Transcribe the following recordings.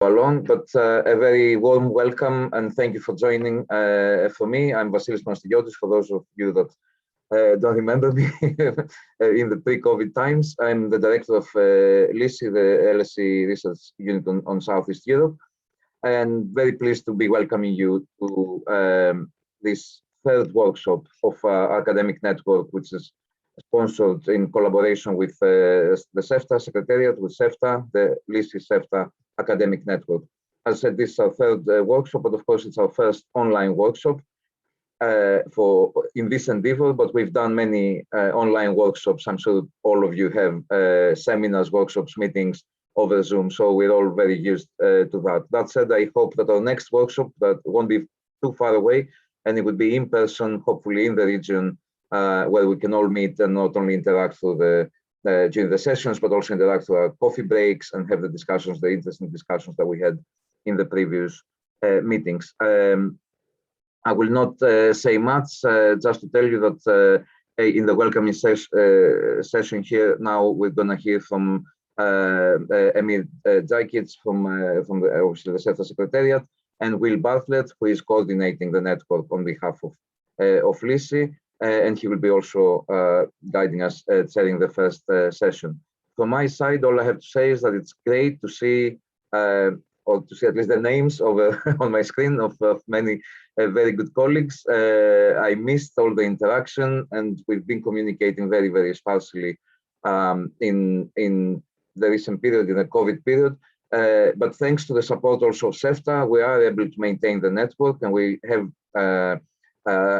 along, but a very warm welcome and thank you for joining. For me, I'm Vassilis Monastiriotis. For those of you that don't remember me in the pre-COVID times, I'm the director of LSEE, the LSEE Research Unit on Southeast Europe, and very pleased to be welcoming you to this third workshop of our academic network, which is sponsored in collaboration with the CEFTA Secretariat, with CEFTA, the LSEE-CEFTA Academic Network. As I said, this is our third workshop, but of course it's our first online workshop in this endeavor, but we've done many online workshops. I'm sure all of you have seminars, workshops, meetings over Zoom, so we're all very used to that. That said, I hope that our next workshop that won't be too far away, and it would be in person, hopefully in the region, where we can all meet and not only interact through during the sessions, but also interact through our coffee breaks and have the discussions, the interesting discussions that we had in the previous meetings. I will not say much, just to tell you that in the welcoming session here, now we're going to hear from Emir Djikic from obviously the CEFTA Secretariat, and Will Bartlett, who is coordinating the network on behalf of LSEE. And he will be also guiding us, chairing the first session. From my side, all I have to say is that it's great to see, or to see at least the names of on my screen of many very good colleagues. I missed all the interaction, and we've been communicating very, very sparsely in the recent period, in the COVID period. But thanks to the support also of CEFTA, we are able to maintain the network, and we have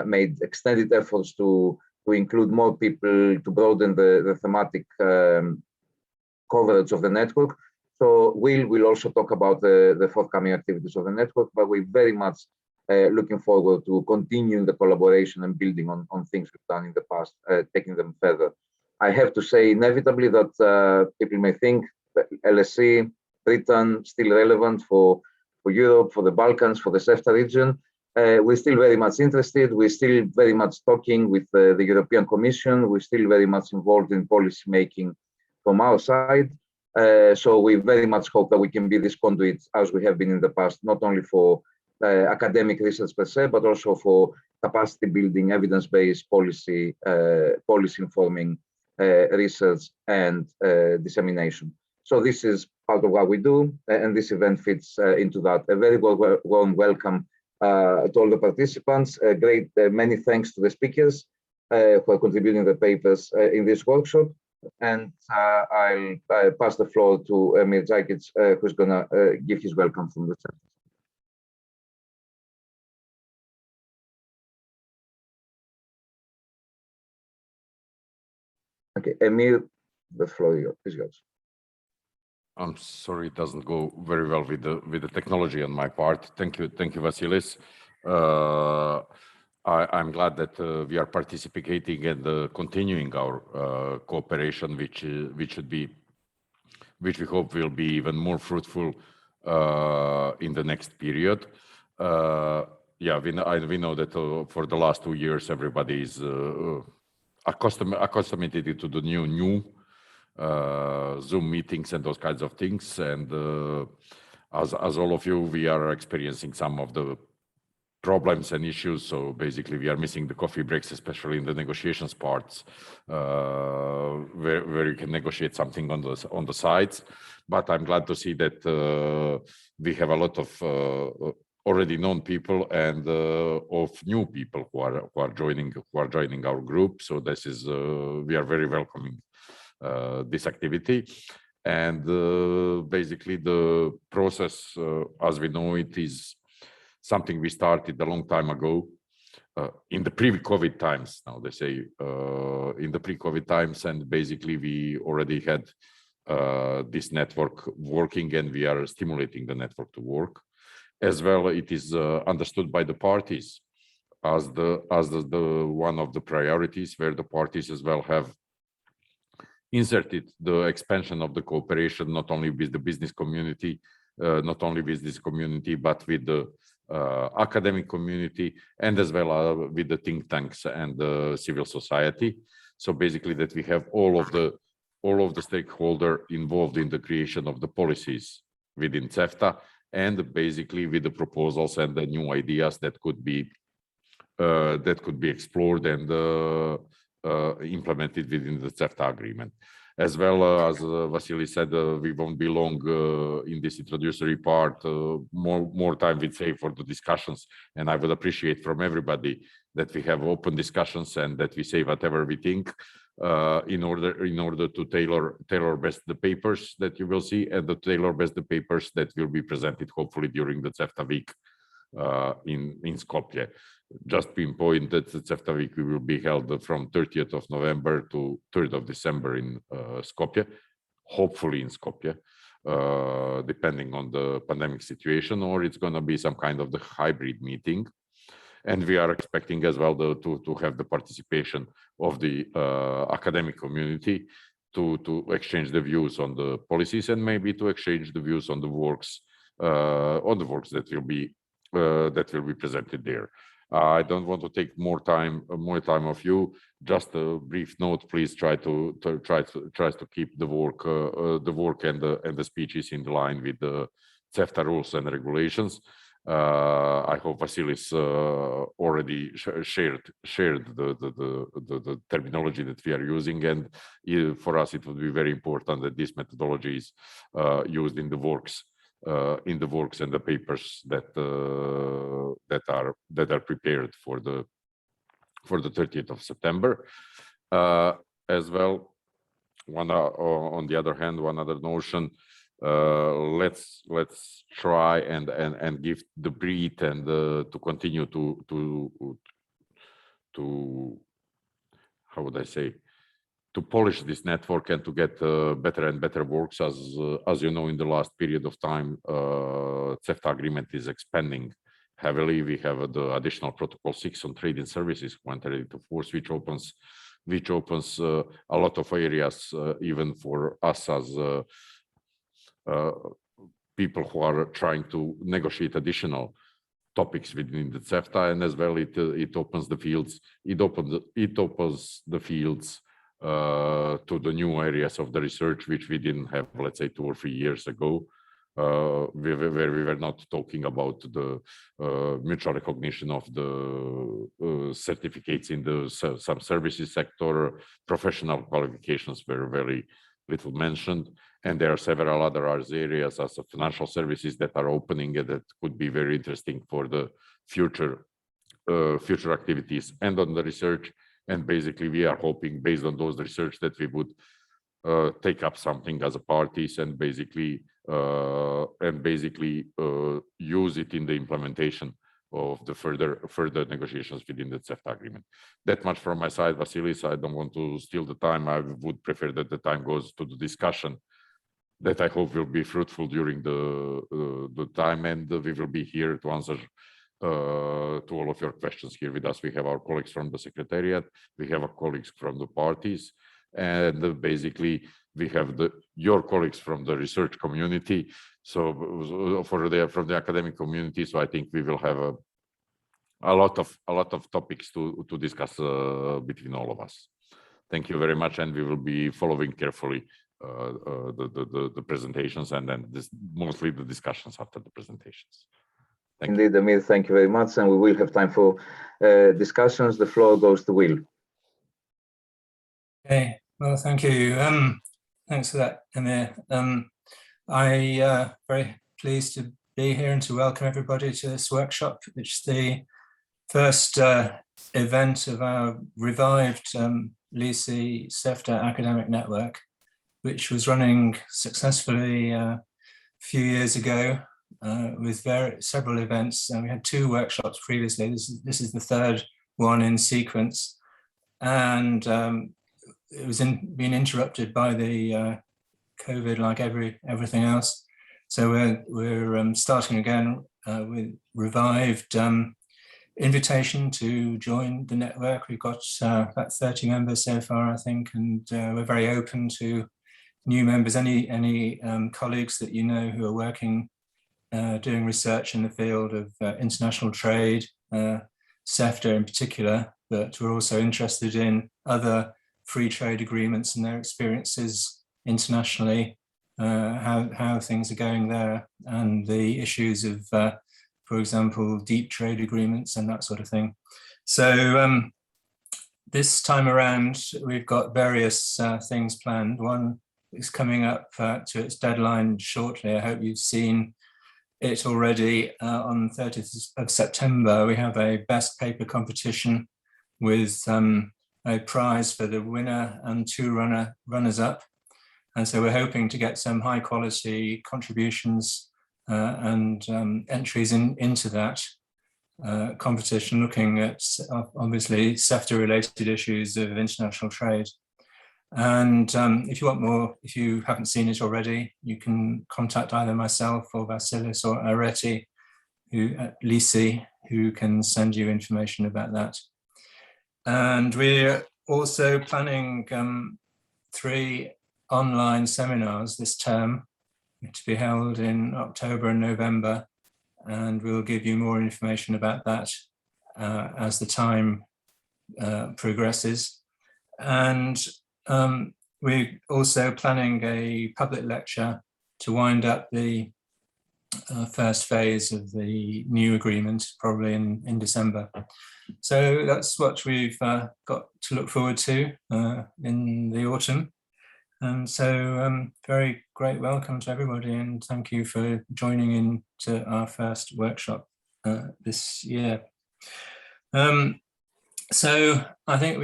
made extended efforts to include more people, to broaden the thematic coverage of the network. So we'll also talk about the forthcoming activities of the network, but we're very much looking forward to continuing the collaboration and building on things we've done in the past, taking them further. I have to say inevitably that people may think that LSE, Britain, still relevant for Europe, for the Balkans, for the CEFTA region. We're still very much interested. We're still very much talking with the European Commission. We're still very much involved in policy making from our side. So we very much hope that we can be this conduit as we have been in the past, not only for academic research per se, but also for capacity building, evidence-based policy, policy informing research and dissemination. So this is part of what we do, and this event fits into that. A very warm welcome to all the participants. Many thanks to the speakers who are contributing the papers in this workshop. And I'll pass the floor to Emir Djikic, who's going to give his welcome from the center. Okay, Emir, the floor is yours. I'm sorry, it doesn't go very well with the technology on my part. Thank you, Vassilis. I'm glad that we are participating and continuing our cooperation, which we hope will be even more fruitful in the next period. Yeah, we know that for the last 2 years, everybody is accustomed to the new Zoom meetings and those kinds of things. And as all of you, we are experiencing some of the problems and issues. So basically, we are missing the coffee breaks, especially in the negotiations parts, where you can negotiate something on the sides. But I'm glad to see that we have a lot of already known people and of new people who are joining our group. So this is we are very welcoming this activity. And basically the process, as we know it, is something we started a long time ago in the pre-COVID times. Now they say in the pre-COVID times, and basically we already had this network working, and we are stimulating the network to work. As well, it is understood by the parties as the one of the priorities, where the parties as well have inserted the expansion of the cooperation, not only with the business community, but with the academic community, and as well with the think tanks and the civil society. So basically, that we have all of the stakeholders involved in the creation of the policies within CEFTA, and basically with the proposals and the new ideas that could be explored and implemented within the CEFTA agreement. As well as Vassilis said, we won't be long in this introductory part. More time we'd say for the discussions, and I would appreciate from everybody that we have open discussions and that we say whatever we think in order to tailor best the papers that you will see, and the tailor best the papers that will be presented hopefully during the CEFTA week in Skopje. Just pinpoint that the CEFTA week will be held from 30th of November to 3rd of December in Skopje, hopefully in Skopje, depending on the pandemic situation, or it's going to be some kind of the hybrid meeting. And we are expecting as well to have the participation of the academic community to exchange the views on the policies, and maybe to exchange the views on the works that will be presented there. I don't want to take more time of you. Just a brief note: please try to keep the work and the speeches in line with the CEFTA rules and regulations. I hope Vassilis already shared the terminology that we are using, and for us it would be very important that this methodology is used in the works and the papers that are prepared for the 30th of September. As well, on the other hand, one other notion. Let's try and give the breath and to continue to how would I say, to polish this network and to get better and better works. As you know, in the last period of time, CEFTA agreement is expanding heavily. We have the additional protocol 6 on trade and services who entered into force, which opens a lot of areas even for us as people who are trying to negotiate additional topics within the CEFTA, and as well it opens the fields. It opens the fields to the new areas of the research which we didn't have, let's say, 2 or 3 years ago, where we were not talking about the mutual recognition of the certificates in the some services sector. Professional qualifications were very little mentioned, and there are several other areas as of financial services that are opening and that could be very interesting for the future activities and on the research. And basically we are hoping, based on those research, that we would take up something as a parties and basically use it in the implementation of the further negotiations within the CEFTA agreement. That much from my side, Vassilis. I don't want to steal the time. I would prefer that the time goes to the discussion that I hope will be fruitful during the time, and we will be here to answer to all of your questions here with us. We have our colleagues from the Secretariat, we have our colleagues from the parties, and basically we have your colleagues from the research community. So from the academic community. So I think we will have a lot of topics to discuss between all of us. Thank you very much, and we will be following carefully the presentations, and then mostly the discussions after the presentations. Indeed, Emir, thank you very much, and we will have time for discussions. The floor goes to Will. Okay, well, thank you. Thanks for that, Emir. I'm very pleased to be here and to welcome everybody to this workshop, which is the first event of our revived LSEE-CEFTA Academic Network, which was running successfully a few years ago with several events. We had 2 workshops previously. This is the 3rd one in sequence, and it was being interrupted by the COVID, like everything else. So we're starting again with revived invitation to join the network. We've got about 30 members so far, I think, and we're very open to new members. Any colleagues that you know who are working doing research in the field of international trade, CEFTA in particular, but we're also interested in other free trade agreements and their experiences internationally, how things are going there, and the issues of, for example, deep trade agreements and that sort of thing. So this time around, we've got various things planned. One is coming up to its deadline shortly. I hope you've seen it already. On 30th of September, we have a best paper competition with a prize for the winner and two runners-up. And so we're hoping to get some high quality contributions and entries into that competition, looking at obviously CEFTA related issues of international trade. And if you want more, if you haven't seen it already, you can contact either myself or Vassilis or Areti, who at LSEE, who can send you information about that. And we're also planning 3 online seminars this term to be held in October and November, and we'll give you more information about that as the time progresses. And we're also planning a public lecture to wind up the first phase of the new agreement, probably in December. So that's what we've got to look forward to in the autumn. And so very great welcome to everybody, and thank you for joining in to our first workshop this year. So I think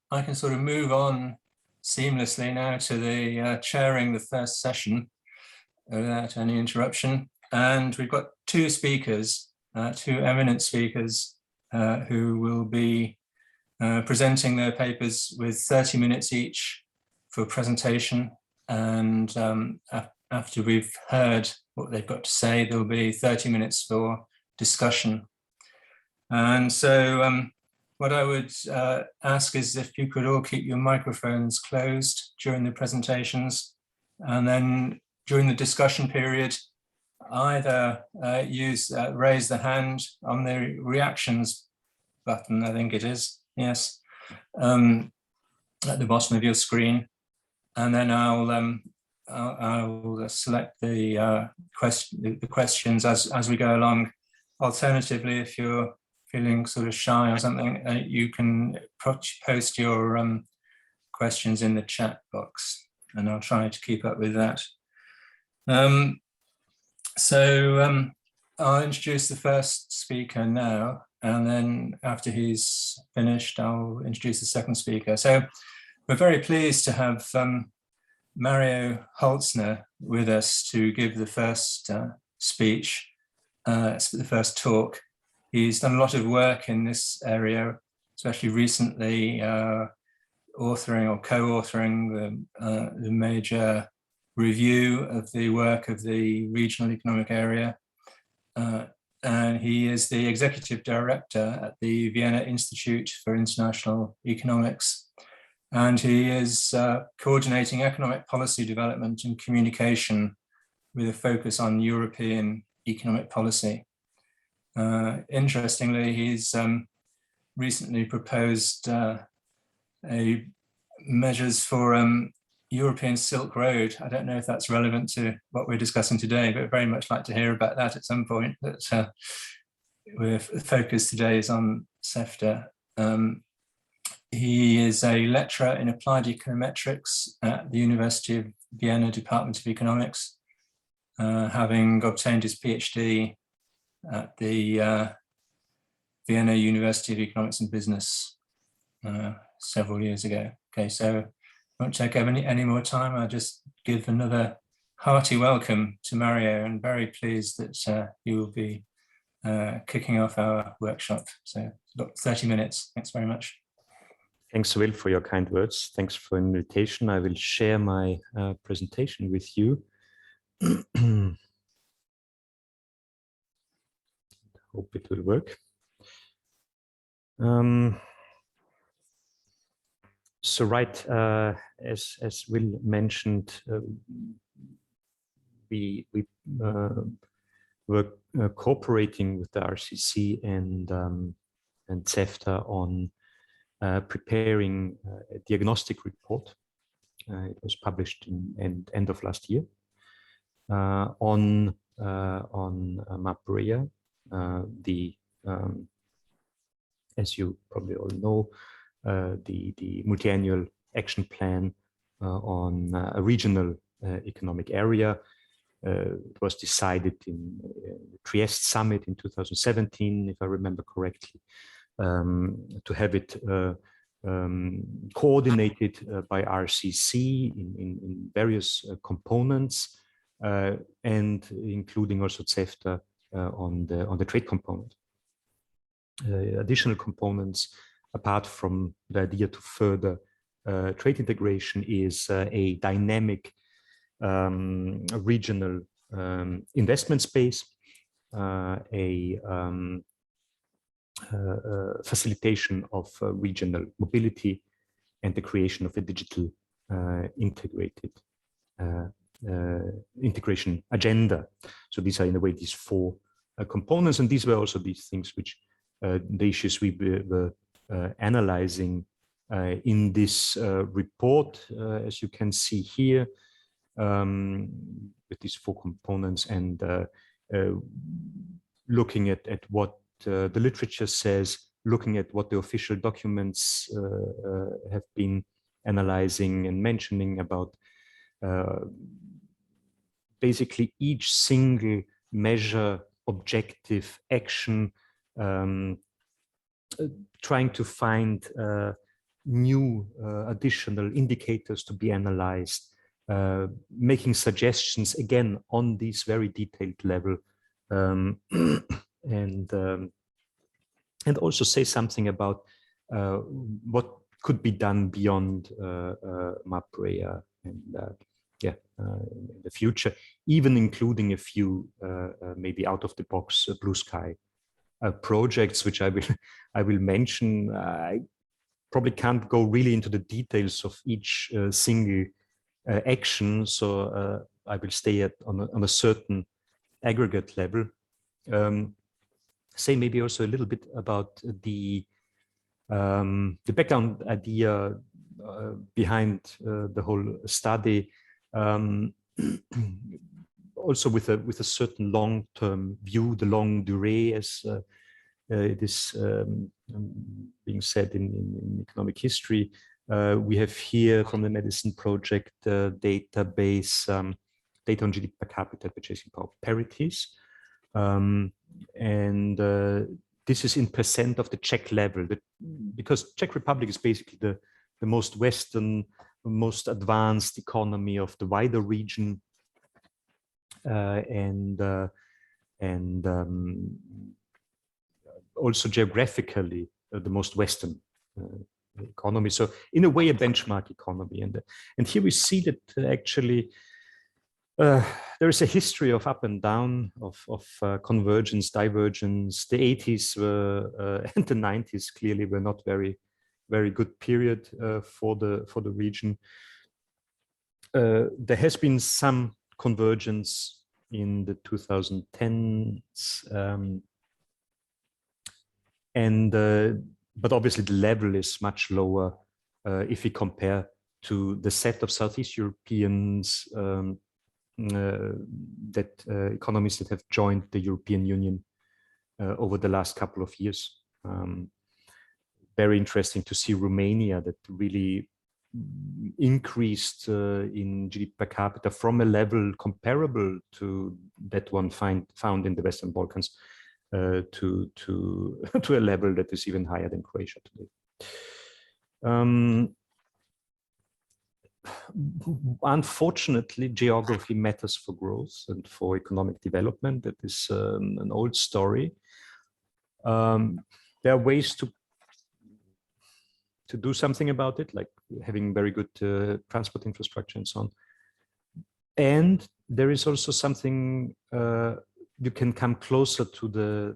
I can sort of move on seamlessly now to the chairing the first session without any interruption. And we've got 2 speakers, 2 eminent speakers who will be presenting their papers with 30 minutes each for presentation, and after we've heard what they've got to say, there'll be 30 minutes for discussion. And so what I would ask is if you could all keep your microphones closed during the presentations, and then during the discussion period, either raise the hand on the reactions button, I think it is, yes, at the bottom of your screen. And then I'll select the questions as we go along. Alternatively, if you're feeling sort of shy or something, you can post your questions in the chat box, and I'll try to keep up with that. So I'll introduce the first speaker now, and then after he's finished, I'll introduce the second speaker. So we're very pleased to have Mario Holzner with us to give the first speech, the first talk. He's done a lot of work in this area, especially recently authoring or co-authoring the major review of the work of the regional economic area. And he is the executive director at the Vienna Institute for International Economics. And he is coordinating economic policy development and communication with a focus on European economic policy. Interestingly, he's recently proposed measures for European Silk Road. I don't know if that's relevant to what we're discussing today, but I'd very much like to hear about that at some point. But the focus today is on CEFTA. He is a lecturer in applied econometrics at the University of Vienna Department of Economics, having obtained his PhD at the Vienna University of Economics and Business several years ago. Okay, so I won't take any more time. I'll just give another hearty welcome to Mario, and very pleased that he will be kicking off our workshop. So about 30 minutes. Thanks very much. Thanks, Will, for your kind words. Thanks for the invitation. I will share my presentation with you. Hope it will work. So right, as Will mentioned, we were cooperating with the RCC and CEFTA on preparing a diagnostic report It was published in end of last year on MapREA, as you probably all know, the multi-annual action plan on a regional economic area. It was decided in the Trieste summit in 2017, if I remember correctly, to have it coordinated by RCC in various components, and including also CEFTA on the trade component. Additional components, apart from the idea to further trade integration, is a dynamic regional investment space, facilitation of regional mobility, and the creation of a digital integrated integration agenda. So these are in a way these four components, and these were also these things which the issues we were analyzing in this report, as you can see here, with these four components, and looking at what the literature says, looking at what the official documents have been analyzing and mentioning about basically each single measure, objective, action, trying to find new additional indicators to be analyzed, making suggestions again on this very detailed level, and also say something about what could be done beyond MapREA and in the future, even including a few maybe out of the box blue sky projects, which I will mention. I probably can't go really into the details of each single action, so I will stay on a certain aggregate level. Say maybe also a little bit about the background idea behind the whole study, also with a certain long-term view, the longue durée, as it is being said in economic history. We have here from the Medicine Project database data on GDP per capita purchasing power parities, and this is in percent of the Czech level, because Czech Republic is basically the most Western, most advanced economy of the wider region, and also geographically the most Western economy. So in a way, a benchmark economy. And here we see that actually there is a history of up and down, of convergence, divergence. The 80s and the 90s clearly were not very good period for the region. There has been some convergence in the 2010s, but obviously the level is much lower if we compare to the set of Southeast Europeans, economies that have joined the European Union over the last couple of years. Very interesting to see Romania, that really increased in GDP per capita from a level comparable to that one found in the Western Balkans to a level that is even higher than Croatia today. Unfortunately, geography matters for growth and for economic development. That is an old story. There are ways to do something about it, like having very good transport infrastructure and so on. And there is also something you can come closer to the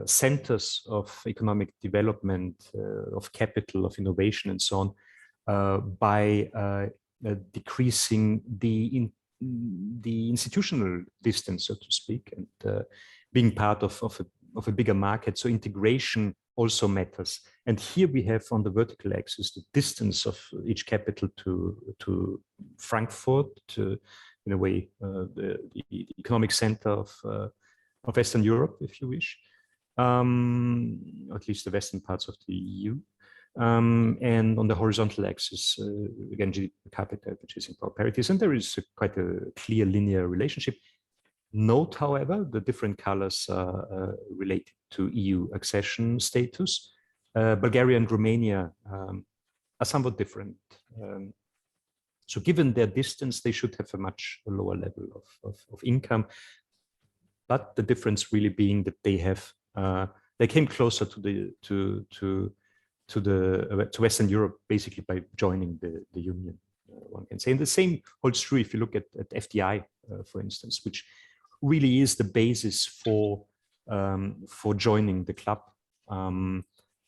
centers of economic development, of capital, of innovation, and so on, by decreasing the institutional distance, so to speak, and being part of a bigger market. So integration also matters. And here we have on the vertical axis the distance of each capital to Frankfurt, to, in a way, the economic center of Western Europe, if you wish, at least the western parts of the EU. And on the horizontal axis, again, GDP per capita, purchasing power parities, and there is quite a clear linear relationship. Note, however, the different colors are related to EU accession status. Bulgaria and Romania are somewhat different. So given their distance, they should have a much lower level of income. But the difference really being that they have, they came closer to Western Europe basically by joining the Union, one can say. And the same holds true if you look at FDI, for instance, which really is the basis for joining the club,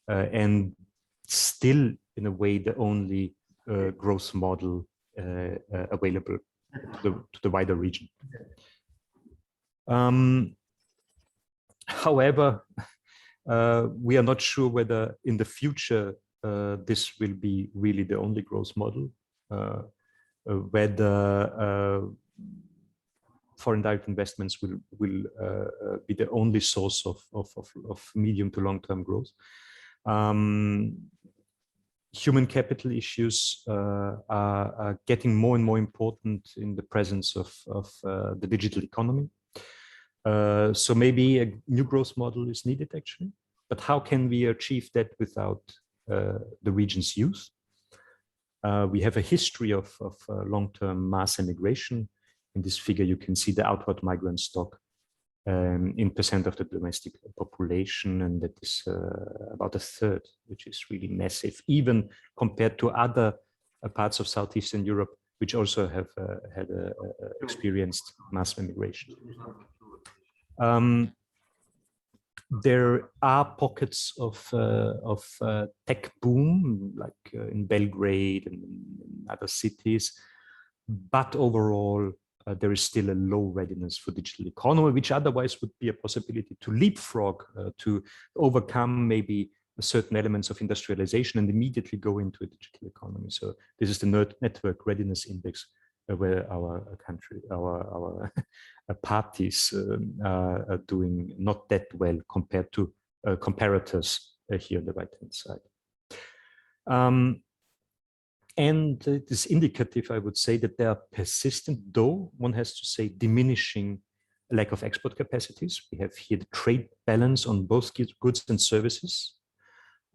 and still in a way the only growth model available to the wider region. However, we are not sure whether in the future this will be really the only growth model, whether foreign direct investments will be the only source of medium to long-term growth. Human capital issues are getting more and more important in the presence of the digital economy. So maybe a new growth model is needed actually, but how can we achieve that without the region's youth? We have a history of long-term mass immigration. In this figure, you can see the outward migrant stock in percent of the domestic population, and that is about a third, which is really massive, even compared to other parts of Southeastern Europe, which also have had experienced mass immigration. There are pockets of tech boom, like in Belgrade and in other cities, but overall, there is still a low readiness for digital economy, which otherwise would be a possibility to leapfrog, to overcome maybe certain elements of industrialization and immediately go into a digital economy. So this is the Network Readiness Index, where our country, our parties are doing not that well compared to comparators here on the right-hand side. And it is indicative, I would say, that they are persistent, though one has to say diminishing lack of export capacities. We have here the trade balance on both goods and services.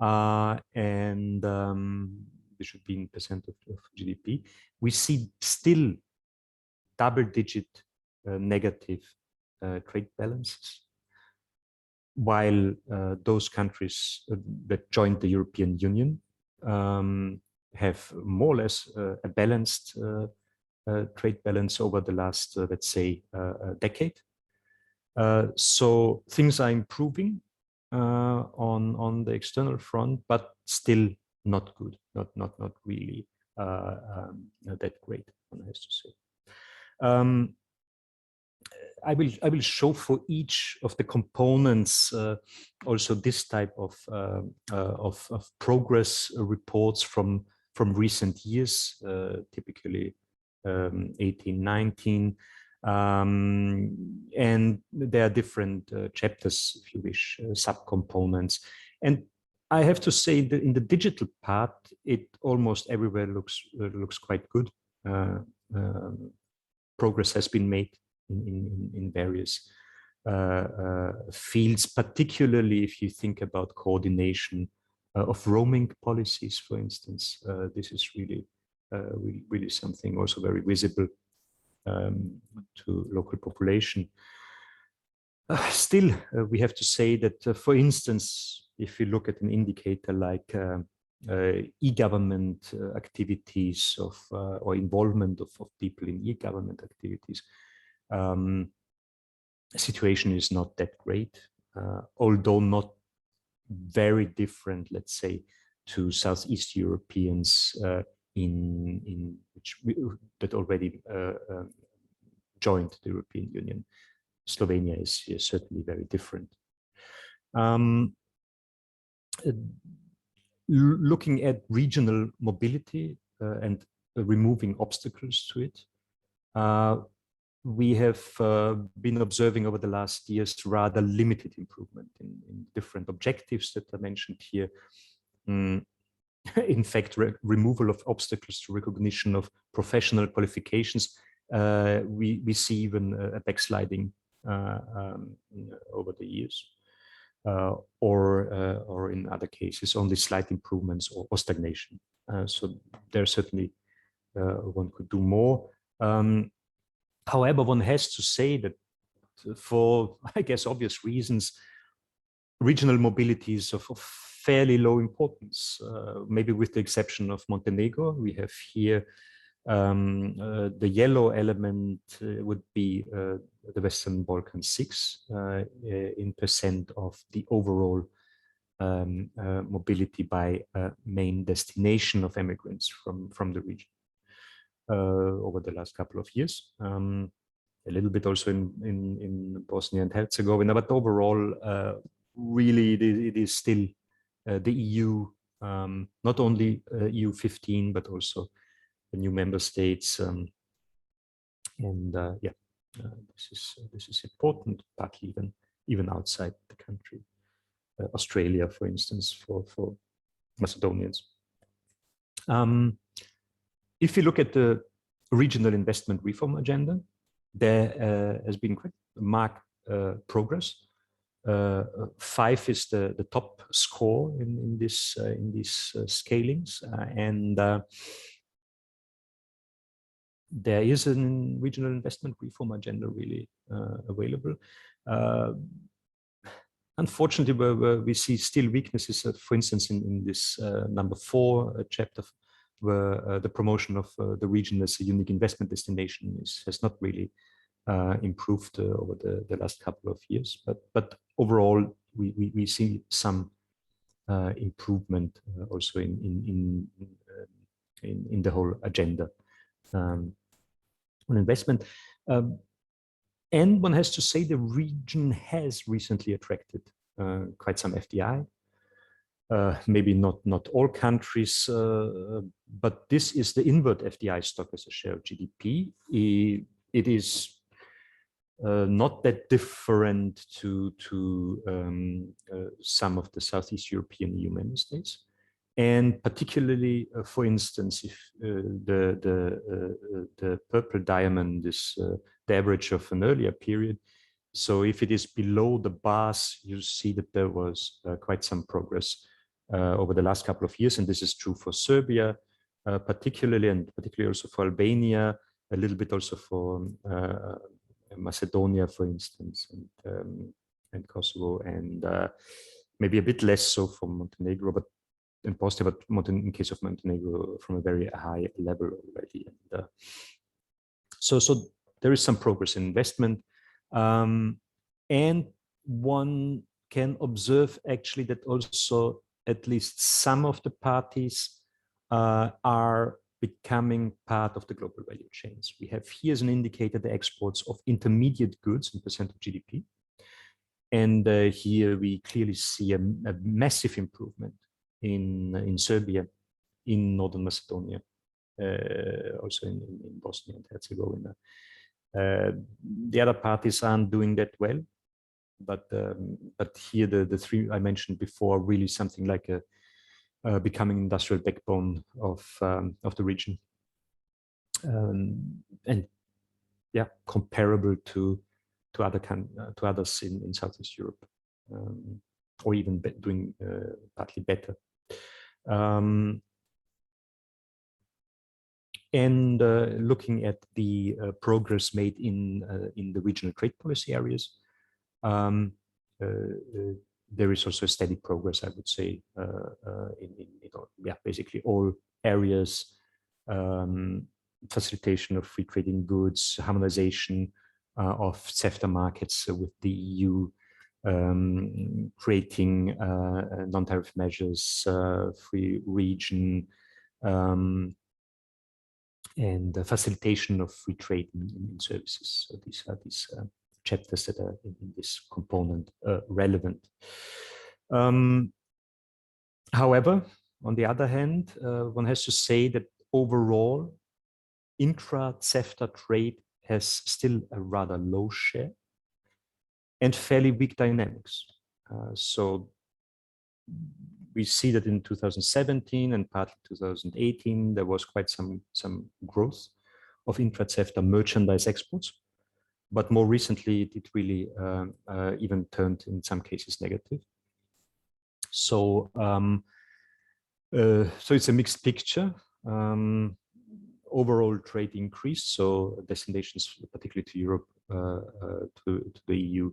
And this should be in percent of GDP. We see still double-digit negative trade balances, while those countries that joined the European Union have more or less a balanced trade balance over the last, let's say, decade. So things are improving on the external front, but still not good, not really that great, one has to say. I will show for each of the components also this type of progress reports from recent years, typically 18, 19. And there are different chapters, if you wish, subcomponents. And I have to say that in the digital part, it almost everywhere looks quite good. Progress has been made in various fields, particularly if you think about coordination of roaming policies, for instance. This is really something also very visible to local population. Still, we have to say that, for instance, if you look at an indicator like e-government activities or involvement of people in e-government activities, the situation is not that great, although not very different, let's say, to Southeast Europeans that already joined the European Union. Slovenia is certainly very different. looking at regional mobility and removing obstacles to it. We have been observing over the last years rather limited improvement in different objectives that I mentioned here. In fact, removal of obstacles to recognition of professional qualifications, we see even a backsliding over the years, or in other cases, only slight improvements or stagnation. So there certainly one could do more. However, one has to say that for, I guess, obvious reasons, regional mobility is of fairly low importance, maybe with the exception of Montenegro. We have here the yellow element would be the Western Balkans 6 in percent of the overall mobility by main destination of immigrants from the region over the last couple of years. A little bit also in Bosnia and Herzegovina, but overall, really it is still the EU, not only EU 15, but also the new member states. Yeah, this is important, partly even outside the country. Australia, for instance, for Macedonians. If you look at the regional investment reform agenda, there has been quite marked progress. 5 is the top score in these scalings, and there is a regional investment reform agenda really available. Unfortunately, where we see still weaknesses, for instance, in this number 4 chapter, where the promotion of the region as a unique investment destination has not really improved over the last couple of years. But overall, we see some improvement also in the whole agenda on investment. And one has to say the region has recently attracted quite some FDI. Maybe not all countries, but this is the invert FDI stock as a share of GDP. It is not that different to some of the Southeast European EU member states. And particularly, for instance, if the purple diamond is the average of an earlier period, so if it is below the bars, you see that there was quite some progress over the last couple of years, and this is true for Serbia, particularly also for Albania, a little bit also for Macedonia, for instance, and Kosovo, and maybe a bit less so for Montenegro, but in Bosnia, but in case of Montenegro, from a very high level already. And so there is some progress in investment, and one can observe actually that also at least some of the parties are becoming part of the global value chains. We have here as an indicator the exports of intermediate goods in percent of GDP. And here we clearly see a massive improvement in Serbia, in Northern Macedonia, also in Bosnia and Herzegovina. The other parties aren't doing that well, but here the 3 I mentioned before really something like a becoming industrial backbone of the region, and yeah, comparable to others in Southeast Europe, or even doing partly better. And looking at the progress made in the regional trade policy areas, there is also steady progress, I would say, in basically all areas: facilitation of free trading goods, harmonization of CEFTA markets with the EU, creating non-tariff measures, free region, and the facilitation of free trade in services. So these are these chapters that are in this component relevant. However, on the other hand, one has to say that overall, intra-CEFTA trade has still a rather low share and fairly weak dynamics. So we see that in 2017 and partly 2018, there was quite some growth of intra-CEFTA merchandise exports. But more recently, it really even turned in some cases negative. So, so it's a mixed picture. Overall trade increased, so destinations, particularly to Europe, to the EU,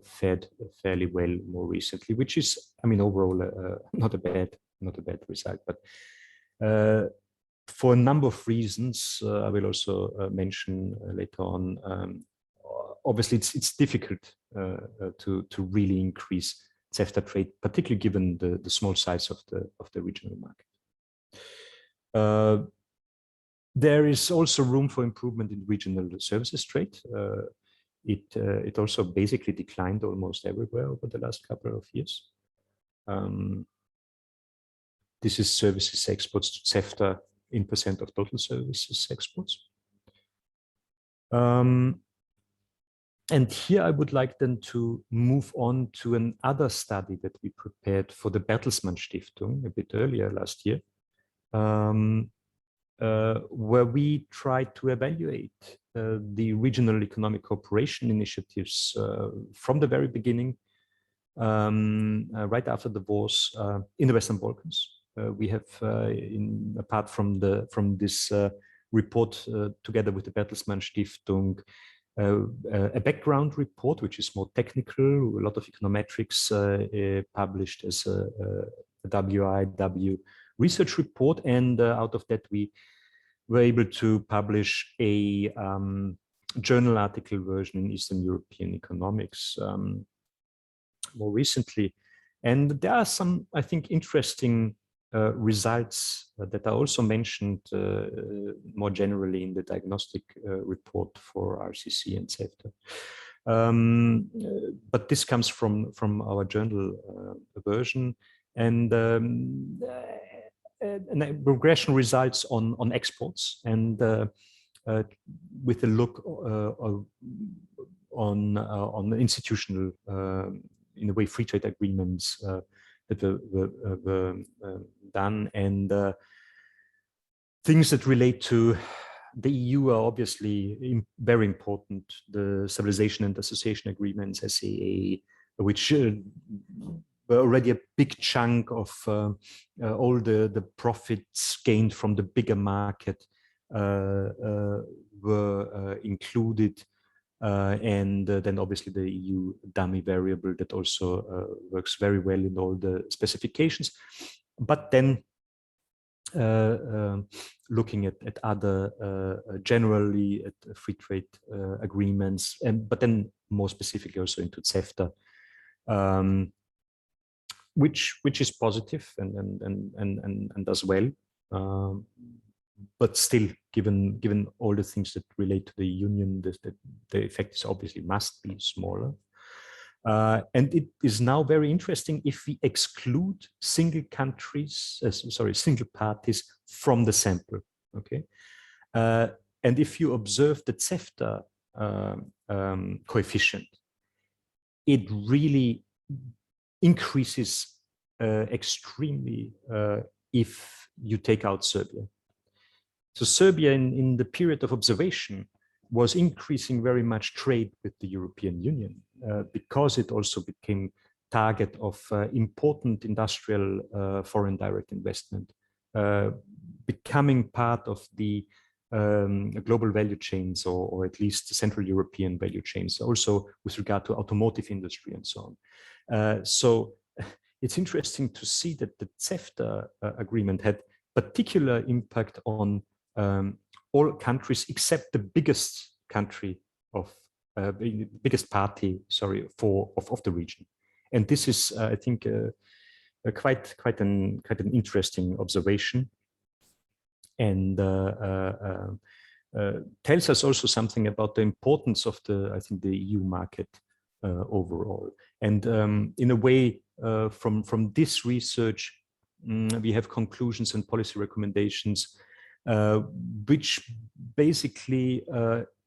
fared fairly well more recently, which is, I mean, overall not a bad result. But for a number of reasons, I will also mention later on. Obviously, it's difficult to really increase CEFTA trade, particularly given the small size of the regional market. There is also room for improvement in regional services trade. It also basically declined almost everywhere over the last couple of years. This is services exports to CEFTA in percent of total services exports. And here I would like then to move on to another study that we prepared for the Bertelsmann Stiftung a bit earlier last year, where we tried to evaluate the regional economic cooperation initiatives from the very beginning, right after the wars in the Western Balkans. We have, apart from this report together with the Bertelsmann Stiftung, a background report, which is more technical, a lot of econometrics published as a WIW research report. And out of that, we were able to publish a journal article version in Eastern European economics more recently. And there are some, I think, interesting results that are also mentioned more generally in the diagnostic report for RCC and CEFTA. But this comes from our journal version, and regression results on exports, and with a look on the institutional, in a way, free trade agreements that were done, and things that relate to the EU are obviously very important. The Stabilization and Association Agreements, SAA, which were already a big chunk of all the profits gained from the bigger market were included. And then obviously the EU dummy variable that also works very well in all the specifications. But then looking at other generally at free trade agreements, but then more specifically also into CEFTA, which is positive and does well. But still, given all the things that relate to the union, the effect is obviously must be smaller. And it is now very interesting if we exclude single parties from the sample. Okay, and if you observe the CEFTA coefficient, it really increases extremely if you take out Serbia. So Serbia, in the period of observation, was increasing very much trade with the European Union because it also became target of important industrial foreign direct investment, becoming part of the global value chains, or at least Central European value chains, also with regard to automotive industry and so on. So it's interesting to see that the CEFTA agreement had particular impact on all countries except the biggest country of biggest party, of the region. And this is, I think, quite an interesting observation, and tells us also something about the importance of I think the EU market overall. And in a way, from this research, we have conclusions and policy recommendations, which basically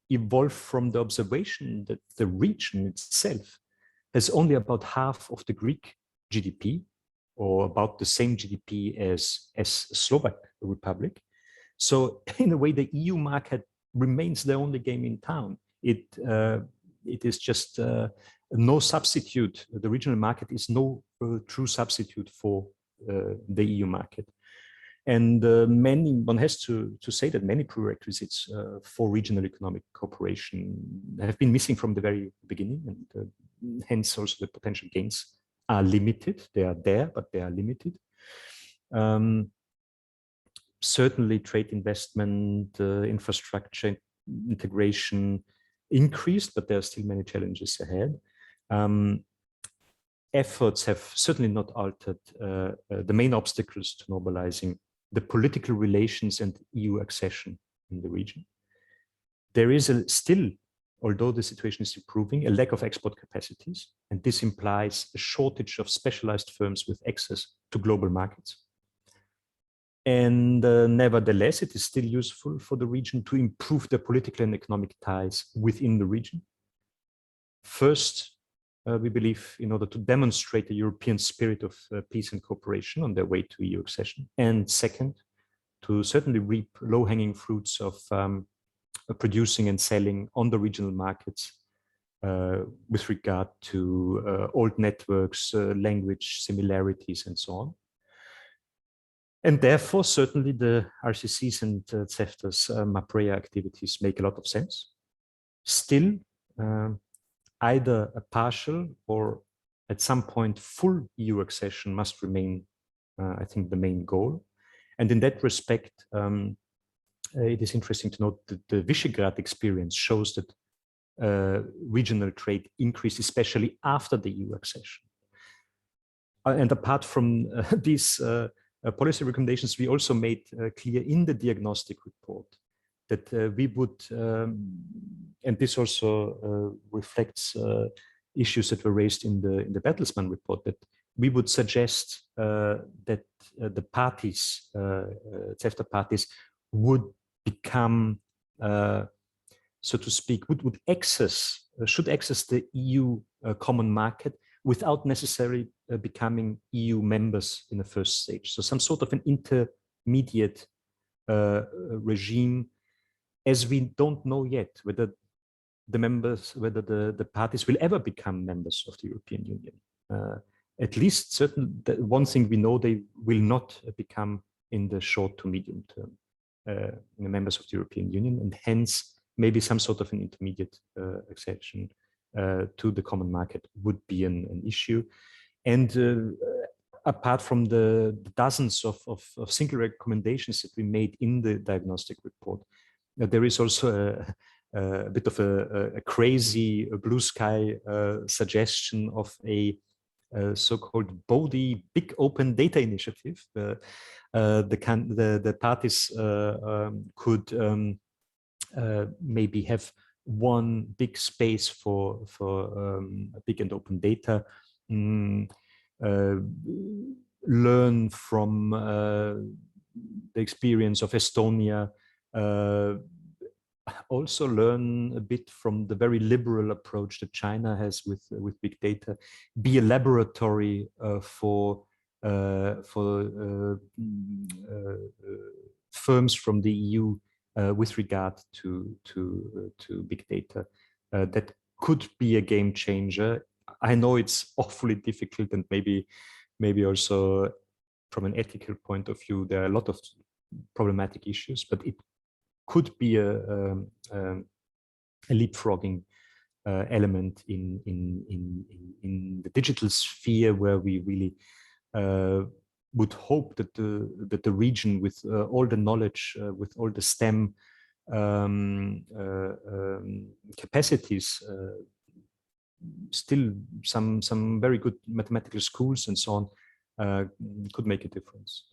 evolve from the observation that the region itself has only about half of the Greek GDP, or about the same GDP as Slovak Republic. So in a way, the EU market remains the only game in town. It is just no substitute. The regional market is no true substitute for the EU market. And one has to say that many prerequisites for regional economic cooperation have been missing from the very beginning, and hence also the potential gains are limited. They are there, but they are limited. Certainly trade investment, infrastructure integration increased, but there are still many challenges ahead. Efforts have certainly not altered the main obstacles to normalizing the political relations and EU accession in the region. There is still, although the situation is improving, a lack of export capacities, and this implies a shortage of specialized firms with access to global markets. And nevertheless, it is still useful for the region to improve the political and economic ties within the region. First, we believe, in order to demonstrate the European spirit of peace and cooperation on their way to EU accession. And second, to certainly reap low-hanging fruits of producing and selling on the regional markets with regard to old networks, language similarities, and so on. And therefore, certainly the RCCs and CEFTA's MAPREA activities make a lot of sense. Still, either a partial or at some point full EU accession must remain, I think, the main goal. And in that respect, it is interesting to note that the Visegrad experience shows that regional trade increased, especially after the EU accession. And apart from these policy recommendations, we also made clear in the diagnostic report that we would, and this also reflects issues that were raised in the Bertelsmann report, that we would suggest that the parties, CEFTA parties, would become, so to speak, should access the EU common market without necessarily becoming EU members in the first stage. So some sort of an intermediate regime, as we don't know yet whether the parties will ever become members of the European Union. At least one thing we know, they will not become in the short to medium term members of the European Union, and hence maybe some sort of an intermediate accession to the common market would be an issue. And apart from the dozens of single recommendations that we made in the diagnostic report, there is also a bit of a crazy blue sky suggestion of a so-called BODI, Big Open Data Initiative. The parties could maybe have one big space for big and open data, learn from the experience of Estonia, also learn a bit from the very liberal approach that China has with big data, be a laboratory for firms from the EU with regard to big data. That could be a game changer. I know it's awfully difficult, and maybe also from an ethical point of view, there are a lot of problematic issues, but it could be a leapfrogging element in the digital sphere, where we really would hope that the region, with all the knowledge, with all the STEM capacities, still some very good mathematical schools and so on, could make a difference.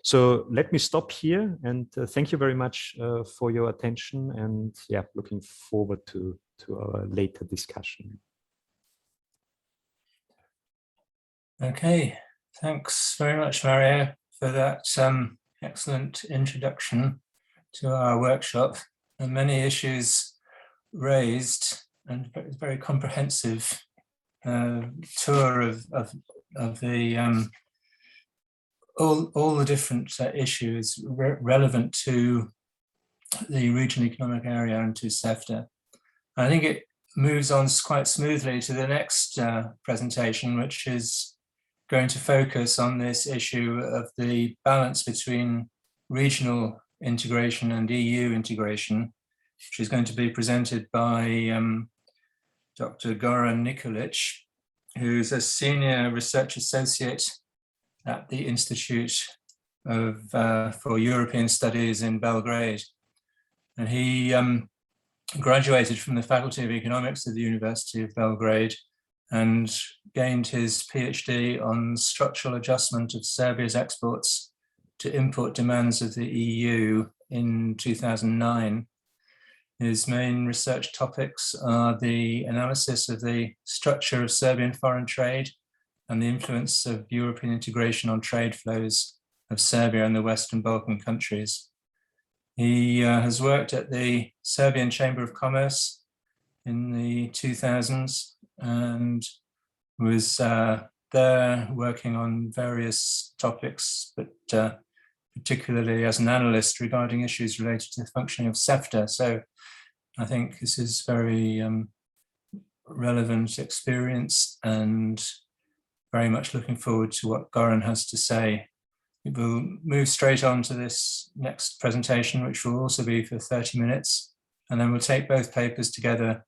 So let me stop here, and thank you very much for your attention, and yeah, looking forward to our later discussion. Okay, thanks very much, Mario, for that excellent introduction to our workshop, and many issues raised, and very comprehensive tour of the all the different issues relevant to the regional economic area and to CEFTA. I think it moves on quite smoothly to the next presentation, which is going to focus on this issue of the balance between regional integration and EU integration, which is going to be presented by Dr. Goran Nikolic, who's a senior research associate at the Institute for European Studies in Belgrade. And he graduated from the Faculty of Economics of the University of Belgrade and gained his PhD on structural adjustment of Serbia's exports to import demands of the EU in 2009. His main research topics are the analysis of the structure of Serbian foreign trade and the influence of European integration on trade flows of Serbia and the Western Balkan countries. He has worked at the Serbian Chamber of Commerce in the 2000s and was there working on various topics, but particularly as an analyst regarding issues related to the functioning of CEFTA. So I think this is very relevant experience, and very much looking forward to what Goran has to say. We'll move straight on to this next presentation, which will also be for 30 minutes, and then we'll take both papers together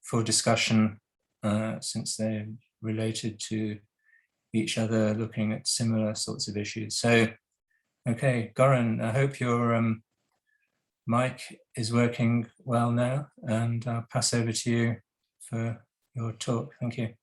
for discussion, since they're related to each other, looking at similar sorts of issues. So, okay, Goran, I hope your mic is working well now, and I'll pass over to you for your talk. Thank you.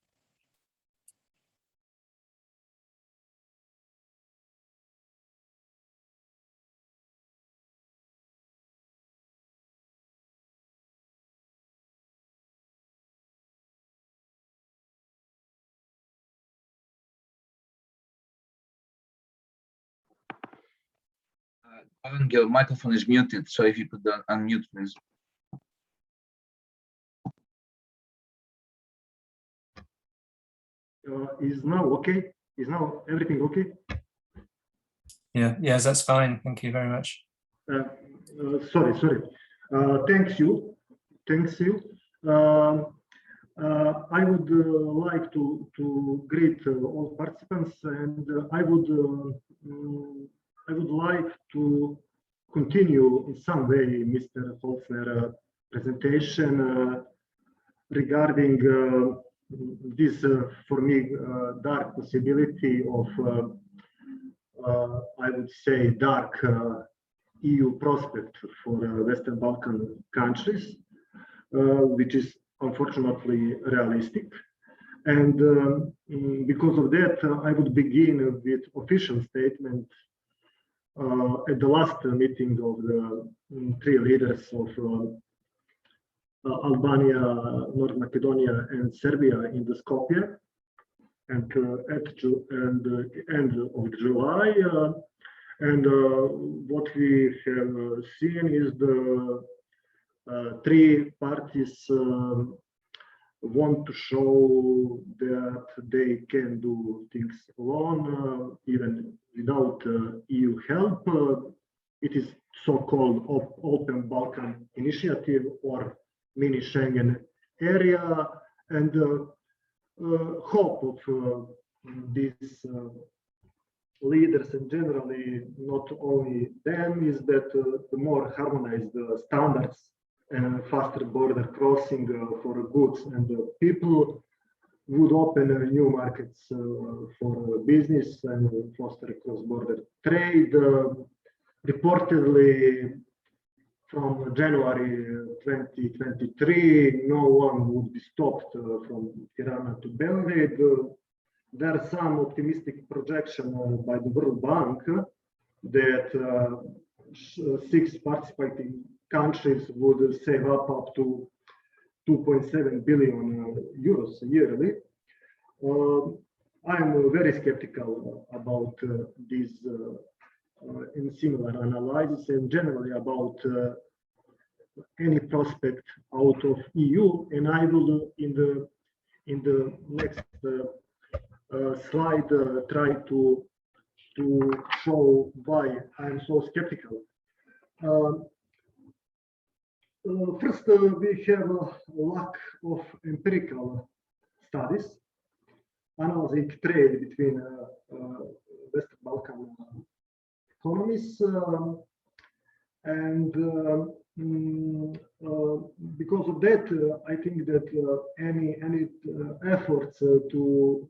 Your microphone is muted, so if you could unmute, please. Is now okay? Is now everything okay? Yeah, yes, that's fine. Thank you very much. Sorry. Thanks you. I would like to greet all participants, and I would like to continue in some way Mr. Holzner presentation regarding this, for me, dark possibility of, I would say, dark EU prospect for Western Balkan countries, which is unfortunately realistic. And because of that, I would begin with official statement at the last meeting of the three leaders of Albania, North Macedonia, and Serbia in the Skopje, and at the end of July. And what we have seen is the three parties want to show that they can do things alone, even without EU help. It is so-called Open Balkan Initiative, or mini Schengen area, and hope of these leaders, and generally not only them, is that the more harmonized standards and faster border crossing for goods and people would open new markets for business and foster cross-border trade. Reportedly, from January 2023, no one would be stopped from Tirana to Belgrade. There are some optimistic projections by the World Bank that 6 participating countries would save up to 2.7 billion euros yearly. I'm very skeptical about this in similar analysis and generally about any prospect out of EU. And I will in the next slide try to show why I'm so skeptical. First, we have a lack of empirical studies analyzing trade between Western Balkan economies, and because of that, I think that any efforts to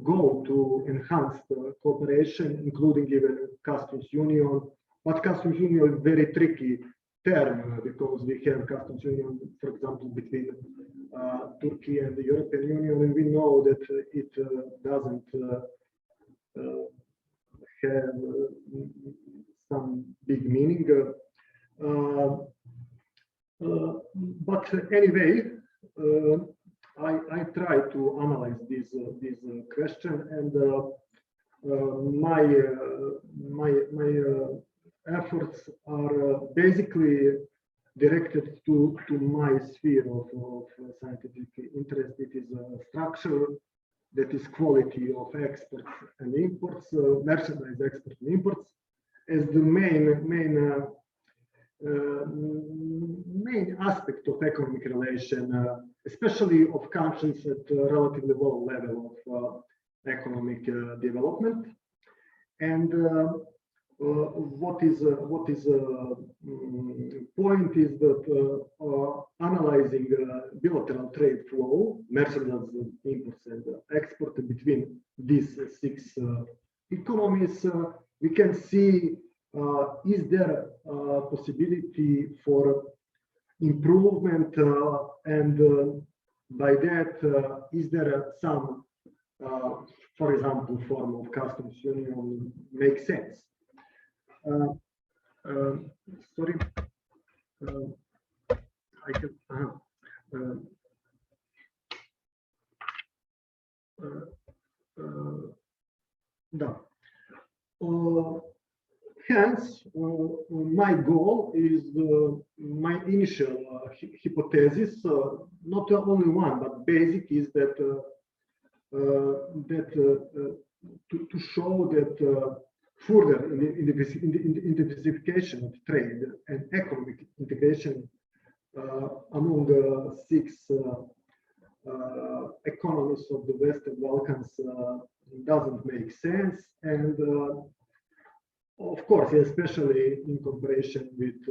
go to enhance the cooperation, including even customs union, but customs union is very tricky term because we have customs union, for example, between Turkey and the European Union, and we know that it doesn't have some big meaning. But anyway, I try to analyze this question, and my efforts are basically directed to my sphere of scientific interest. It is a structure, that is quality of exports and imports, merchandise exports and imports, as the main aspect of economic relation, especially of countries at a relatively low level of economic development. And what is point is that analyzing bilateral trade flow, merchandise imports and export between these six economies, we can see is there a possibility for improvement, and by that is there some, for example, form of customs union makes sense. Sorry, I can. Hence, my goal is my initial hypothesis, not only one, but basic, is that to show that further intensification of trade and economic integration among the six economies of the Western Balkans doesn't make sense, and of course, especially in comparison with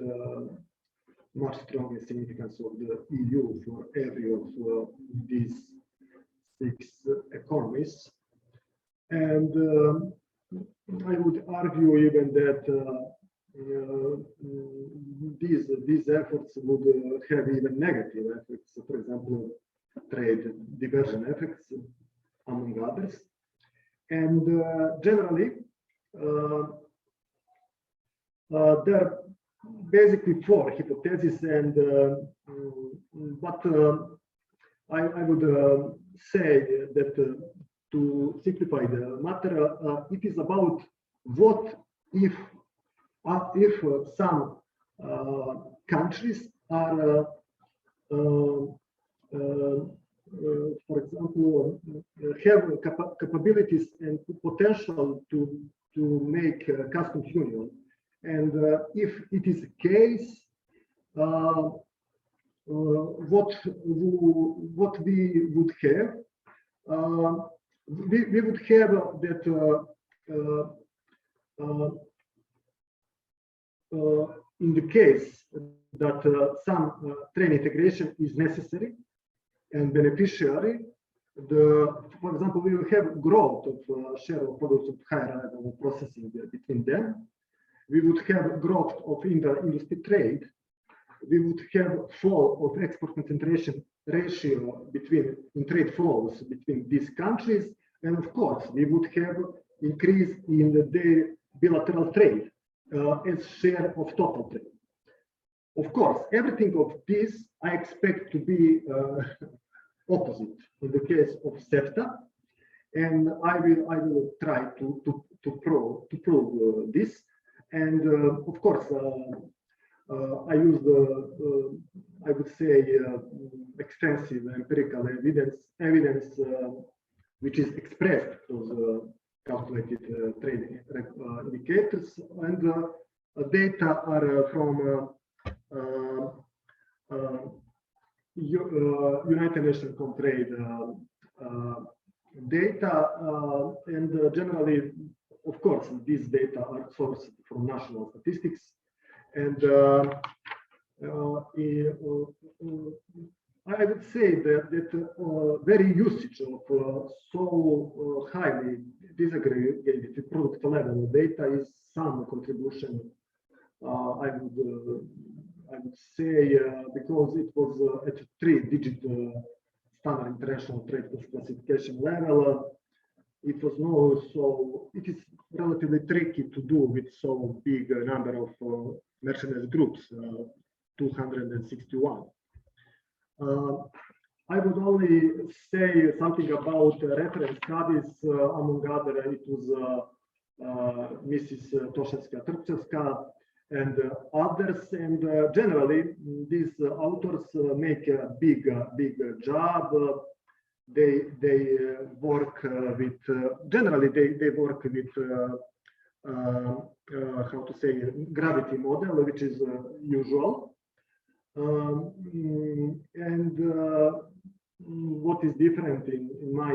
much stronger significance of the EU for every of these six economies. And I would argue even that these efforts would have even negative effects, for example, trade diversion effects, among others. And generally, there are basically four hypotheses, and but I would say that to simplify the matter, it is about what if some countries are, for example, have capabilities and potential to make customs union. And if it is the case, what we would have, we would have that in the case that some trade integration is necessary and beneficiary, for example, we will have growth of share of products of higher level of processing between them. We would have growth of inter-industry trade. We would have fall of export concentration ratio in trade flows between these countries, and of course, we would have increase in the bilateral trade as share of total trade. Of course, everything of this I expect to be opposite in the case of CEFTA, and I will try to prove this. And of course, I use I would say extensive empirical evidence which is expressed those calculated trade indicators, and data are from United Nations Trade data, and generally, of course, these data are sourced from national statistics, and I would say that very usage of so highly disaggregated product level data is some contribution. I would say because it was at 3-digit standard international trade classification level, it was it is relatively tricky to do with so big a number of merchandise groups, 261. I would only say something about reference studies. Among other, it was Mrs. Toshevska-Trpchevska and others. And generally, these authors make a big job. They work with generally they work with how to say gravity model, which is usual. And what is different in my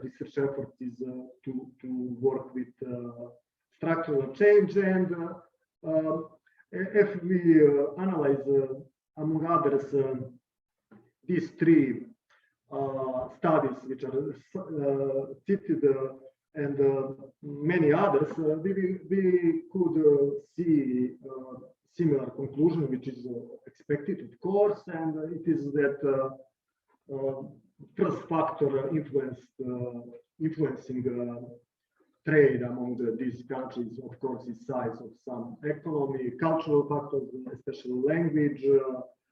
research effort is to work with structural change. And if we analyze, among others, these three studies which are cited and many others, we could see similar conclusion, which is expected, of course, and it is that first factor influencing trade among these countries, of course, is size of some economy, cultural factors, especially language,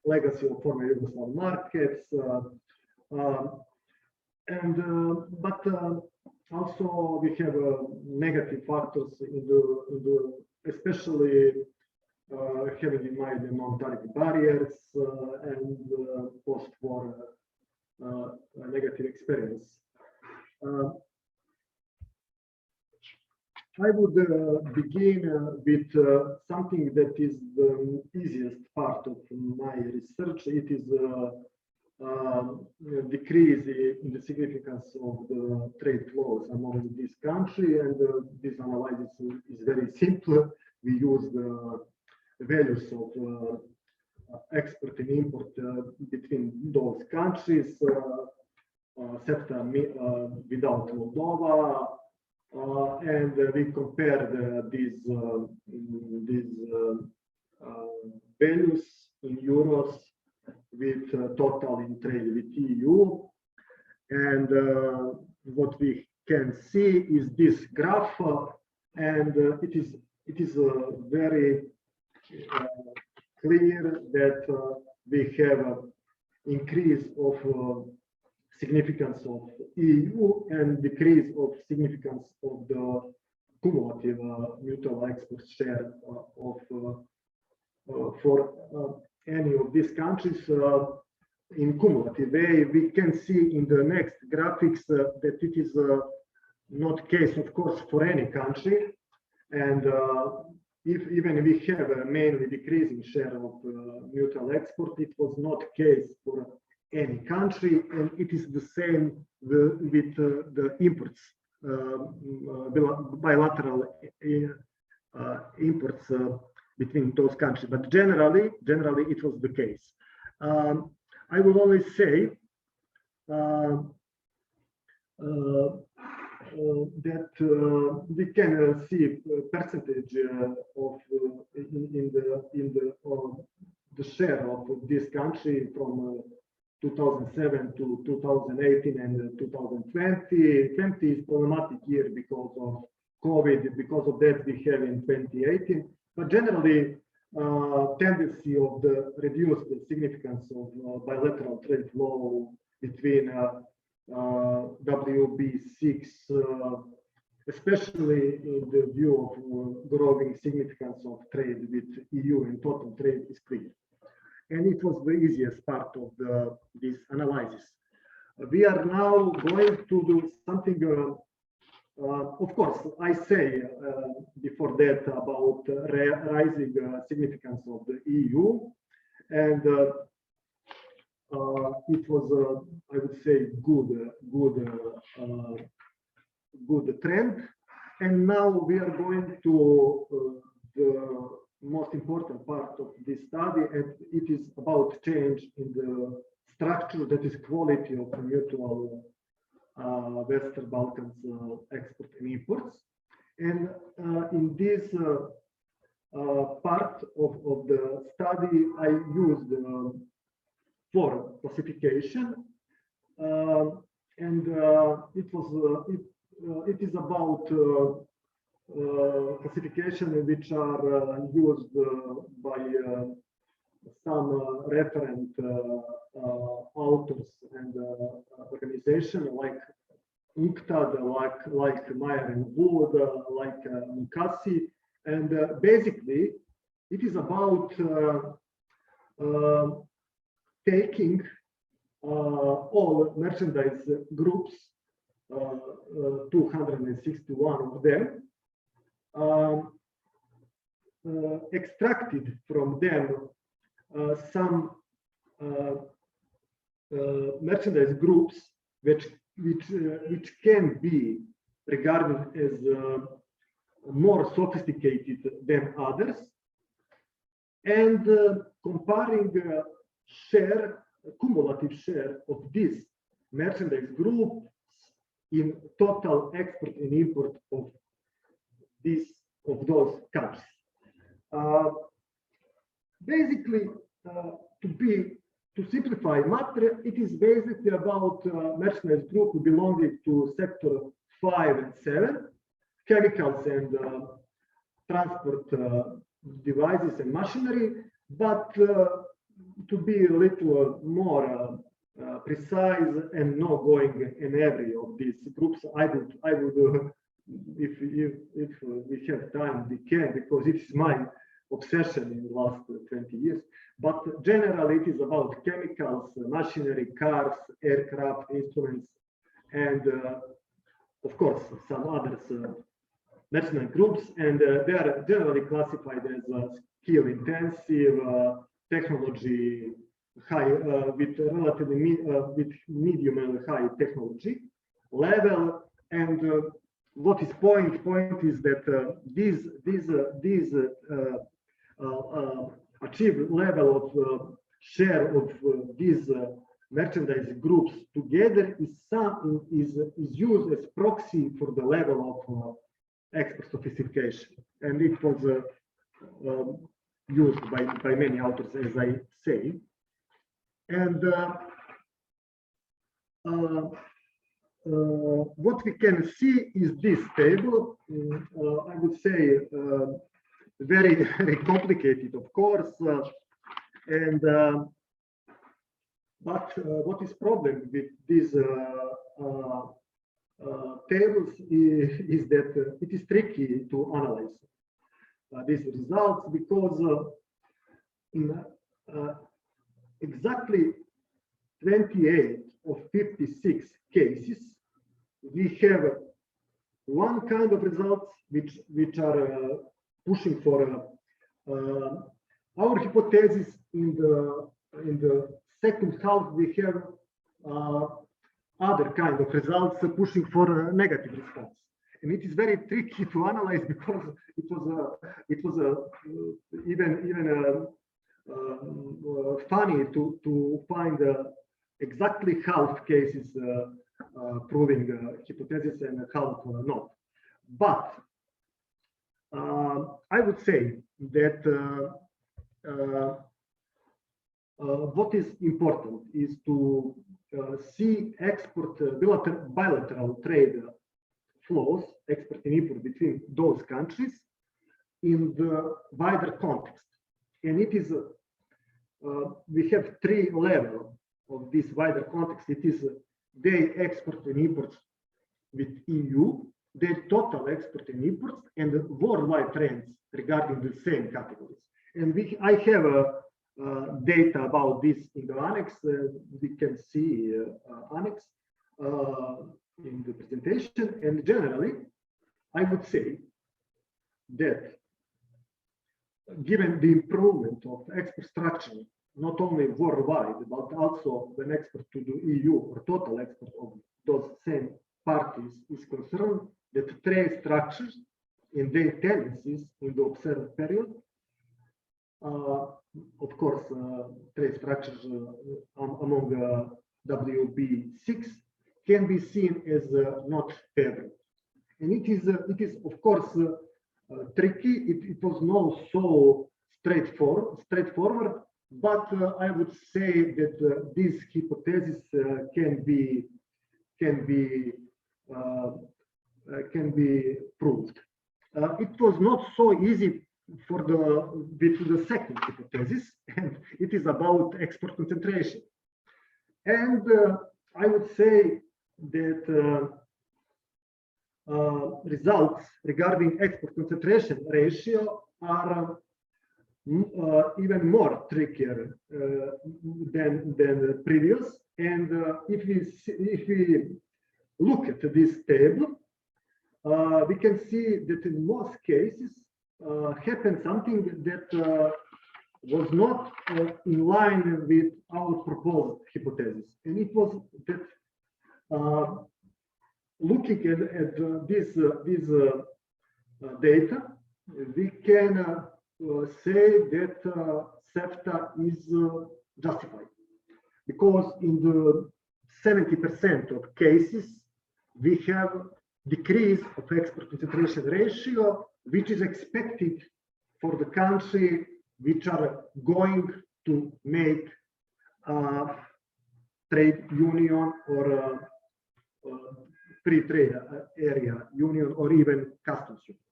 legacy of former Yugoslav markets, but also we have negative factors in the especially having in mind the non-tariff barriers and post-war negative experience. I would begin with something that is the easiest part of my research. It is decrease in the significance of the trade flows among this country, and this analysis is very simple. We use the values of export and import between those countries, CEFTA without Moldova, and we compared these values in euros with total in trade with EU, and what we can see is this graph, and it is very clear that we have an increase of significance of EU and decrease of significance of the cumulative mutual export share for any of these countries in cumulative way. We can see in the next graphics that it is not case, of course, for any country, and if even we have a mainly decreasing share of mutual export, it was not case for any country, and it is the same with the imports, bilateral imports between those countries. But generally it was the case. I will only say that we can see percentage of in the share of this country from 2007 to 2018 and 2020. 20 is problematic year because of COVID. Because of that, we have in 2018. But generally, tendency of the reduced significance of bilateral trade flow between WB6, especially in the view of growing significance of trade with EU and total trade is clear. And it was the easiest part of this analysis. We are now going to do something, of course, I say before that about rising significance of the EU, and it was, I would say, good trend. And now we are going to the most important part of this study, and it is about change in the structure, that is quality of the mutual Western Balkans export and imports. And in this part of the study, I used for classification, and it is about classification which are used by some referent authors and organization like UNCTAD, like Meyer and Wood, like Mukasey, and basically it is about taking all merchandise groups, 261 of them, extracted from them some merchandise groups which can be regarded as more sophisticated than others, and comparing cumulative share of this merchandise group in total export and import of those countries. Basically, to simplify matter, it is basically about merchandise group belonging to sector 5 and 7, chemicals and transport devices and machinery. But to be a little more precise and not going in every of these groups, I would if we have time, we can, because it's my obsession in the last 20 years. But generally, it is about chemicals, machinery, cars, aircraft, instruments, and of course, some others national groups. And they are generally classified as skill-intensive, technology high, with relatively with medium and high technology level. And what is point is that these achieved level of share of these merchandise groups together is used as proxy for the level of export sophistication, and it was used by many authors, as I say. And what we can see is this table. I would say very, very complicated, of course. And but what is problem with these tables is that it is tricky to analyze these results, because in exactly 28 of 56 cases, we have one kind of results which are pushing for our hypothesis. In the second half, we have other kind of results pushing for a negative response, and it is very tricky to analyze, because it was even funny to find exactly half cases proving hypothesis and half not. But I would say that what is important is to see export bilateral trade flows, export and import between those countries in the wider context. And it is we have three levels of this wider context. It is their export and imports with EU, their total export and imports, and the worldwide trends regarding the same categories. And I have data about this in the annex. We can see annex in the presentation. And generally, I would say that given the improvement of export structure, not only worldwide, but also when export to the EU or total export of those same parties is concerned, that trade structures and their tendencies in the observed period, of course, trade structures among WB6 can be seen as not favorable. And it is of course tricky. It was not so straightforward, but I would say that this hypothesis can be proved. It was not so easy with the second hypothesis, and it is about export concentration. And I would say that results regarding export concentration ratio are even more trickier than the previous. And if we look at this table, we can see that in most cases happened something that was not in line with our proposed hypothesis. And it was that looking at this data, we can say that CEFTA is justified, because in the 70% of cases, we have decrease of export concentration ratio, which is expected for the country which are going to make trade union or free trade area union, or even customs union.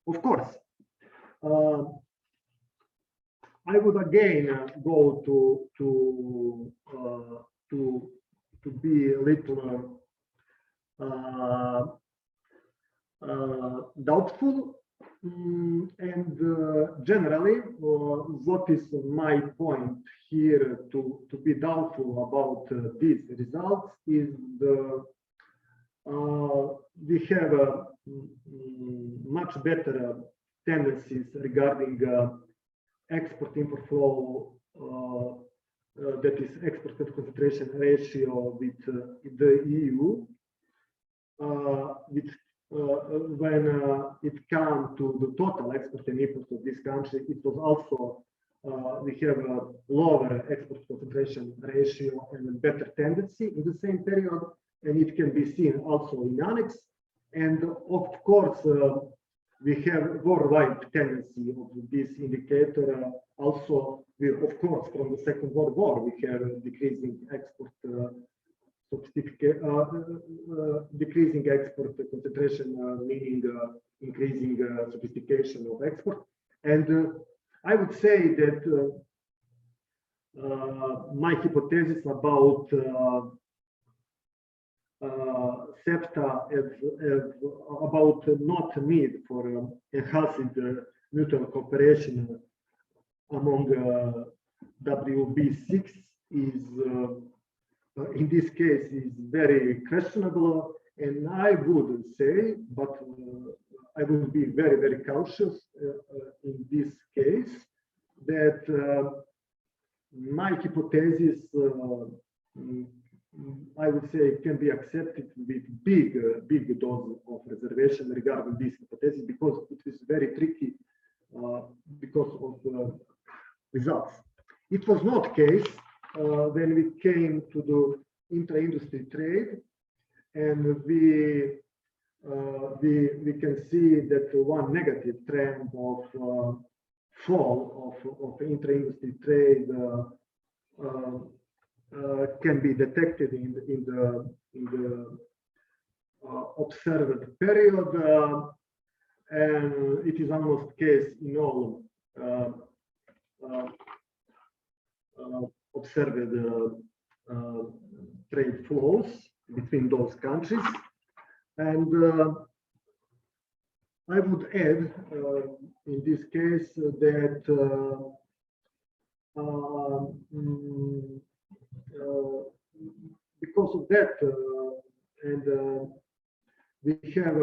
Of course, I would again go to be a little doubtful, and generally what is my point here to be doubtful about these results is we have much better tendencies regarding export import flow, that is export concentration ratio with the EU, when it comes to the total export and import of this country. It was also we have a lower export concentration ratio and a better tendency in the same period, and it can be seen also in annex. And of course, we have worldwide tendency of this indicator. Also, of course, from the Second World War, we have decreasing export decreasing export concentration, meaning increasing sophistication of export. And I would say that my hypothesis about CEFTA about not need for enhancing mutual cooperation among WB6 is in this case is very questionable, and I would say, but I would be very, very cautious in this case, that my hypothesis I would say can be accepted with big dose of reservation regarding this hypothesis, because it is very tricky because of the results. It was not case when we came to the intra-industry trade, and we can see that one negative trend of fall of intra-industry trade can be detected in the observed period, and it is almost case in all observed trade flows between those countries. And I would add in this case that because of that, and we have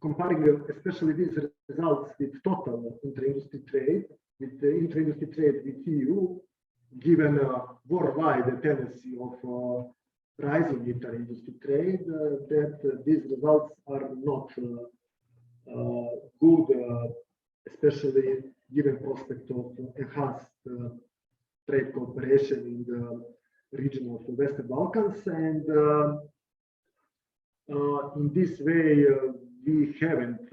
comparing especially these results with total inter-industry trade, with the inter-industry trade with EU, given worldwide tendency of rising inter-industry trade, that these results are not good, especially given prospect of enhanced trade cooperation in the region of the Western Balkans. And in this way, we haven't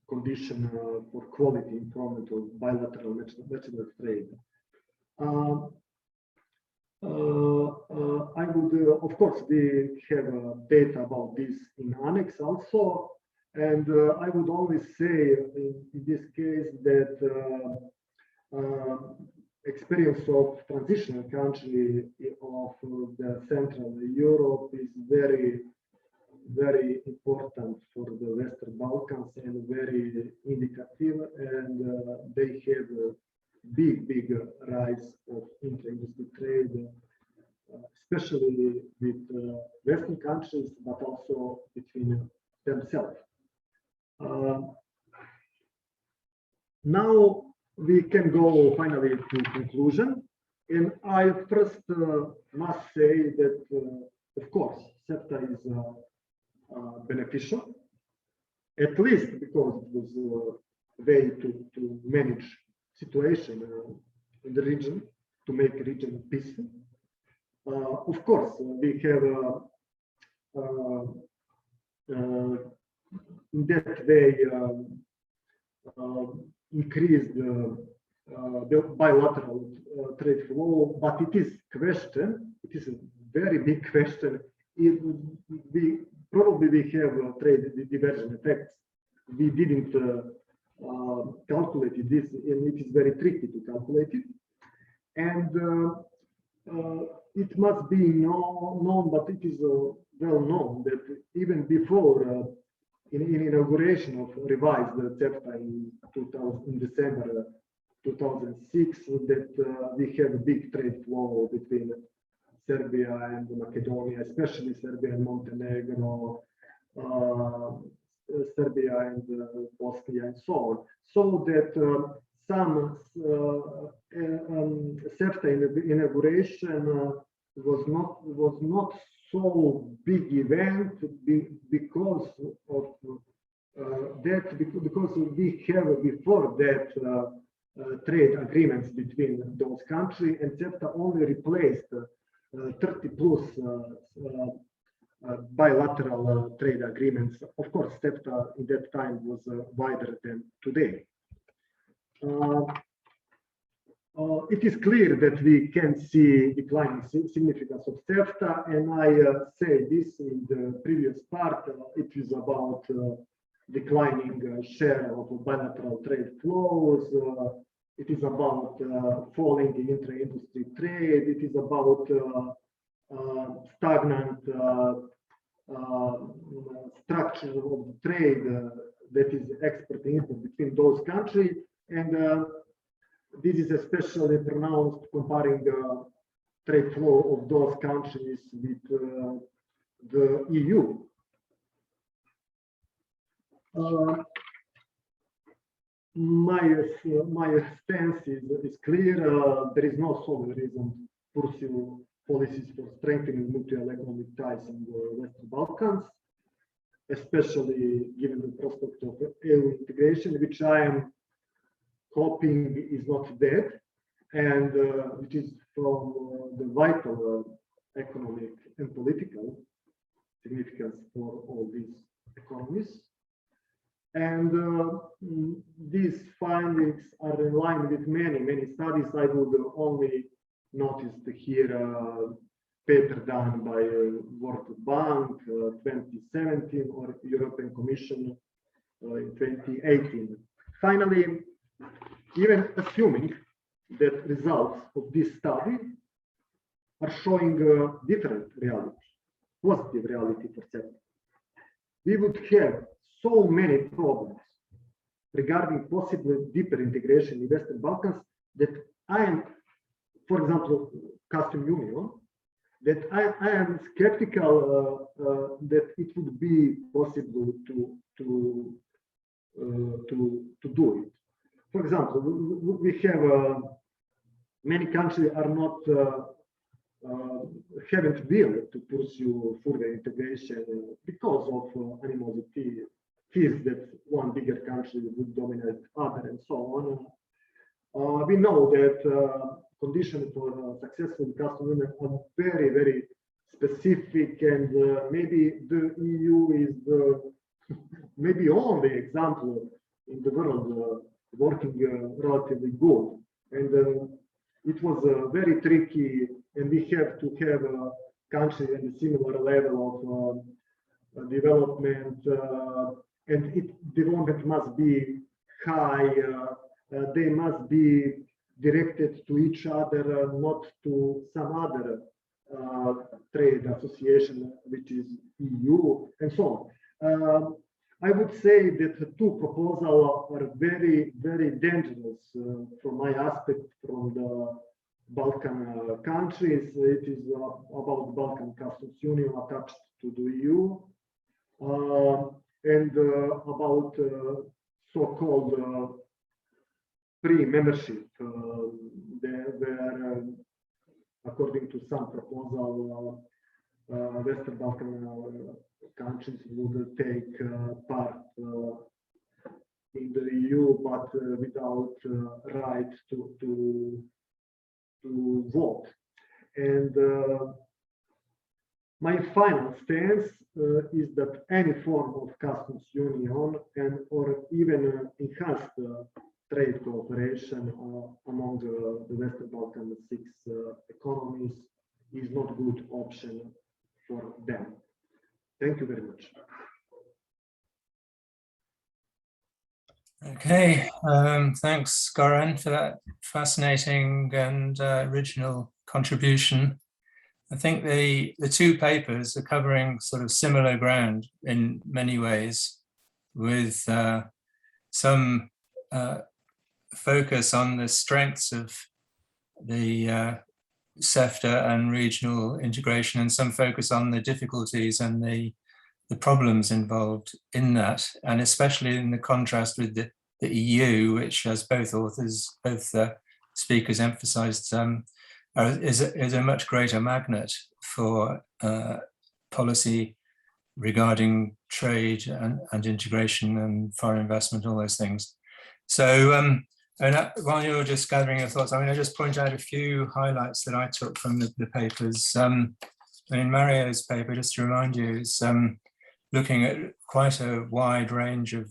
conditioned for quality improvement of bilateral national trade. I would, of course, we have data about this in annex also, and I would only say in this case that experience of transitional country of the Central Europe is very, very important for the Western Balkans and very indicative, and they have a big rise of inter-industry trade, especially with Western countries, but also between themselves. Now we can go finally to conclusion, and I first must say that of course CEFTA is beneficial, at least because it was a way to manage situation in the region, to make the region peaceful. Of course, we have in that way increased the bilateral trade flow, but it is question. It is a very big question. We probably have trade diversion effects. We didn't calculate this, and it is very tricky to calculate it. And it must be known, but it is well known that even before in inauguration of revised CEFTA in December 2006, that we have a big trade flow between Serbia and Macedonia, especially Serbia and Montenegro, Serbia and Bosnia, and so on. So that some CEFTA inauguration was not so big event because of that, because we have before that trade agreements between those countries, and CEFTA only replaced 30 plus bilateral trade agreements. Of course, CEFTA in that time was wider than today. It is clear that we can see declining significance of CEFTA, and I say this in the previous part. It is about declining share of bilateral trade flows. It is about falling intra-industry trade. It is about stagnant structure of the trade that is export and import between those countries, and this is especially pronounced comparing the trade flow of those countries with the EU. My stance is clear. There is no solid reason to pursue policies for strengthening mutual economic ties in the Western Balkans, especially given the prospect of EU integration, which I am hoping is not dead, and which is from the vital economic and political significance for all these economies. And these findings are in line with many studies. I would only notice here a paper done by World Bank 2017 or European Commission in 2018. Finally, even assuming that results of this study are showing different reality, positive reality for CEFTA. We would have so many problems regarding possibly deeper integration in Western Balkans that I am, for example, custom union, that I am skeptical that it would be possible to do it. For example, we have many countries are not haven't will to pursue further integration because of animosity, fears that one bigger country would dominate other, and so on. We know that conditions for successful custom union are very, very specific, and maybe the EU is the maybe only example in the world working relatively good. And it was very tricky, and we have to have a country at a similar level of development, and development must be high. They must be directed to each other, not to some other trade association, which is EU, and so on. I would say that the two proposals are very, very dangerous from my aspect from the Balkan countries. It is about Balkan Customs Union attached to the EU, and about so-called pre-membership, where, according to some proposal, Western Balkan countries would take part in the EU, but without right to vote. And my final stance is that any form of customs union and or even enhanced trade cooperation among the Western Balkan 6 economies is not a good option for them. Thank you very much. Okay, thanks, Goran, for that fascinating and original contribution. I think the two papers are covering sort of similar ground in many ways, with some focus on the strengths of the CEFTA and regional integration, and some focus on the difficulties and the problems involved in that, and especially in the contrast with the EU, which, as both speakers emphasized, is a much greater magnet for policy regarding trade and integration and foreign investment, all those things. So while you're just gathering your thoughts, I just point out a few highlights that I took from the papers. In Mario's paper, just to remind you, is looking at quite a wide range of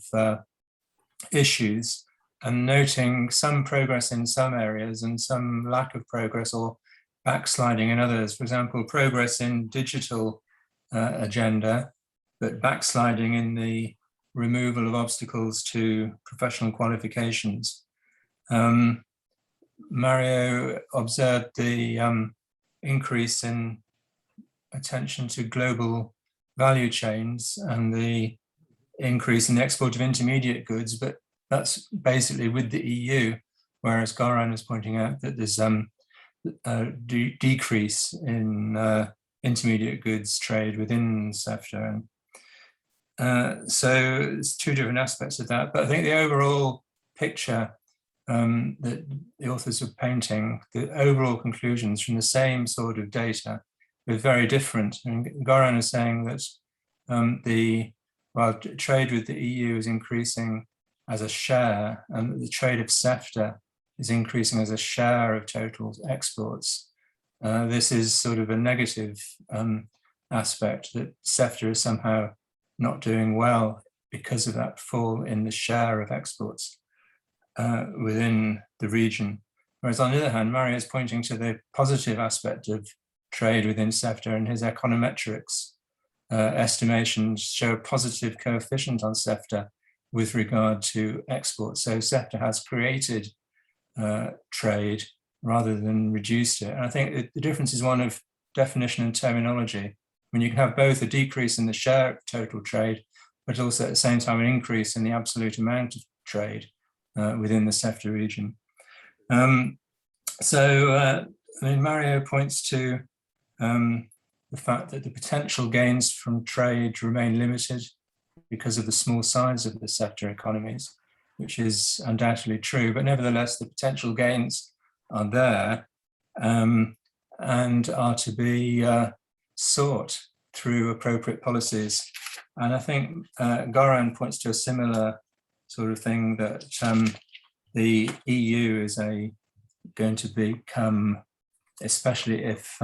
issues and noting some progress in some areas and some lack of progress or backsliding in others. For example, progress in digital agenda, but backsliding in the removal of obstacles to professional qualifications. Mario observed the increase in attention to global value chains and the increase in the export of intermediate goods, but that's basically with the EU, whereas Goran is pointing out that there's a decrease in intermediate goods trade within CEFTA. So there's two different aspects of that, but I think the overall picture that the authors are painting, the overall conclusions from the same sort of data, are very different. And Goran is saying that while trade with the EU is increasing as a share, and the trade of CEFTA is increasing as a share of total exports, this is sort of a negative aspect, that CEFTA is somehow not doing well because of that fall in the share of exports within the region. Whereas on the other hand, Mario is pointing to the positive aspect of trade within CEFTA, and his econometrics estimations show a positive coefficient on CEFTA with regard to exports. So CEFTA has created trade rather than reduced it. And I think the difference is one of definition and terminology. When you can have both a decrease in the share of total trade, but also at the same time an increase in the absolute amount of trade within the CEFTA region. I mean, Mario points to the fact that the potential gains from trade remain limited because of the small size of the CEFTA economies, which is undoubtedly true, but nevertheless, the potential gains are there and are to be sought through appropriate policies. And I think Goran points to a similar sort of thing, that the EU is going to become, especially if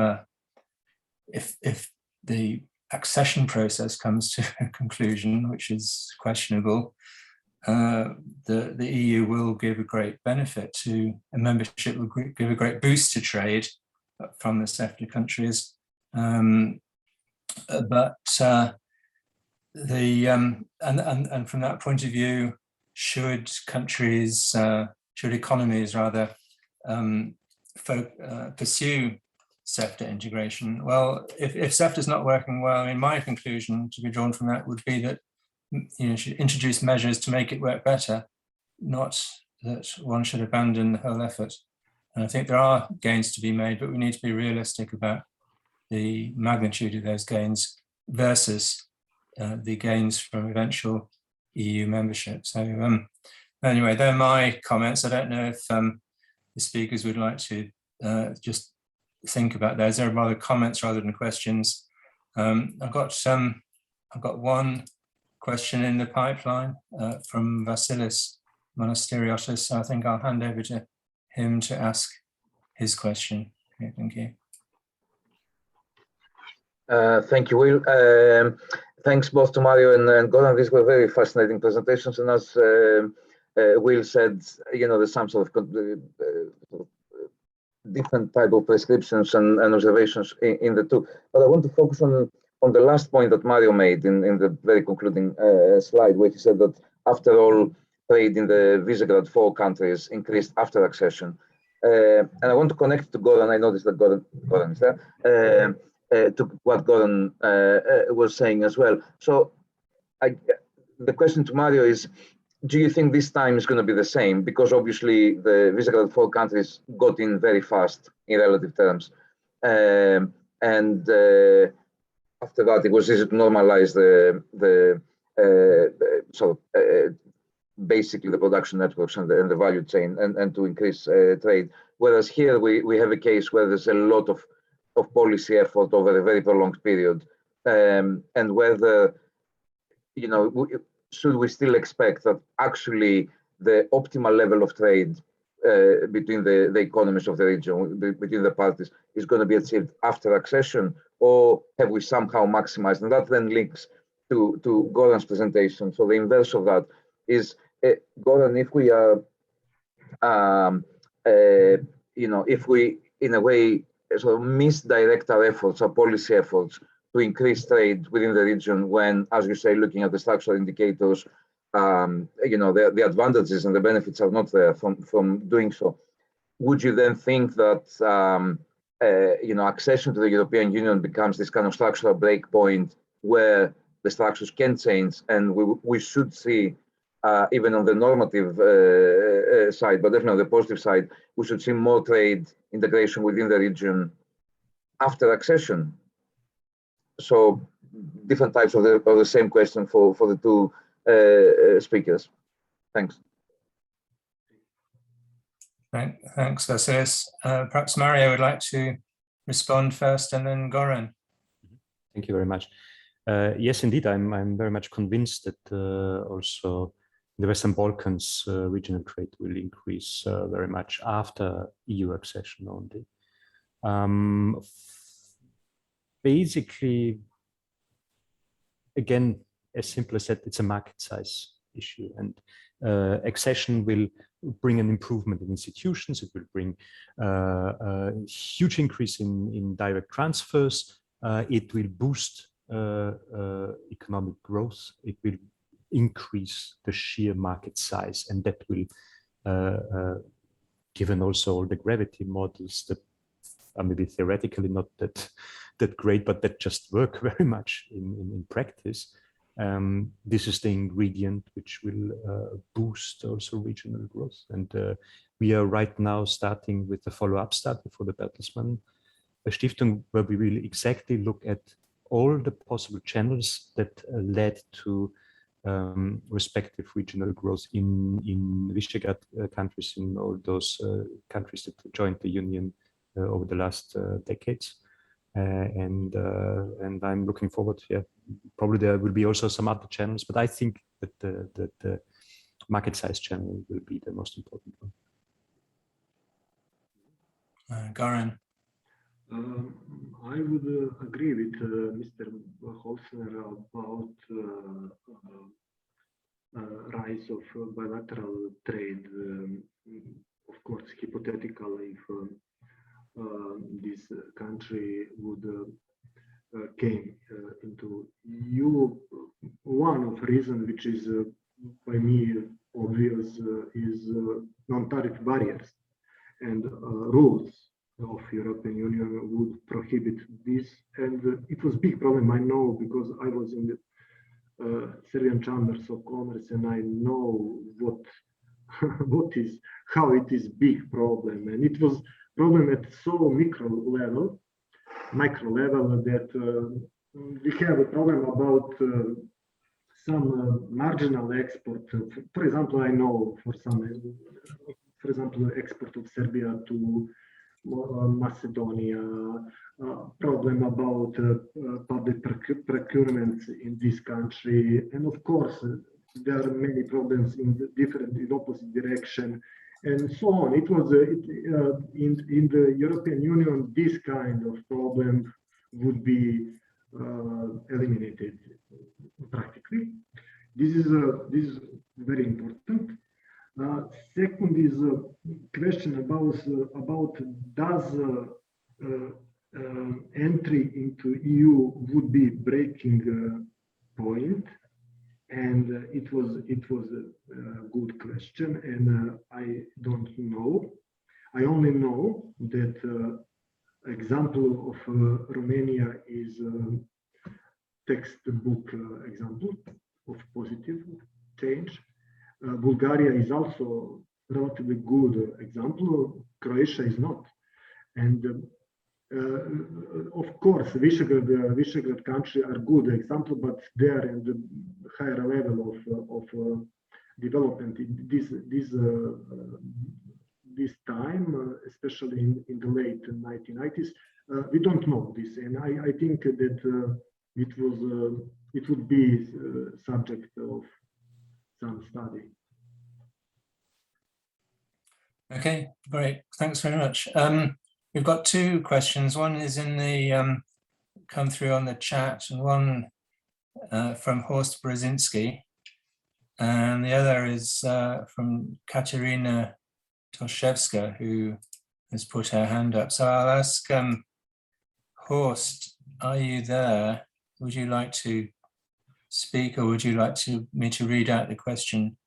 the accession process comes to a conclusion, which is questionable, the EU will give a great benefit to a membership, will give a great boost to trade from the CEFTA countries. And from that point of view, should countries, should economies rather pursue CEFTA integration? Well, if CEFTA is not working well, I mean, my conclusion to be drawn from that would be that should introduce measures to make it work better, not that one should abandon the whole effort. And I think there are gains to be made, but we need to be realistic about the magnitude of those gains versus the gains from eventual EU membership. So anyway, they're my comments. I don't know if the speakers would like to just think about those. There are rather comments rather than questions. I've got one question in the pipeline from Vassilis, Monastiriotis. So I think I'll hand over to him to ask his question. Okay, thank you. Thank you, Will. Thanks both to Mario and Goran. These were very fascinating presentations. And as Will said, there's some sort of different type of prescriptions and observations in the two. But I want to focus on the last point that Mario made in the very concluding slide, where he said that after all, trade in the Visegrad 4 countries increased after accession. And I want to connect to Goran. I noticed that Goran is there. To what Goran was saying as well. So the question to Mario is, do you think this time is going to be the same? Because obviously the Visegrad 4 countries got in very fast in relative terms. After that, it was easy to normalize basically the production networks and the value chain and to increase trade. Whereas here we have a case where there's a lot of policy effort over a very prolonged period, and whether should we still expect that actually the optimal level of trade between the economies of the region, between the parties, is going to be achieved after accession, or have we somehow maximized? And that then links to Goran's presentation. So the inverse of that is, Goran, if we are, if we in a way sort of misdirect our efforts, our policy efforts, to increase trade within the region, when, as you say, looking at the structural indicators, the advantages and the benefits are not there from doing so. Would you then think that accession to the European Union becomes this kind of structural break point where the structures can change, and we should see, even on the normative side, but definitely on the positive side, we should see more trade integration within the region after accession? So different types of the same question for the two speakers. Thanks. Thanks, Vassilis. Perhaps Mario would like to respond first, and then Goran. Thank you very much. Yes, indeed, I'm very much convinced that also the Western Balkans regional trade will increase very much after EU accession only. Basically, again, as simple as that, it's a market size issue, and accession will bring an improvement in institutions. It will bring a huge increase in direct transfers. It will boost economic growth. It will increase the sheer market size, and that will given also all the gravity models that are maybe theoretically not that great, but that just work very much in practice. This is the ingredient which will boost also regional growth. And we are right now starting with the follow-up study for the Bertelsmann Stiftung, where we will exactly look at all the possible channels that led to respective regional growth in Visegrad countries, in all those countries that joined the Union over the last decades. And I'm looking forward. Yeah, probably there will be also some other channels, but I think that the market size channel will be the most important one. Goran. I would agree with Mr. Holzner about rise of bilateral trade. Of course, hypothetical if this country would came into EU. One of reason which is by me obvious is non-tariff barriers and rules of European Union would prohibit this, and it was big problem. I know because I was in the Serbian Chambers of Commerce, and I know what is how it is big problem, and it was problem at so micro level that we have a problem about some marginal export. For example, I know for example, export of Serbia to Macedonia, problem about public procurement in this country, and of course there are many problems in opposite direction, and so on. It was in the European Union, this kind of problem would be eliminated practically. This is very important. Second is a question about does entry into EU would be breaking point, and it was a good question, and I don't know. I only know that example of Romania is a textbook example of positive change. Bulgaria is also relatively good example. Croatia is not, and of course Visegrad countries are good example, but they are in the higher level of development in this time, especially in the late 1990s. We don't know this, and I think that it would be subject of some study. Okay, great. Thanks very much. We've got two questions. One is in the come through on the chat, and one from Horst Brzezinski, and the other is from Katarina Toshevska, who has put her hand up. So I'll ask Horst, are you there? Would you like to speak, or would you like me to read out the question?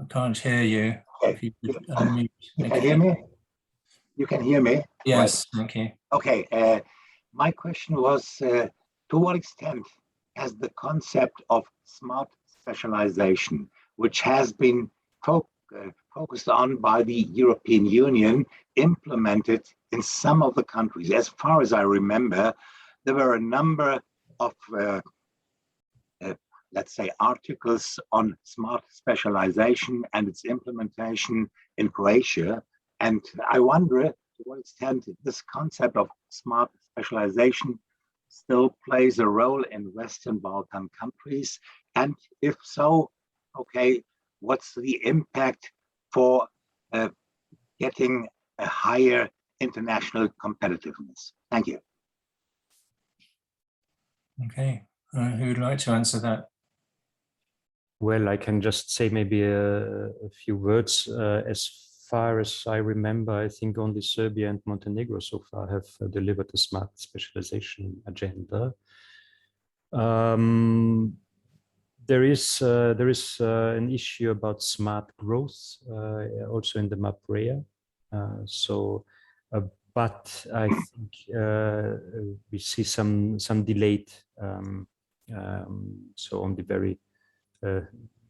I can't hear you. Okay. If you could unmute. You can hear me? You can hear me? Yes, right. Thank you. Okay. My question was, to what extent has the concept of smart specialization, which has been focused on by the European Union, implemented in some of the countries? As far as I remember, there were a number of let's say, articles on smart specialization and its implementation in Croatia. And I wonder to what extent this concept of smart specialization still plays a role in Western Balkan countries. And if so, okay, what's the impact for getting a higher international competitiveness? Thank you. Okay, who would like to answer that? Well, I can just say maybe a few words. As far as I remember, I think only Serbia and Montenegro so far have delivered a smart specialization agenda. there is an issue about smart growth also in the map area. But I think we see some delayed, so on the very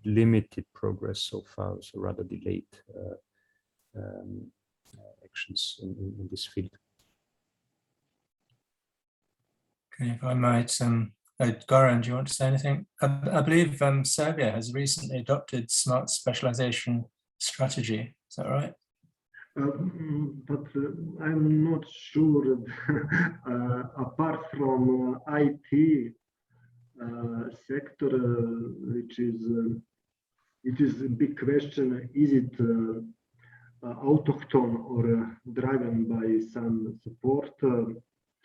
limited progress so far, so rather delayed actions in this field. Okay, if I might, Goran, do you want to say anything? I believe Serbia has recently adopted smart specialization strategy. Is that right? But I'm not sure. Apart from IT sector, which is it is a big question. Is it autochthon or driven by some support?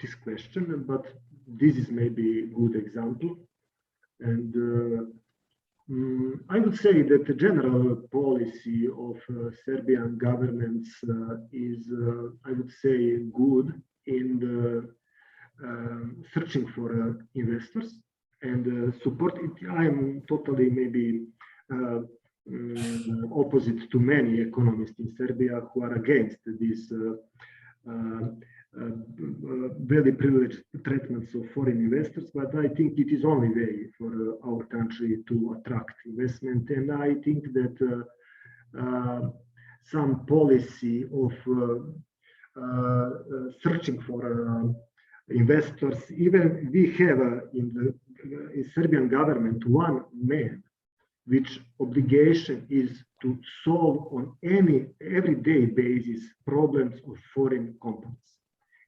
This question, but this is maybe a good example. And I would say that the general policy of Serbian governments is, I would say, good in the searching for investors and support it. I am totally maybe opposite to many economists in Serbia who are against this very privileged treatments of foreign investors, but I think it is only way for our country to attract investment. And I think that some policy of searching for investors, even we have in the Serbian government one man, which obligation is to solve on any everyday basis problems of foreign companies.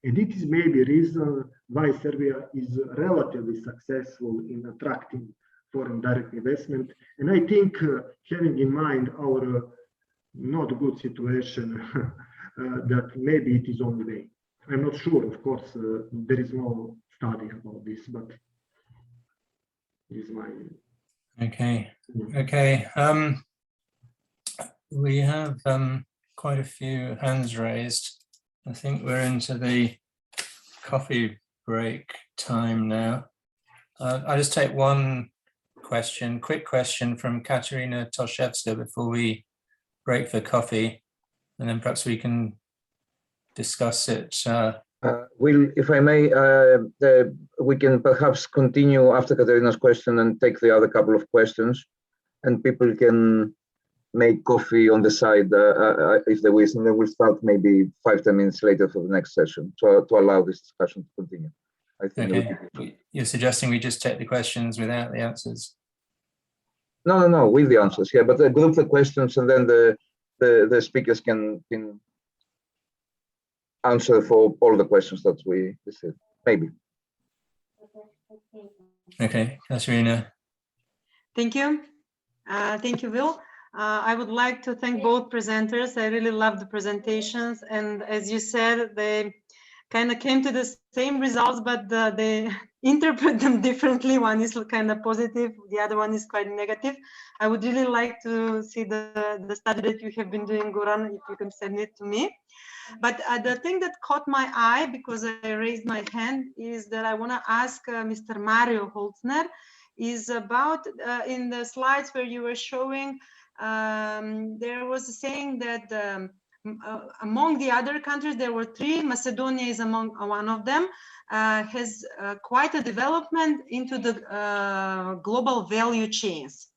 And it is maybe reason why Serbia is relatively successful in attracting foreign direct investment. And I think having in mind our not good situation, that maybe it is only way. I'm not sure, of course, there is no study about this, but is my... Okay. We have quite a few hands raised. I think we're into the coffee break time now. I'll just take one question, quick question from Katarina Toshevska before we break for coffee, and then perhaps we can discuss it. If I may, we can perhaps continue after Katarina's question and take the other couple of questions, and people can make coffee on the side if they wish, and then we'll start maybe 5-10 minutes later for the next session to allow this discussion to continue. I think. Okay. You're suggesting we just take the questions without the answers? No, with the answers, yeah, but group the questions and then the speakers can answer for all the questions that we received, maybe. Okay, Katarina. Thank you. Thank you, Will. I would like to thank both presenters. I really loved the presentations. And as you said, they kind of came to the same results, but they interpret them differently. One is kind of positive, the other one is quite negative. I would really like to see the study that you have been doing, Goran, if you can send it to me. But the thing that caught my eye, because I raised my hand, is that I want to ask Mr. Mario Holzner, is about in the slides where you were showing, there was a saying that among the other countries, there were 3, Macedonia is among one of them, has quite a development into the global value chains.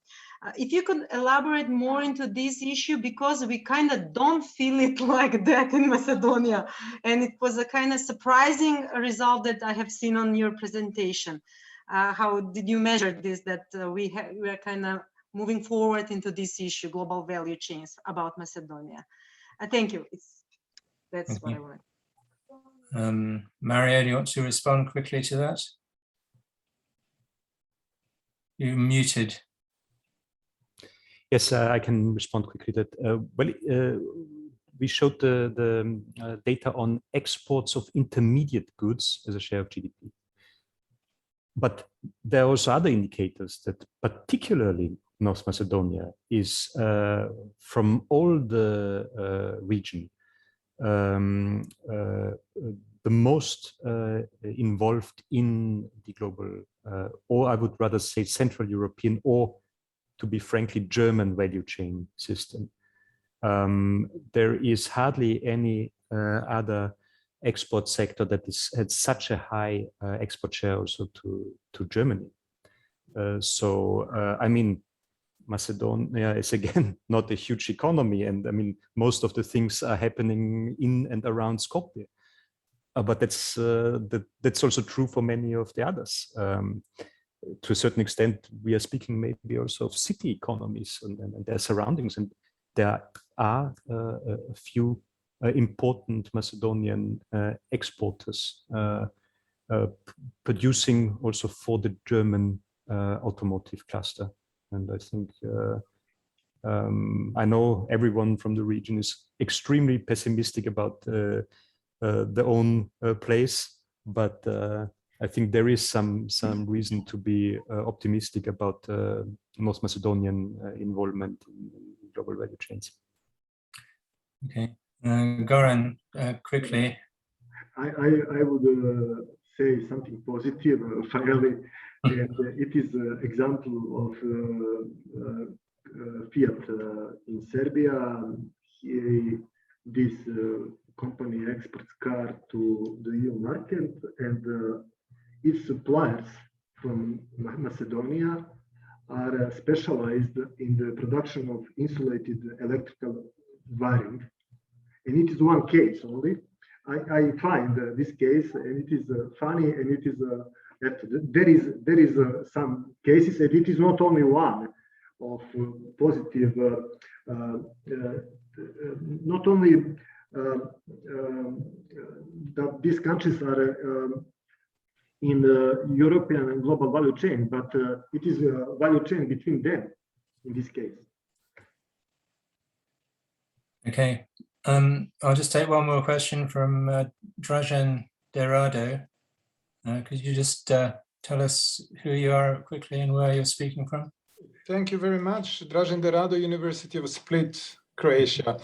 If you could elaborate more into this issue, because we kind of don't feel it like that in Macedonia. And it was a kind of surprising result that I have seen on your presentation. How did you measure this, that we are kind of moving forward into this issue, global value chains about Macedonia? Thank you. That's what I want. Mario, do you want to respond quickly to that? You're muted. Yes, I can respond quickly. We showed the data on exports of intermediate goods as a share of GDP. But there are also other indicators that particularly North Macedonia is from all the region the most involved in the global, or I would rather say Central European, or to be frankly, German value chain system. There is hardly any other export sector that had such a high export share also to Germany. I mean, Macedonia is again not a huge economy, and I mean most of the things are happening in and around Skopje. But that's also true for many of the others. To a certain extent, we are speaking maybe also of city economies and their surroundings, and there are a few important Macedonian exporters producing also for the German automotive cluster. And I think I know everyone from the region is extremely pessimistic about their own place, but I think there is some reason to be optimistic about North Macedonian involvement in global value chains. Okay, Goran, quickly. I would say something positive finally, and it is an example of Fiat in Serbia. This company exports car to the EU market, and its suppliers from Macedonia are specialized in the production of insulated electrical wiring. And it is one case only. I find this case, and it is funny, and it is that there is some cases, and it is not only one of positive, not only that these countries are in the European and global value chain, but it is a value chain between them in this case. Okay, I'll just take one more question from Dražen Derado. Could you just tell us who you are quickly and where you're speaking from? Thank you very much. Dražen Derado, University of Split, Croatia.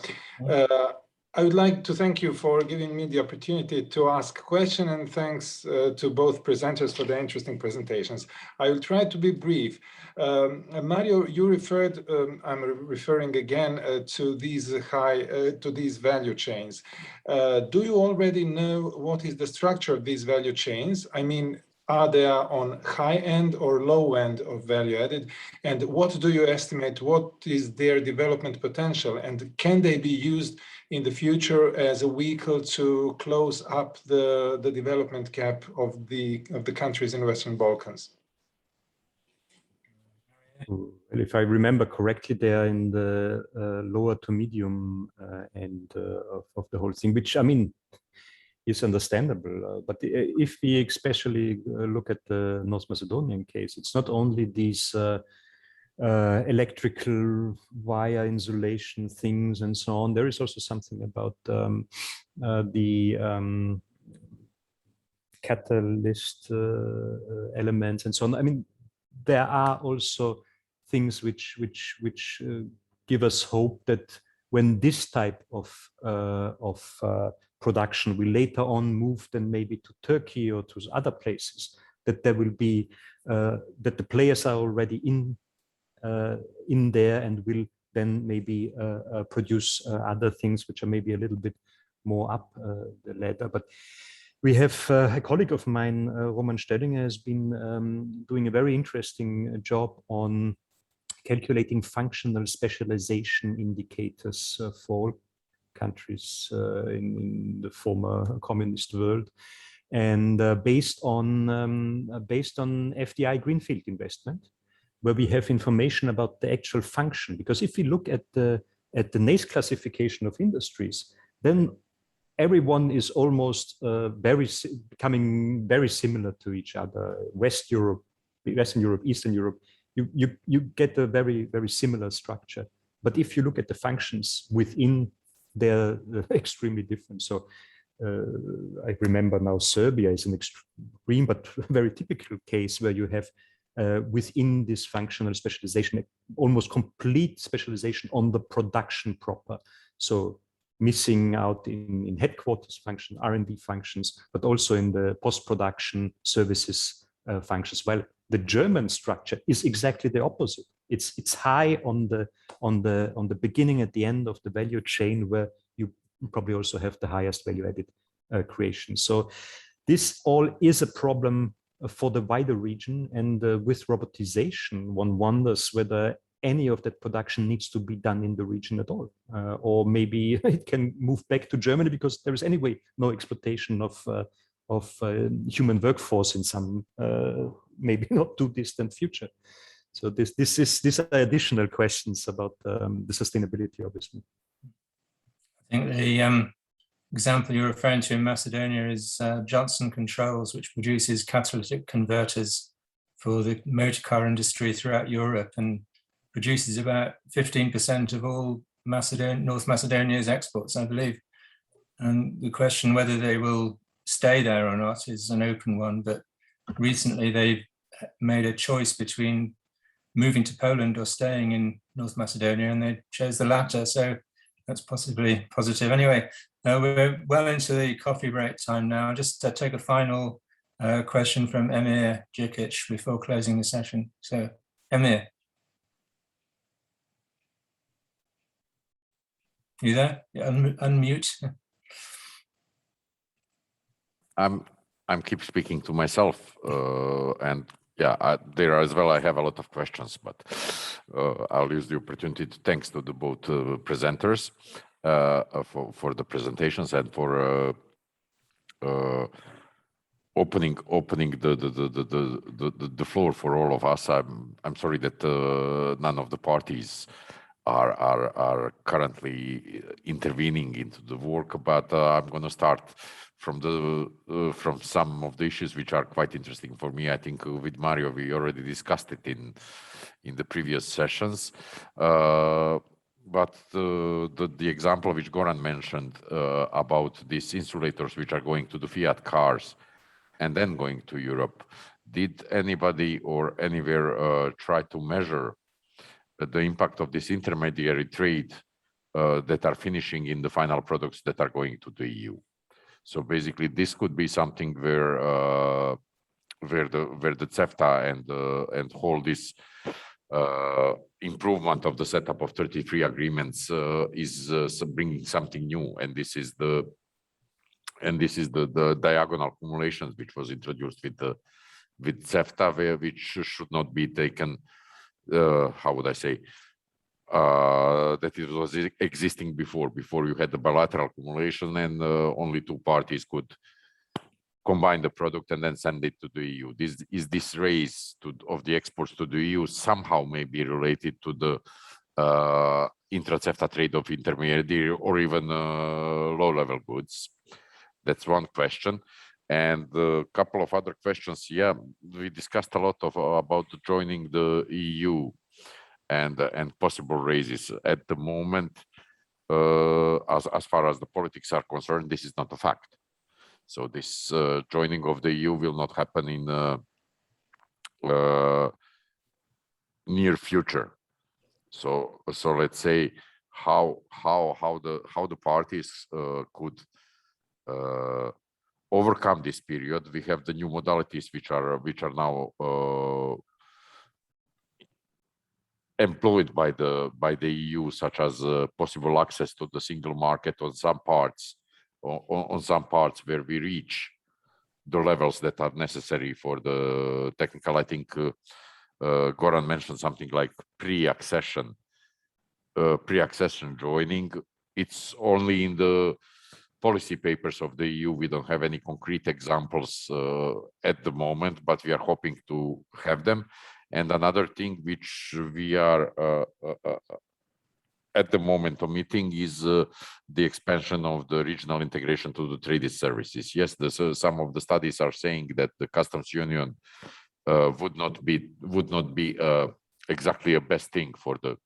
I would like to thank you for giving me the opportunity to ask a question, and thanks to both presenters for the interesting presentations. I will try to be brief. Mario, you referred, I'm referring again to these value chains. Do you already know what is the structure of these value chains? I mean, are they on high end or low end of value added? And what do you estimate? What is their development potential? And can they be used in the future as a vehicle to close up the development gap of the countries in Western Balkans? Well, if I remember correctly, they are in the lower to medium end of the whole thing, which I mean is understandable. But if we especially look at the North Macedonian case, it's not only these electrical wire insulation things and so on. There is also something about the catalyst elements and so on. I mean, there are also things which give us hope that when this type of production will later on move then maybe to Turkey or to other places, that there will be that the players are already in there and will then maybe produce other things which are maybe a little bit more up the ladder. But we have a colleague of mine, Roman Stellinger, has been doing a very interesting job on calculating functional specialization indicators for all countries in the former communist world, and based on FDI greenfield investment, where we have information about the actual function. Because if we look at the NACE classification of industries, then everyone is almost becoming very similar to each other. Western Europe, Eastern Europe, you get a very, very similar structure. But if you look at the functions within, they're extremely different. So I remember now Serbia is an extreme but very typical case where you have within this functional specialization, almost complete specialization on the production proper. So missing out in headquarters function, R&D functions, but also in the post-production services functions. Well, the German structure is exactly the opposite. It's high on the beginning, at the end of the value chain, where you probably also have the highest value added creation. So this all is a problem for the wider region, and with robotization, one wonders whether any of that production needs to be done in the region at all, or maybe it can move back to Germany because there is anyway no exploitation of human workforce in some maybe not too distant future. So these are additional questions about the sustainability, obviously. I think the example you're referring to in Macedonia is Johnson Controls, which produces catalytic converters for the motor car industry throughout Europe, and produces about 15% of all North Macedonia's exports, I believe. And the question whether they will stay there or not is an open one, but recently they've made a choice between moving to Poland or staying in North Macedonia, and they chose the latter, so that's possibly positive. Anyway, we're well into the coffee break time now. I'll just take a final question from Emir Djikic before closing the session. So, Emir. You there? Unmute. I'm keep speaking to myself, and yeah, there as well. I have a lot of questions, but I'll use the opportunity to thanks to the both presenters for the presentations and for opening the floor for all of us. I'm sorry that none of the parties are currently intervening into the work, but I'm going to start from some of the issues which are quite interesting for me. I think with Mario we already discussed it in the previous sessions, but the example which Goran mentioned about these insulators which are going to the Fiat cars and then going to Europe, did anybody or anywhere try to measure the impact of this intermediary trade that are finishing in the final products that are going to the EU? So basically, this could be something where the CEFTA and whole this improvement of the setup of 33 agreements is bringing something new, and this is the diagonal accumulations which was introduced with CEFTA, which should not be taken. How would I say? That it was existing before you had the bilateral accumulation, and only two parties could combine the product and then send it to the EU. This raise of the exports to the EU somehow may be related to the intra-CEFTA trade of intermediary or even low-level goods? That's one question. And a couple of other questions. Yeah, we discussed a lot about joining the EU and possible raises. At the moment, as far as the politics are concerned, this is not a fact. So this joining of the EU will not happen in near future. So let's say how the parties could overcome this period. We have the new modalities which are now employed by the EU, such as possible access to the single market on some parts, where we reach the levels that are necessary for the technical. I think Goran mentioned something like pre-accession joining. It's only in the policy papers of the EU. We don't have any concrete examples at the moment, but we are hoping to have them. And another thing which we are at the moment omitting is the expansion of the regional integration to the traded services. Yes, some of the studies are saying that the customs union would not be exactly a best thing for the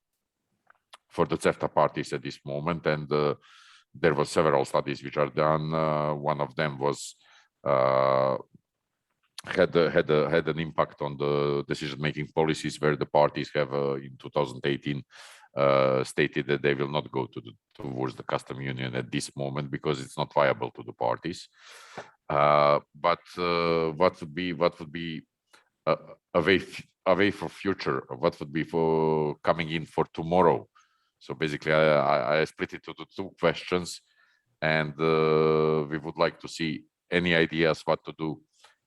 CEFTA parties at this moment, and there were several studies which are done. One of them was had an impact on the decision-making policies, where the parties have in 2018 stated that they will not go towards the custom union at this moment because it's not viable to the parties. But what would be a way for future? What would be for coming in for tomorrow? So basically, I split it into two questions, and we would like to see any ideas what to do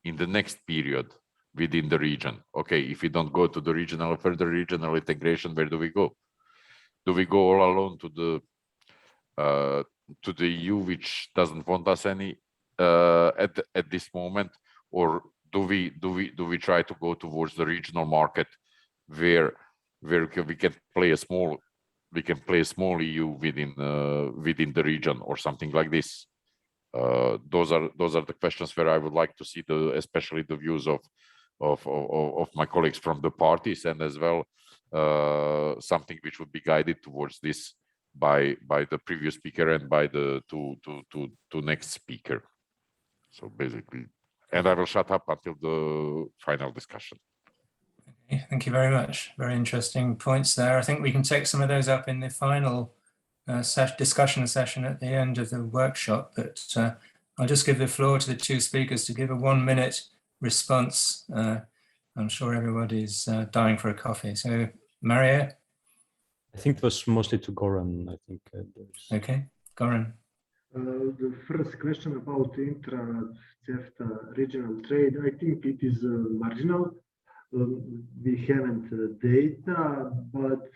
in the next period within the region. Okay, if we don't go to the further regional integration, where do we go? Do we go all alone to the EU, which doesn't want us any at this moment, or do we try to go towards the regional market, where we can play a small EU within the region or something like this? Those are the questions where I would like to see especially the views of my colleagues from the parties, and as well something which would be guided towards this by the previous speaker and by the two next speaker. So basically, and I will shut up until the final discussion. Okay, thank you very much. Very interesting points there. I think we can take some of those up in the final discussion session at the end of the workshop, but I'll just give the floor to the two speakers to give a 1-minute response. I'm sure everybody's dying for a coffee. So, Mario? I think it was mostly to Goran, I think. Okay, Goran. The first question about intra-CEFTA regional trade, I think it is marginal. We haven't data, but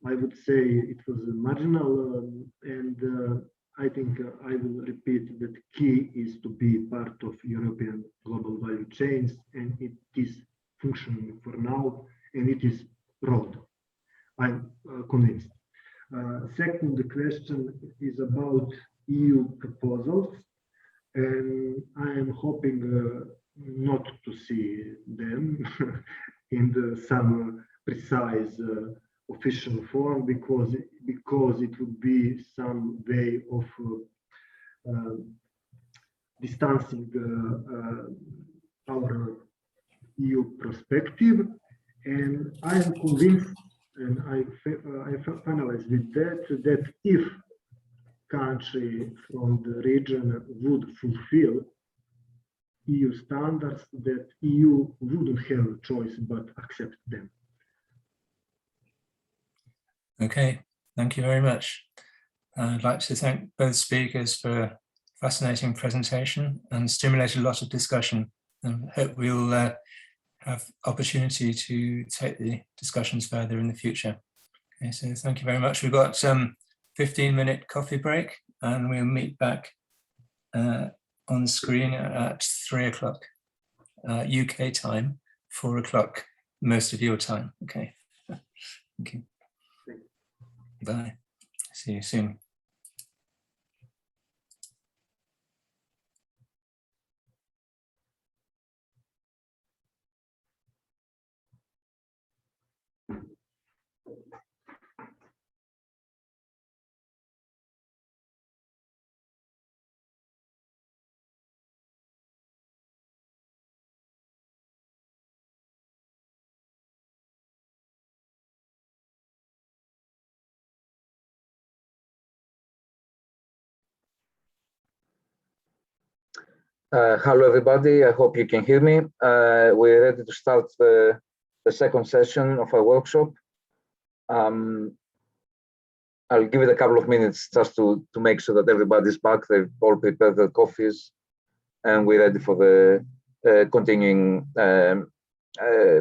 I would say it was marginal, and I think I will repeat that key is to be part of European global value chains, and it is functioning for now, and it is broad. I'm convinced. Second question is about EU proposals, and I am hoping not to see them in some precise official form, because it would be some way of distancing our EU perspective, and I am convinced, and I finalize with that if country from the region would fulfill EU standards, that EU wouldn't have a choice but accept them. Okay, thank you very much. I'd like to thank both speakers for a fascinating presentation and stimulated a lot of discussion, and hope we'll have opportunity to take the discussions further in the future. Okay, so thank you very much. We've got 15-minute coffee break, and we'll meet back on screen at 3 o'clock UK time, 4 o'clock most of your time. Okay, thank you. Bye. See you soon. Hello, everybody. I hope you can hear me. We're ready to start the second session of our workshop. I'll give it a couple of minutes just to make sure that everybody's back. They've all prepared their coffees, and we're ready for the continuing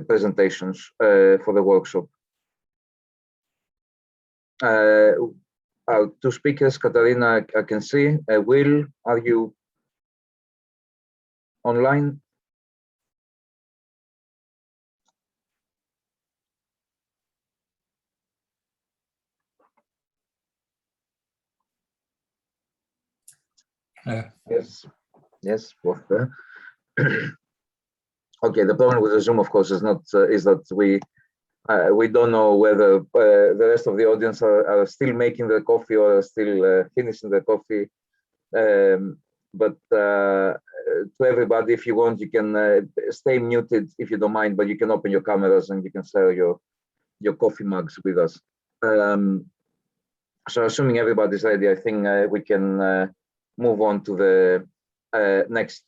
presentations for the workshop. Our two speakers, Katarina, I can see. Will, are you online? Yes, both there. Okay, the problem with the Zoom, of course, is that we don't know whether the rest of the audience are still making their coffee or are still finishing their coffee. But to everybody, if you want, you can stay muted if you don't mind, but you can open your cameras and you can share your your coffee mugs with us. So assuming everybody's ready, I think we can move on to the next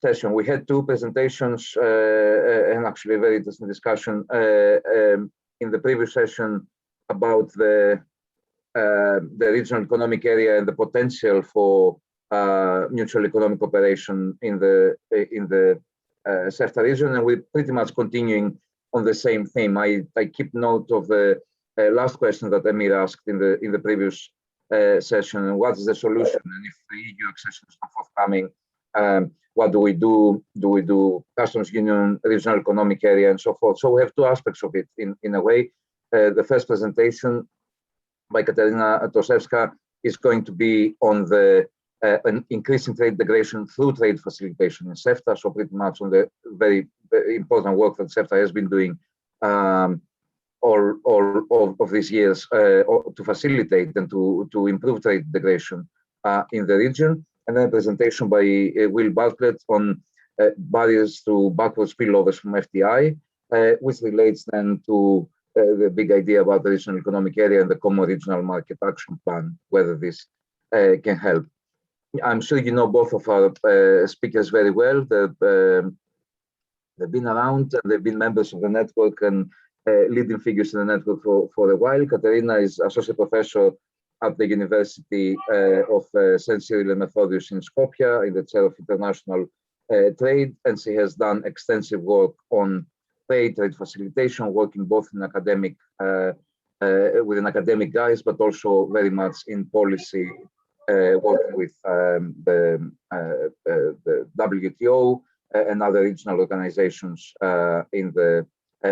session. We had two presentations and actually a very interesting discussion in the previous session about the regional economic area and the potential for mutual economic cooperation in the CEFTA region, and we're pretty much continuing on the same theme. I keep note of the last question that Emir asked in the previous session, and what is the solution? And if the EU accession is not forthcoming, what do we do? Do we do customs union, regional economic area, and so forth? So we have two aspects of it in a way. The first presentation by Katarina Toshevska is going to be on the an increasing trade integration through trade facilitation in CEFTA, so pretty much on the very, very important work that CEFTA has been doing all of these years to facilitate and to improve trade integration in the region. And then a presentation by Will Bartlett on barriers to backward spillovers from FDI, which relates then to the big idea about the regional economic area and the common regional market action plan, whether this can help. I'm sure you know both of our speakers very well. They've been around and they've been members of the network and leading figures in the network for a while. Katarina is associate professor at the University of St. Cyril and Methodius in Skopje in the chair of international trade, and she has done extensive work on trade facilitation, working both in academic with an academic guise, but also very much in policy, working with the WTO and other regional organizations in the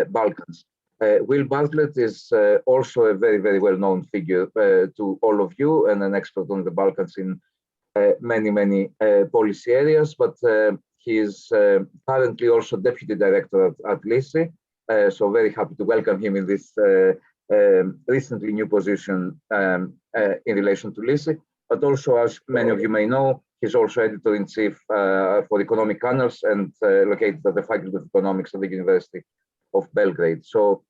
Balkans. Will Bartlett is also a very, very well-known figure to all of you and an expert on the Balkans in many, many policy areas, but he is currently also deputy director at LSEE, so very happy to welcome him in this recently new position in relation to LSEE. But also, as many of you may know, he's also editor-in-chief for economic annals and located at the Faculty of Economics at the University of Belgrade. So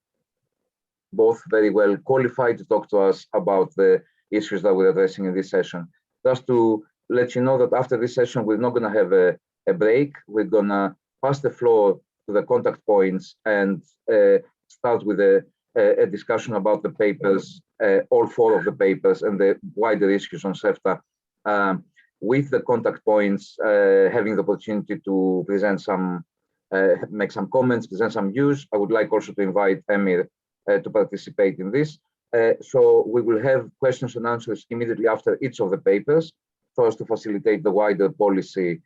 both very well qualified to talk to us about the issues that we're addressing in this session. Just to let you know that after this session, we're not going to have a break. We're going to pass the floor to the contact points and start with a discussion about the papers, all four of the papers and the wider issues on CEFTA, with the contact points having the opportunity to present some, make some comments, present some views. I would like also to invite Emir to participate in this. So we will have questions and answers immediately after each of the papers, so as to facilitate the wider policy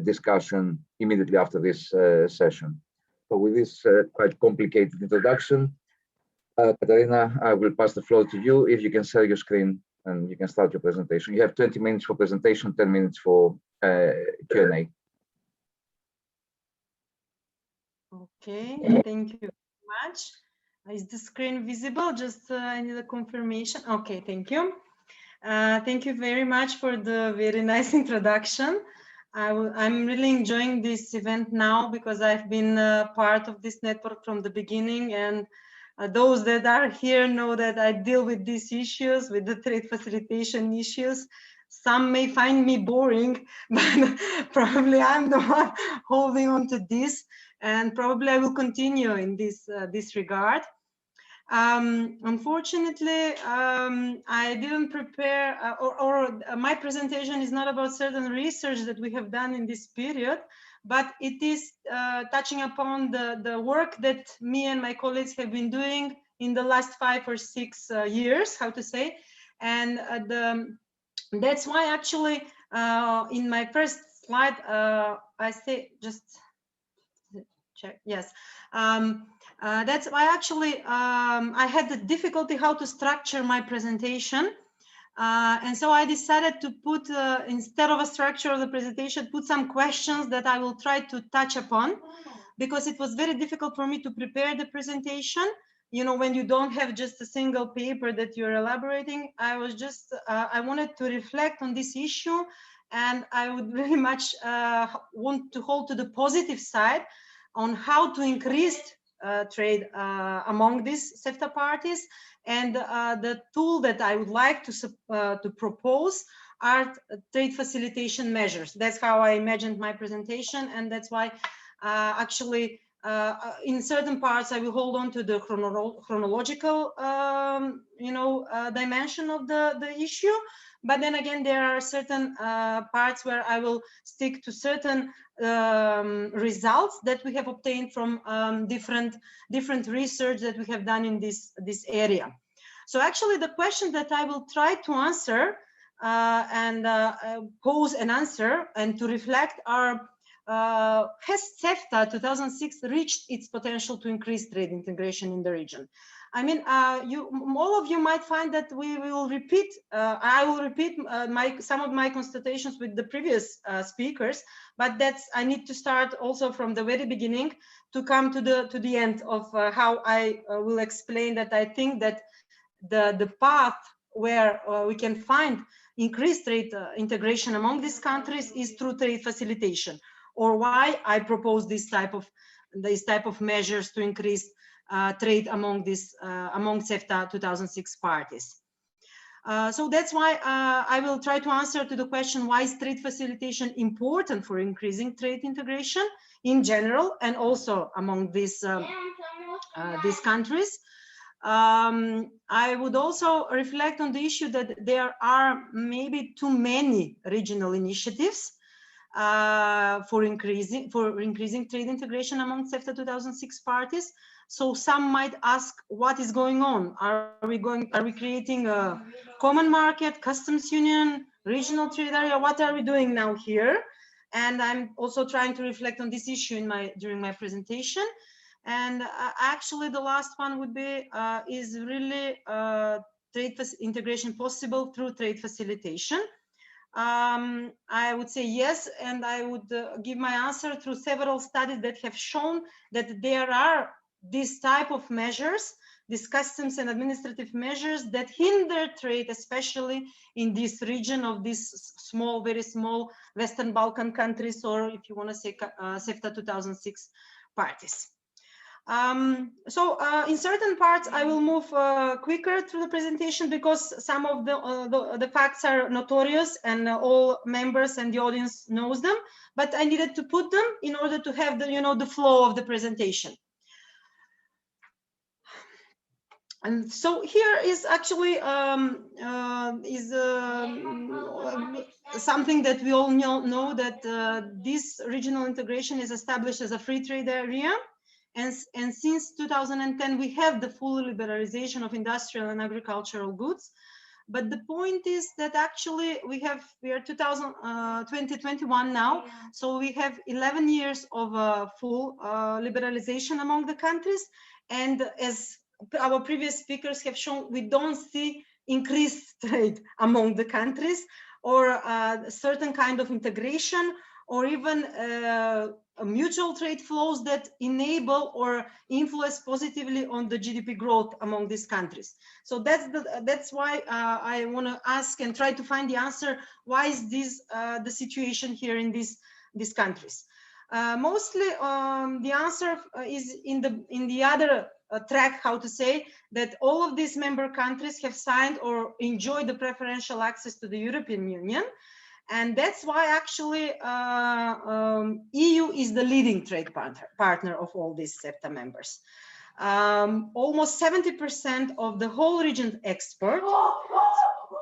discussion immediately after this session. So with this quite complicated introduction, Katarina, I will pass the floor to you. If you can share your screen and you can start your presentation. You have 20 minutes for presentation, 10 minutes for Q&A. Okay, thank you very much. Is the screen visible? Just I need a confirmation. Okay, thank you. Thank you very much for the very nice introduction. I'm really enjoying this event now because I've been part of this network from the beginning, and those that are here know that I deal with these issues, with the trade facilitation issues. Some may find me boring, but probably I'm the one holding on to this, and probably I will continue in this regard. Unfortunately, I didn't prepare, or my presentation is not about certain research that we have done in this period, but it is touching upon the work that me and my colleagues have been doing in the last 5 or 6 years, how to say. And that's why actually in my first slide, I say, just check, yes. That's why actually I had the difficulty how to structure my presentation. And so I decided to put, instead of a structure of the presentation, put some questions that I will try to touch upon, because it was very difficult for me to prepare the presentation. You know, when you don't have just a single paper that you're elaborating, I was just, I wanted to reflect on this issue, and I would very much want to hold to the positive side on how to increase trade among these CEFTA parties. And the tool that I would like to propose are trade facilitation measures. That's how I imagined my presentation, and that's why actually in certain parts I will hold on to the chronological dimension of the issue, but then again there are certain parts where I will stick to certain results that we have obtained from different research that we have done in this area. So actually the question that I will try to answer and pose an answer and to reflect are, has CEFTA 2006 reached its potential to increase trade integration in the region? I mean, all of you might find that we will repeat, I will repeat some of my constatations with the previous speakers, but I need to start also from the very beginning to come to the end of how I will explain that I think that the path where we can find increased trade integration among these countries is through trade facilitation, or why I propose this type of measures to increase trade among CEFTA 2006 parties. So that's why I will try to answer to the question, why is trade facilitation important for increasing trade integration in general and also among these countries. I would also reflect on the issue that there are maybe too many regional initiatives for increasing trade integration among CEFTA 2006 parties. So some might ask, what is going on? Are we creating a common market, customs union, regional trade area? What are we doing now here? And I'm also trying to reflect on this issue during my presentation. And actually, the last one would be, is really trade integration possible through trade facilitation? I would say yes, and I would give my answer through several studies that have shown that there are these type of measures, these customs and administrative measures that hinder trade, especially in this region of these small, very small Western Balkan countries, or if you want to say CEFTA 2006 parties. In certain parts, I will move quicker through the presentation because some of the facts are notorious and all members and the audience knows them, but I needed to put them in order to have the flow of the presentation. And so here is actually something that we all know that this regional integration is established as a free trade area. And since 2010, we have the full liberalization of industrial and agricultural goods. But the point is that actually we are 2021 now, so we have 11 years of full liberalization among the countries. And as our previous speakers have shown, we don't see increased trade among the countries or a certain kind of integration or even mutual trade flows that enable or influence positively on the GDP growth among these countries. So that's why I want to ask and try to find the answer. Why is this the situation here in these countries? Mostly the answer is in the other track, how to say, that all of these member countries have signed or enjoy the preferential access to the European Union. And that's why actually EU is the leading trade partner of all these CEFTA members. Almost 70% of the whole region export,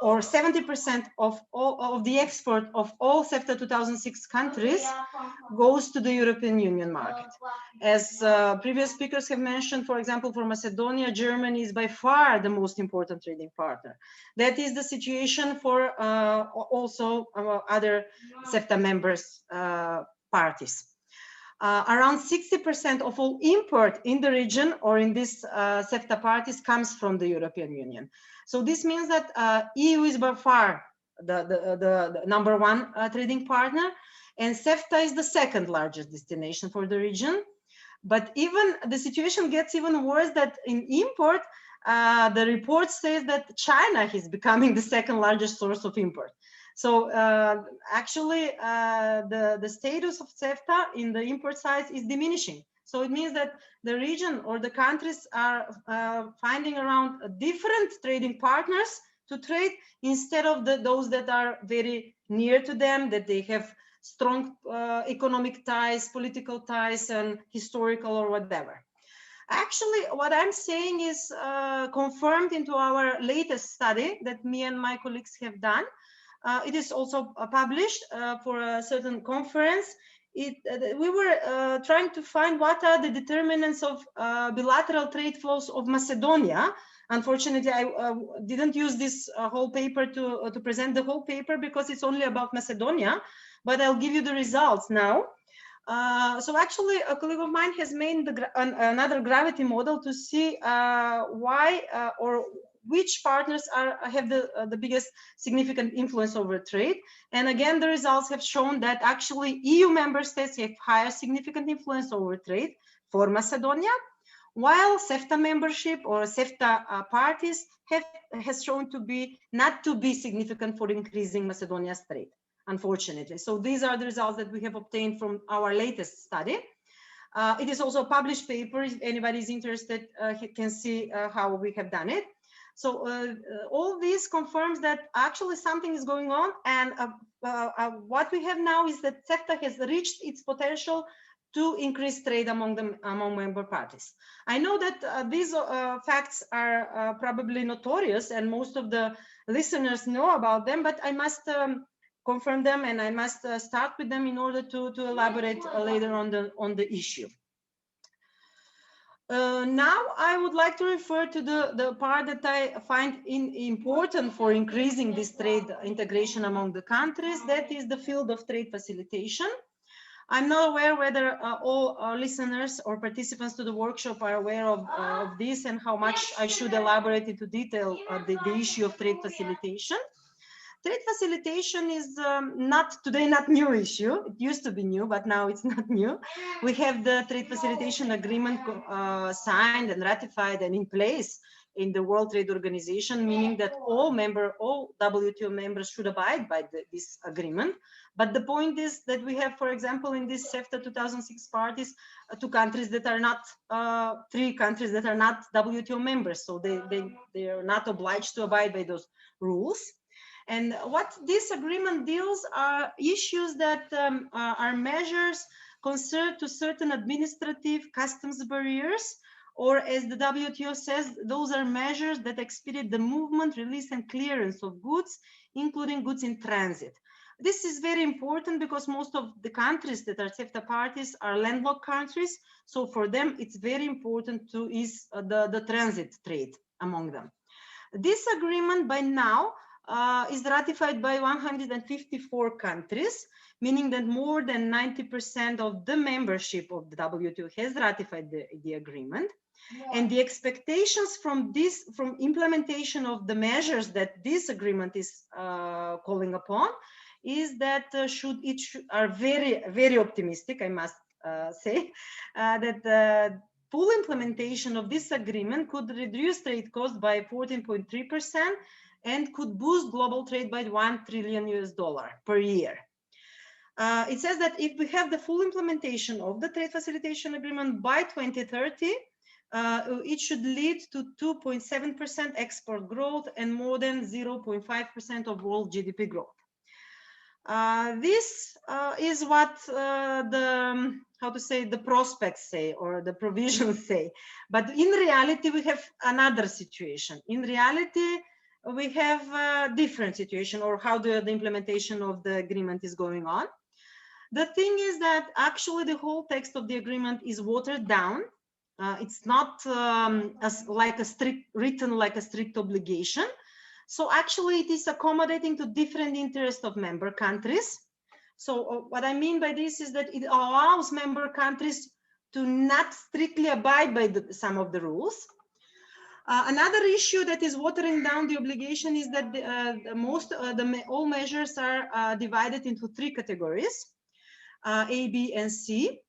or 70% of the export of all CEFTA 2006 countries goes to the European Union market. As previous speakers have mentioned, for example, for Macedonia, Germany is by far the most important trading partner. That is the situation for also other CEFTA members parties. Around 60% of all import in the region or in these CEFTA parties comes from the European Union. So this means that EU is by far the number one trading partner, and CEFTA is the second largest destination for the region. But even the situation gets even worse that in import, the report says that China is becoming the second largest source of import. So actually, the status of CEFTA in the import side is diminishing. So it means that the region or the countries are finding around different trading partners to trade instead of those that are very near to them, that they have strong economic ties, political ties, and historical or whatever. Actually, what I'm saying is confirmed into our latest study that me and my colleagues have done. It is also published for a certain conference. We were trying to find what are the determinants of bilateral trade flows of Macedonia. Unfortunately, I didn't use this whole paper to present the whole paper because it's only about Macedonia, but I'll give you the results now. So actually, a colleague of mine has made another gravity model to see why or which partners have the biggest significant influence over trade. And again, the results have shown that actually EU member states have higher significant influence over trade for Macedonia, while CEFTA membership or CEFTA parties has shown to be not to be significant for increasing Macedonia's trade, unfortunately. So these are the results that we have obtained from our latest study. It is also a published paper. If anybody is interested, he can see how we have done it. So all this confirms that actually something is going on, and what we have now is that CEFTA has reached its potential to increase trade among member parties. I know that these facts are probably notorious and most of the listeners know about them, but I must confirm them and I must start with them in order to elaborate later on the issue. Now I would like to refer to the part that I find important for increasing this trade integration among the countries, that is the field of trade facilitation. I'm not aware whether all our listeners or participants to the workshop are aware of this and how much I should elaborate into detail the issue of trade facilitation. Trade facilitation is not new issue. It used to be new, but now it's not new. We have the trade facilitation agreement signed and ratified and in place in the World Trade Organization, meaning that all WTO members should abide by this agreement. But the point is that we have, for example, in this CEFTA 2006 parties, three countries that are not WTO members, so they are not obliged to abide by those rules. And what this agreement deals are issues that are measures concerned to certain administrative customs barriers, or as the WTO says, those are measures that expedite the movement, release, and clearance of goods, including goods in transit. This is very important because most of the countries that are CEFTA parties are landlocked countries. So for them, it's very important to ease the transit trade among them. This agreement by now is ratified by 154 countries, meaning that more than 90% of the membership of the WTO has ratified the agreement. And the expectations from implementation of the measures that this agreement is calling upon is that are very, very optimistic, I must say, that the full implementation of this agreement could reduce trade costs by 14.3% and could boost global trade by $1 trillion per year. It says that if we have the full implementation of the trade facilitation agreement by 2030, it should lead to 2.7% export growth and more than 0.5% of world GDP growth. This is what the prospects say or the provisions say. But in reality, we have another situation. In reality, we have a different situation, or how the implementation of the agreement is going on. The thing is that actually the whole text of the agreement is watered down. It's not written like a strict obligation. So actually it is accommodating to different interests of member countries. So what I mean by this is that it allows member countries to not strictly abide by some of the rules. Another issue that is watering down the obligation is that all measures are divided into three categories, A, B, and C.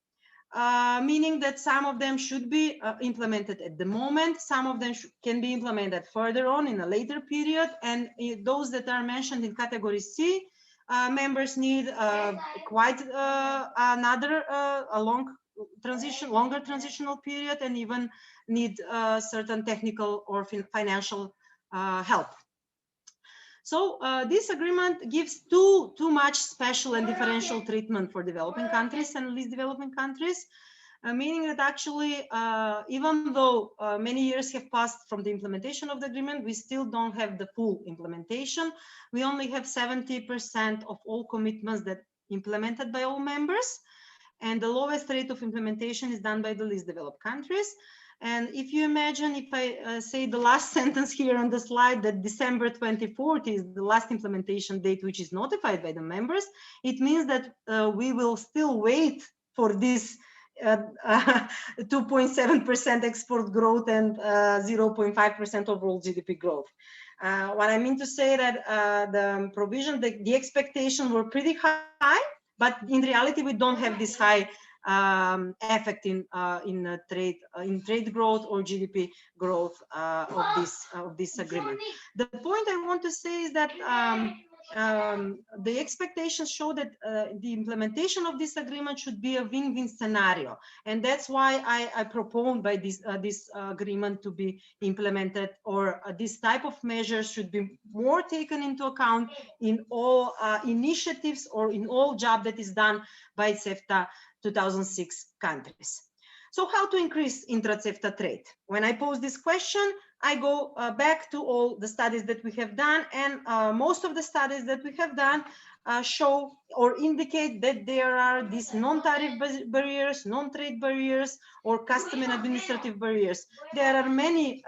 Meaning that some of them should be implemented at the moment, some of them can be implemented further on in a later period, and those that are mentioned in category C, members need quite a long longer transitional period and even need certain technical or financial help. So this agreement gives too much special and differential treatment for developing countries and least developing countries, meaning that actually, even though many years have passed from the implementation of the agreement, we still don't have the full implementation. We only have 70% of all commitments that implemented by all members, and the lowest rate of implementation is done by the least developed countries. And if you imagine, if I say the last sentence here on the slide, that December 2040 is the last implementation date which is notified by the members, it means that we will still wait for this 2.7% export growth and 0.5% overall GDP growth. What I mean to say that the provision, the expectations were pretty high, but in reality we don't have this high effect in trade growth or GDP growth of this agreement. The point I want to say is that the expectations show that the implementation of this agreement should be a win-win scenario, and that's why I propose by this agreement to be implemented, or this type of measures should be more taken into account in all initiatives or in all job that is done by CEFTA 2006 countries. So how to increase intra-CEFTA trade? When I pose this question, I go back to all the studies that we have done, and most of the studies that we have done show or indicate that there are these non-tariff barriers, non-trade barriers, or custom and administrative barriers. There are many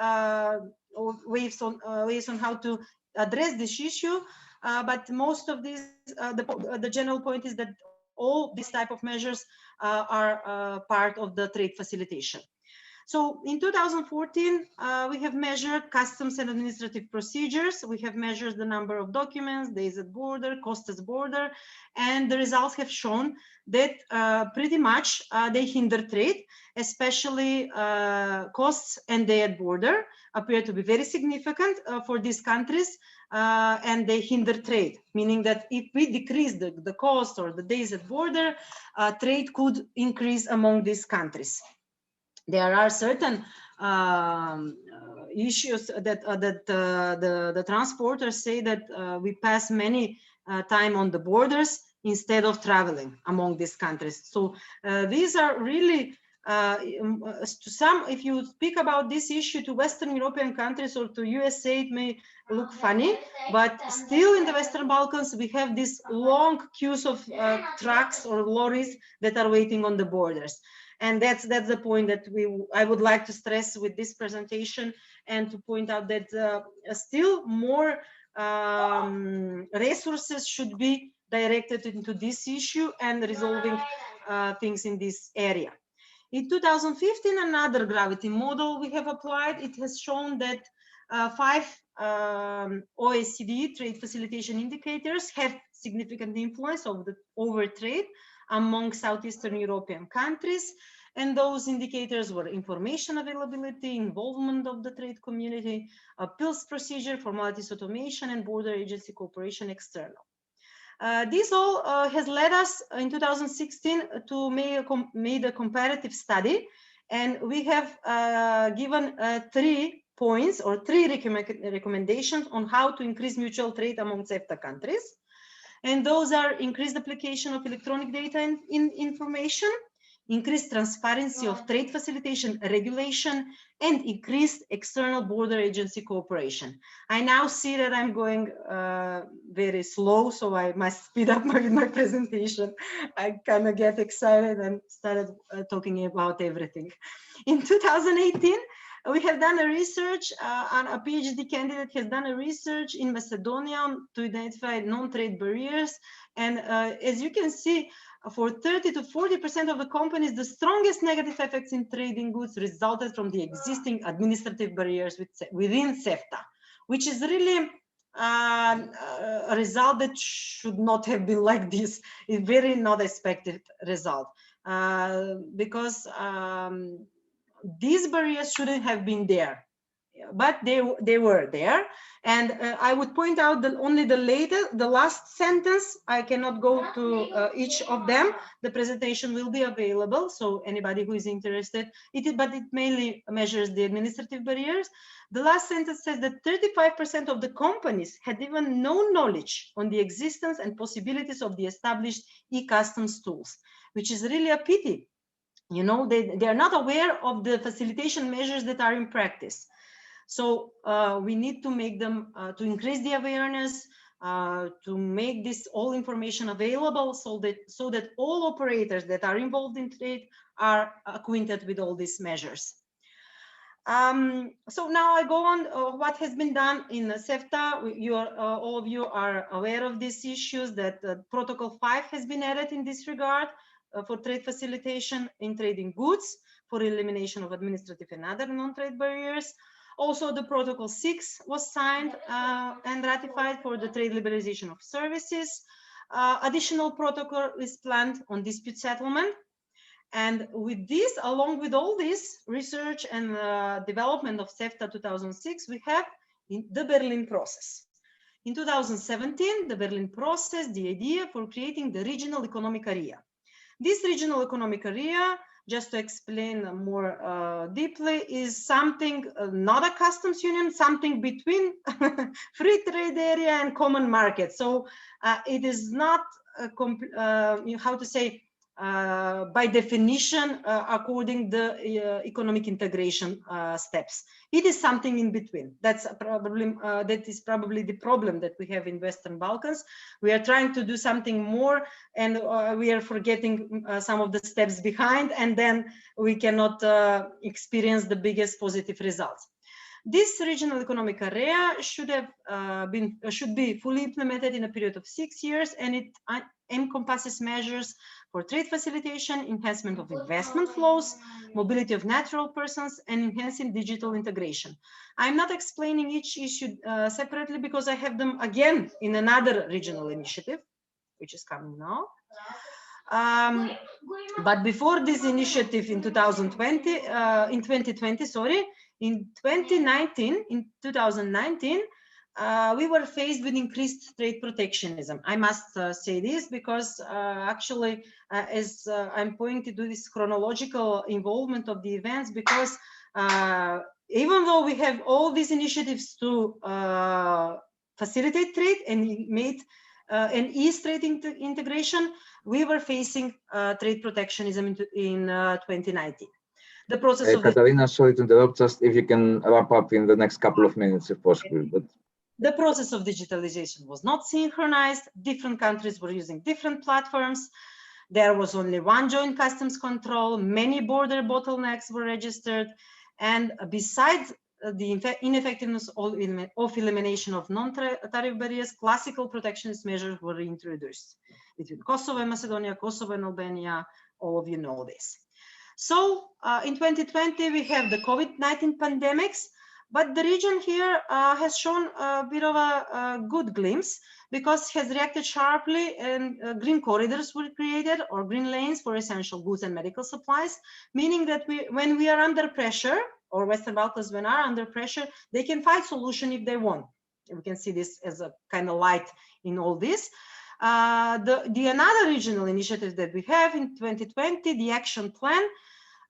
ways on how to address this issue, but most of these, the general point is that all these type of measures are part of the trade facilitation. So in 2014, we have measured customs and administrative procedures. We have measured the number of documents, days at border, cost at border, and the results have shown that pretty much they hinder trade, especially costs and day at border appear to be very significant for these countries, and they hinder trade, meaning that if we decrease the cost or the days at border, trade could increase among these countries. There are certain issues that the transporters say that we pass many time on the borders instead of traveling among these countries. So these are really, to some, if you speak about this issue to Western European countries or to USA, it may look funny, but still in the Western Balkans, we have these long queues of trucks or lorries that are waiting on the borders. And that's the point that I would like to stress with this presentation, and to point out that still more resources should be directed into this issue and resolving things in this area. In 2015, another gravity model we have applied. It has shown that 5 OECD trade facilitation indicators have significant influence over trade among Southeastern European countries, and those indicators were information availability, involvement of the trade community, appeals procedure, formalities automation, and border agency cooperation external. This all has led us in 2016 to make a comparative study, and we have given 3 points or 3 recommendations on how to increase mutual trade among CEFTA countries. And those are increased application of electronic data and information, increased transparency of trade facilitation regulation, and increased external border agency cooperation. I now see that I'm going very slow, so I must speed up my presentation. I kind of get excited and started talking about everything. In 2018, we have done a research, and a PhD candidate has done a research in Macedonia to identify non-trade barriers. And as you can see, for 30 to 40% of the companies, the strongest negative effects in trading goods resulted from the existing administrative barriers within CEFTA, which is really a result that should not have been like this. It's very not expected result, because these barriers shouldn't have been there but they were there. And I would point out that only the last sentence. I cannot go to each of them. The presentation will be available, so anybody who is interested. But it mainly measures the administrative barriers. The last sentence says that 35% of the companies had even no knowledge on the existence and possibilities of the established e-customs tools, which is really a pity. You know, they are not aware of the facilitation measures that are in practice. So we need to make them, to increase the awareness, to make this all information available so that all operators that are involved in trade are acquainted with all these measures. So now I go on what has been done in CEFTA. All of you are aware of these issues, that Protocol 5 has been added in this regard for trade facilitation in trading goods, for elimination of administrative and other non-trade barriers. Also, the Protocol 6 was signed and ratified for the trade liberalization of services. Additional protocol is planned on dispute settlement. And with this, along with all this research and development of CEFTA 2006, we have the Berlin process. In 2017, the Berlin process, the idea for creating the regional economic area. This regional economic area, just to explain more deeply, is something, not a customs union, something between free trade area and common market. So it is not, how to say, by definition, according the economic integration steps. It is something in between. That's that is probably the problem that we have in Western Balkans. We are trying to do something more, and we are forgetting some of the steps behind, and then we cannot experience the biggest positive results. This regional economic area should be fully implemented in a period of 6 years, and it encompasses measures for trade facilitation, enhancement of investment flows, mobility of natural persons, and enhancing digital integration. I'm not explaining each issue separately because I have them again in another regional initiative, which is coming now. But before this initiative in 2019, we were faced with increased trade protectionism. I must say this because actually, as I'm pointing to this chronological involvement of the events, because even though we have all these initiatives to facilitate trade and made and ease trade integration, we were facing trade protectionism in 2019. The process of Katarina, sorry to interrupt, just if you can wrap up in the next couple of minutes if possible. But the process of digitalization was not synchronized. Different countries were using different platforms. There was only one joint customs control. Many border bottlenecks were registered. And besides the ineffectiveness of elimination of non-tariff barriers, classical protectionist measures were introduced between Kosovo and Macedonia, Kosovo and Albania. All of you know this. So in 2020, we have the COVID-19 pandemics, but the region here has shown a bit of a good glimpse because it has reacted sharply, and green corridors were created, or green lanes for essential goods and medical supplies, meaning that when we are under pressure, or Western Balkans when are under pressure, they can find solution if they want. We can see this as a kind of light in all this. Another regional initiative that we have in 2020, the action plan,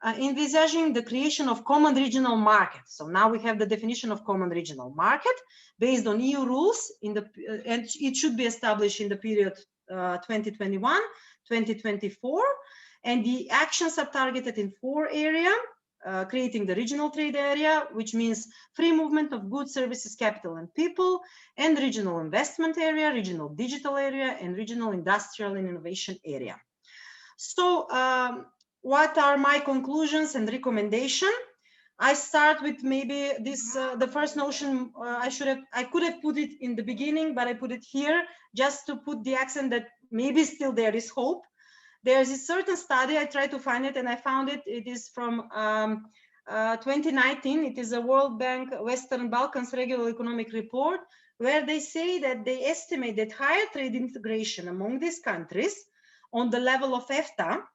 envisaging the creation of common regional market. So now we have the definition of common regional market based on EU rules, and it should be established in the period 2021-2024. And the actions are targeted in 4 areas. Creating the regional trade area, which means free movement of goods, services, capital, and people, and regional investment area, regional digital area, and regional industrial and innovation area. So what are my conclusions and recommendation? I start with maybe this, the first notion. I could have put it in the beginning, but I put it here just to put the accent that maybe still there is hope. There's a certain study, I tried to find it and I found it. It is from 2019. It is a World Bank Western Balkans Regional Economic Report, where they say that they estimate that higher trade integration among these countries on the level of EFTA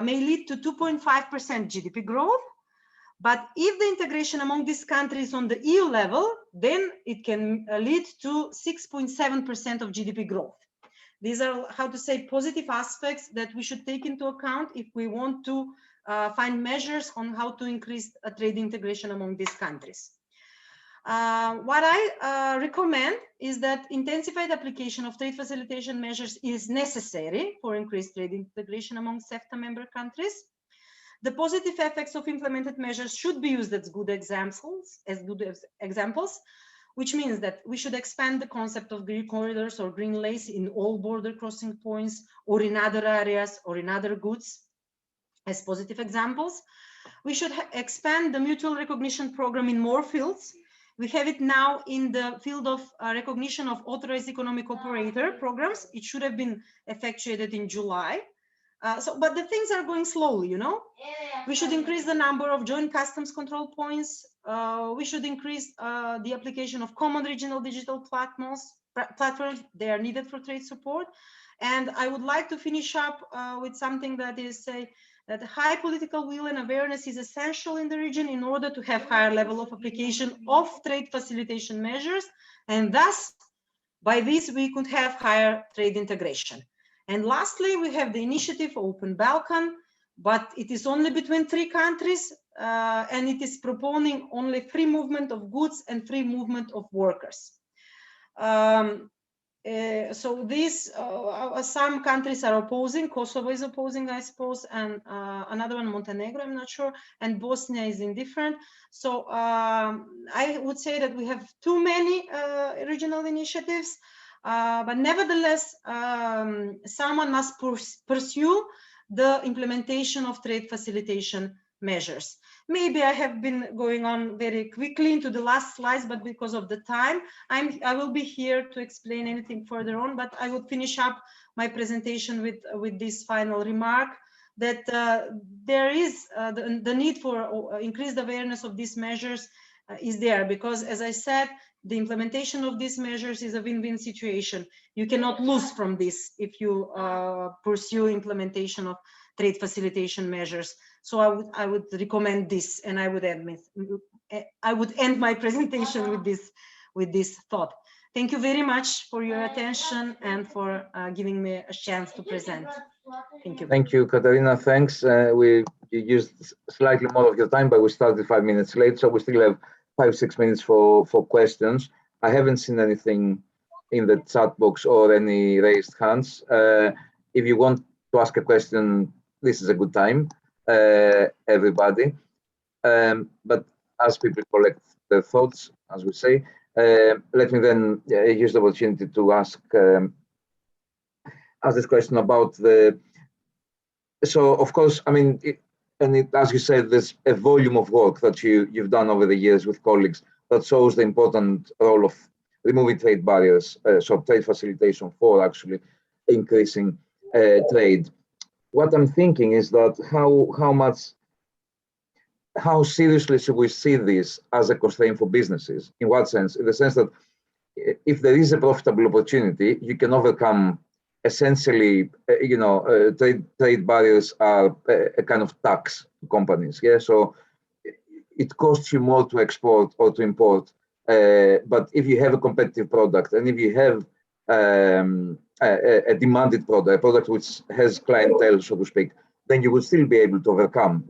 may lead to 2.5% GDP growth, But if the integration among these countries on the EU level, then it can lead to 6.7% of GDP growth. These are, how to say, positive aspects that we should take into account if we want to find measures on how to increase trade integration among these countries. What I recommend is that intensified application of trade facilitation measures is necessary for increased trade integration among CEFTA member countries. The positive effects of implemented measures should be used as good examples, which means that we should expand the concept of green corridors or green lace in all border crossing points or in other areas or in other goods as positive examples. We should expand the mutual recognition program in more fields. We have it now in the field of recognition of authorized economic operator programs. It should have been effectuated in July. But the things are going slowly, you know. We should increase the number of joint customs control points. We should increase the application of common regional digital platforms. They are needed for trade support. And I would like to finish up with something that is that high political will and awareness is essential in the region in order to have higher level of application of trade facilitation measures. And thus, by this, we could have higher trade integration. And lastly, we have the initiative Open Balkan, but it is only between 3 countries, and it is proponing only free movement of goods and free movement of workers. So these, some countries are opposing. Kosovo is opposing, I suppose, and another one, Montenegro, I'm not sure, and Bosnia is indifferent. So I would say that we have too many regional initiatives. But nevertheless, someone must pursue the implementation of trade facilitation measures. Maybe I have been going on very quickly into the last slides, but because of the time, I will be here to explain anything further on, but I will finish up my presentation with this final remark that there is the need for increased awareness of these measures is there, because as I said, the implementation of these measures is a win-win situation. You cannot lose from this if you pursue implementation of trade facilitation measures. So I would recommend this, and I would end my presentation with this thought. Thank you very much for your attention and for giving me a chance to present. Thank you. Thank you, Katarina. Thanks. You used slightly more of your time, but we started 5 minutes late, so we still have 5-6 minutes for questions. I haven't seen anything in the chat box or any raised hands. If you want to ask a question, this is a good time, everybody. But as people collect their thoughts, as we say, let me then use the opportunity to ask this question about the. So of course, I mean, as you said, there's a volume of work that you've done over the years with colleagues that shows the important role of removing trade barriers, so trade facilitation for actually increasing trade. What I'm thinking is that how seriously should we see this as a constraint for businesses? In what sense? In the sense that if there is a profitable opportunity, you can overcome essentially, trade barriers are a kind of tax to companies. Yeah, so it costs you more to export or to import. But if you have a competitive product and if you have a demanded product, a product which has clientele, so to speak, then you will still be able to overcome.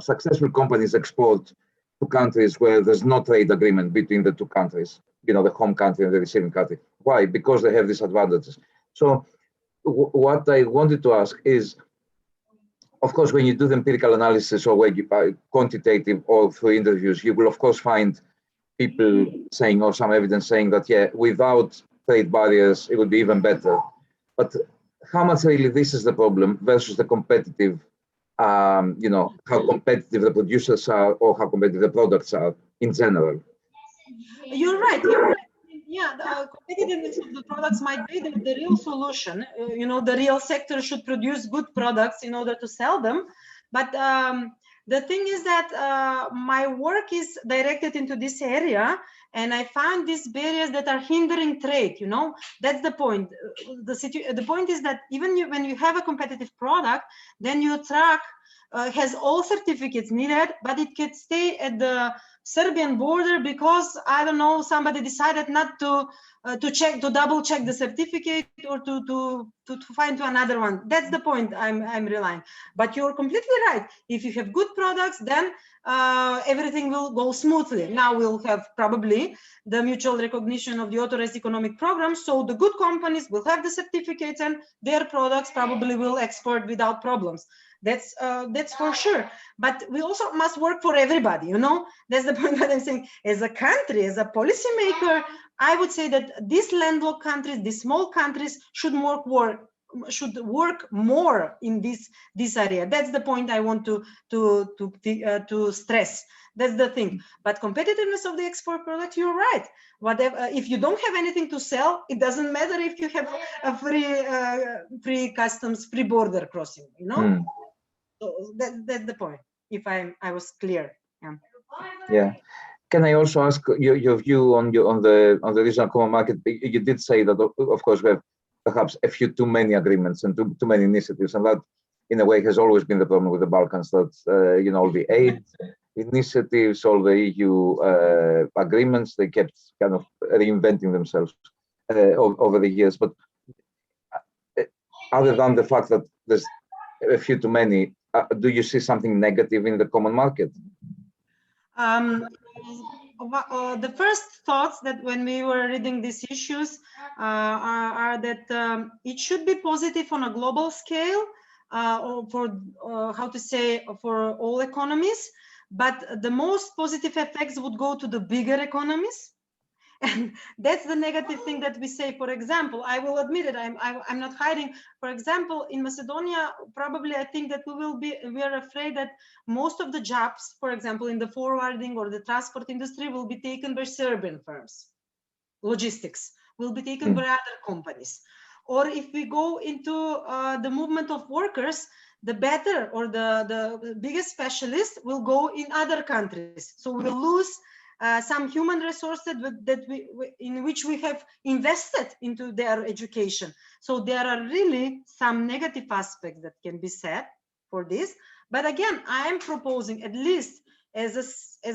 Successful companies export to countries where there's no trade agreement between the two countries, the home country and the receiving country. Why? Because they have these advantages. So what I wanted to ask is, of course, when you do the empirical analysis or when you quantitative or through interviews, you will of course find people saying, or some evidence saying that, yeah, without trade barriers, it would be even better. But how much really this is the problem versus the competitive, how competitive the producers are or how competitive the products are in general? You're right. Yeah, the competitiveness of the products might be the real solution. The real sector should produce good products in order to sell them. But the thing is that my work is directed into this area, and I found these barriers that are hindering trade. That's the point. The point is that even when you have a competitive product, then you attract has all certificates needed, but it can stay at the Serbian border because, I don't know, somebody decided not to double check the certificate or to find another one. That's the point I'm relying. But you're completely right. If you have good products, then everything will go smoothly. Now we'll have probably the mutual recognition of the authorized economic programs. So the good companies will have the certificates and their products probably will export without problems. That's for sure. But we also must work for everybody, you know? That's the point that I'm saying. As a country, as a policymaker, I would say that these landlocked countries, these small countries should work more in this area. That's the point I want to stress. That's the thing. But competitiveness of the export product, you're right. Whatever, if you don't have anything to sell, it doesn't matter if you have a free customs, free border crossing, you know? So that's the point, if I was clear. Yeah. Can I also ask your view on the regional common market? You did say that, of course, we have perhaps a few too many agreements and too many initiatives, and that, in a way, has always been the problem with the Balkans. That you know, all the aid initiatives, all the EU agreements, they kept kind of reinventing themselves over the years. But other than the fact that there's a few too many, do you see something negative in the common market? The first thoughts that when we were reading these issues are that it should be positive on a global scale or for all economies, but the most positive effects would go to the bigger economies. And that's the negative thing that we say. For example, I will admit it, I'm not hiding. For example, in Macedonia, probably I think that we are afraid that most of the jobs, for example, in the forwarding or the transport industry will be taken by Serbian firms. Logistics will be taken by other companies. Or if we go into the movement of workers, the better or the biggest specialists will go in other countries. So we will lose some human resources in which we have invested into their education. So there are really some negative aspects that can be said for this. But again, I am proposing, at least as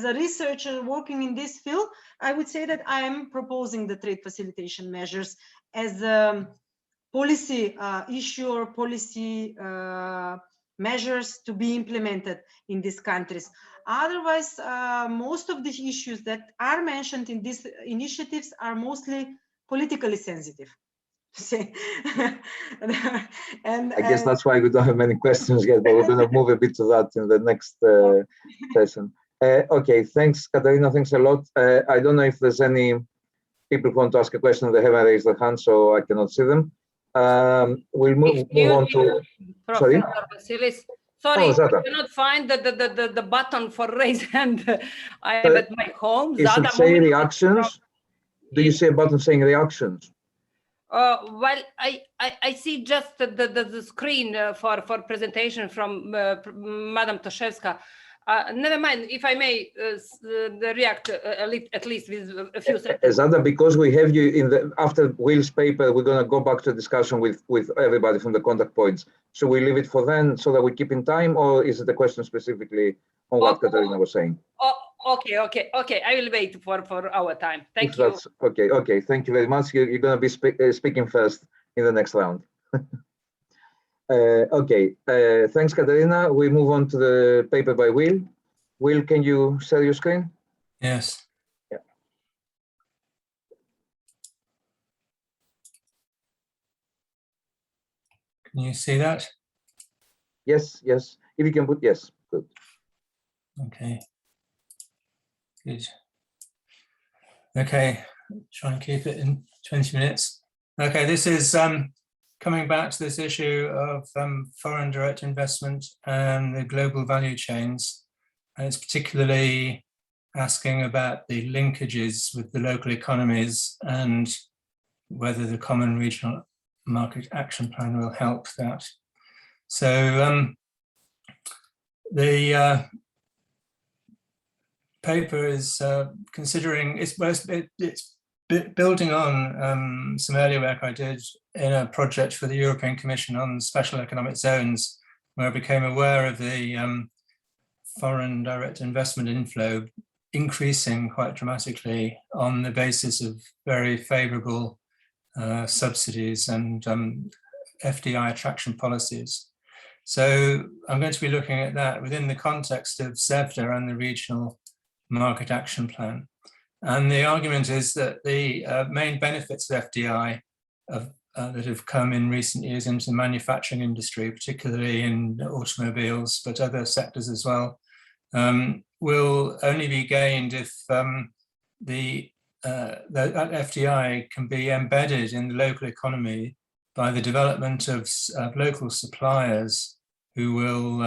a researcher working in this field, I would say that I am proposing the trade facilitation measures as a policy issue or policy measures to be implemented in these countries. Otherwise, most of the issues that are mentioned in these initiatives are mostly politically sensitive. And I guess that's why we don't have many questions yet, but we're going to move a bit to that in the next session. Okay, thanks, Katarina. Thanks a lot. I don't know if there's any people who want to ask a question. They haven't raised their hand, so I cannot see them. We'll move on to. Sorry? Vassilis. Sorry, I cannot find the button for raise hand. I have at my home. It should say reactions. Do you see a button saying reactions? Well, I see just the screen for presentation from Madam Toshevska. Never mind, if I may react at least with a few seconds. Zada, because we have you after Will's paper, we're going to go back to discussion with everybody from the contact points. So we leave it for then so that we keep in time, or is it a question specifically on what Katarina was saying? Okay. I will wait for our time. Thank you. Okay. Thank you very much. You're going to be speaking first in the next round. Thanks, Katarina. We move on to the paper by Will. Will, can you share your screen? Yes. Yeah. Can you see that? Yes. If you can put yes. Good. Okay. Good. Okay. Try and keep it in 20 minutes. Okay, this is coming back to this issue of foreign direct investment and the global value chains. And it's particularly asking about the linkages with the local economies and whether the Common Regional Market Action Plan will help that. So the paper is considering, it's building on some earlier work I did in a project for the European Commission on special economic zones where I became aware of the foreign direct investment inflow increasing quite dramatically on the basis of very favorable subsidies and FDI attraction policies. So I'm going to be looking at that within the context of CEFTA and the Regional Market Action Plan. And the argument is that the main benefits of FDI that have come in recent years into the manufacturing industry, particularly in automobiles, but other sectors as well, will only be gained if that FDI can be embedded in the local economy by the development of local suppliers who will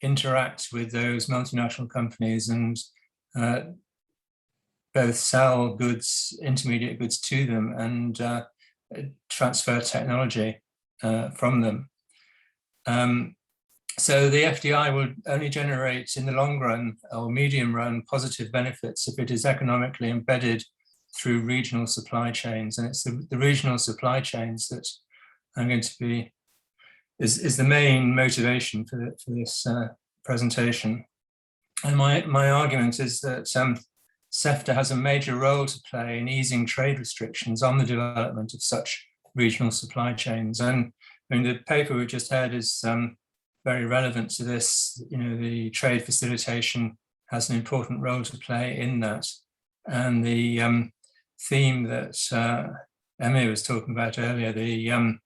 interact with those multinational companies and both sell goods, intermediate goods to them and transfer technology from them. So the FDI will only generate in the long run or medium run positive benefits if it is economically embedded through regional supply chains. And it's the regional supply chains that I'm going to be, is the main motivation for this presentation. And my argument is that CEFTA has a major role to play in easing trade restrictions on the development of such regional supply chains. And I mean, the paper we just heard is very relevant to this. You know, the trade facilitation has an important role to play in that. And the theme that Emir was talking about earlier, the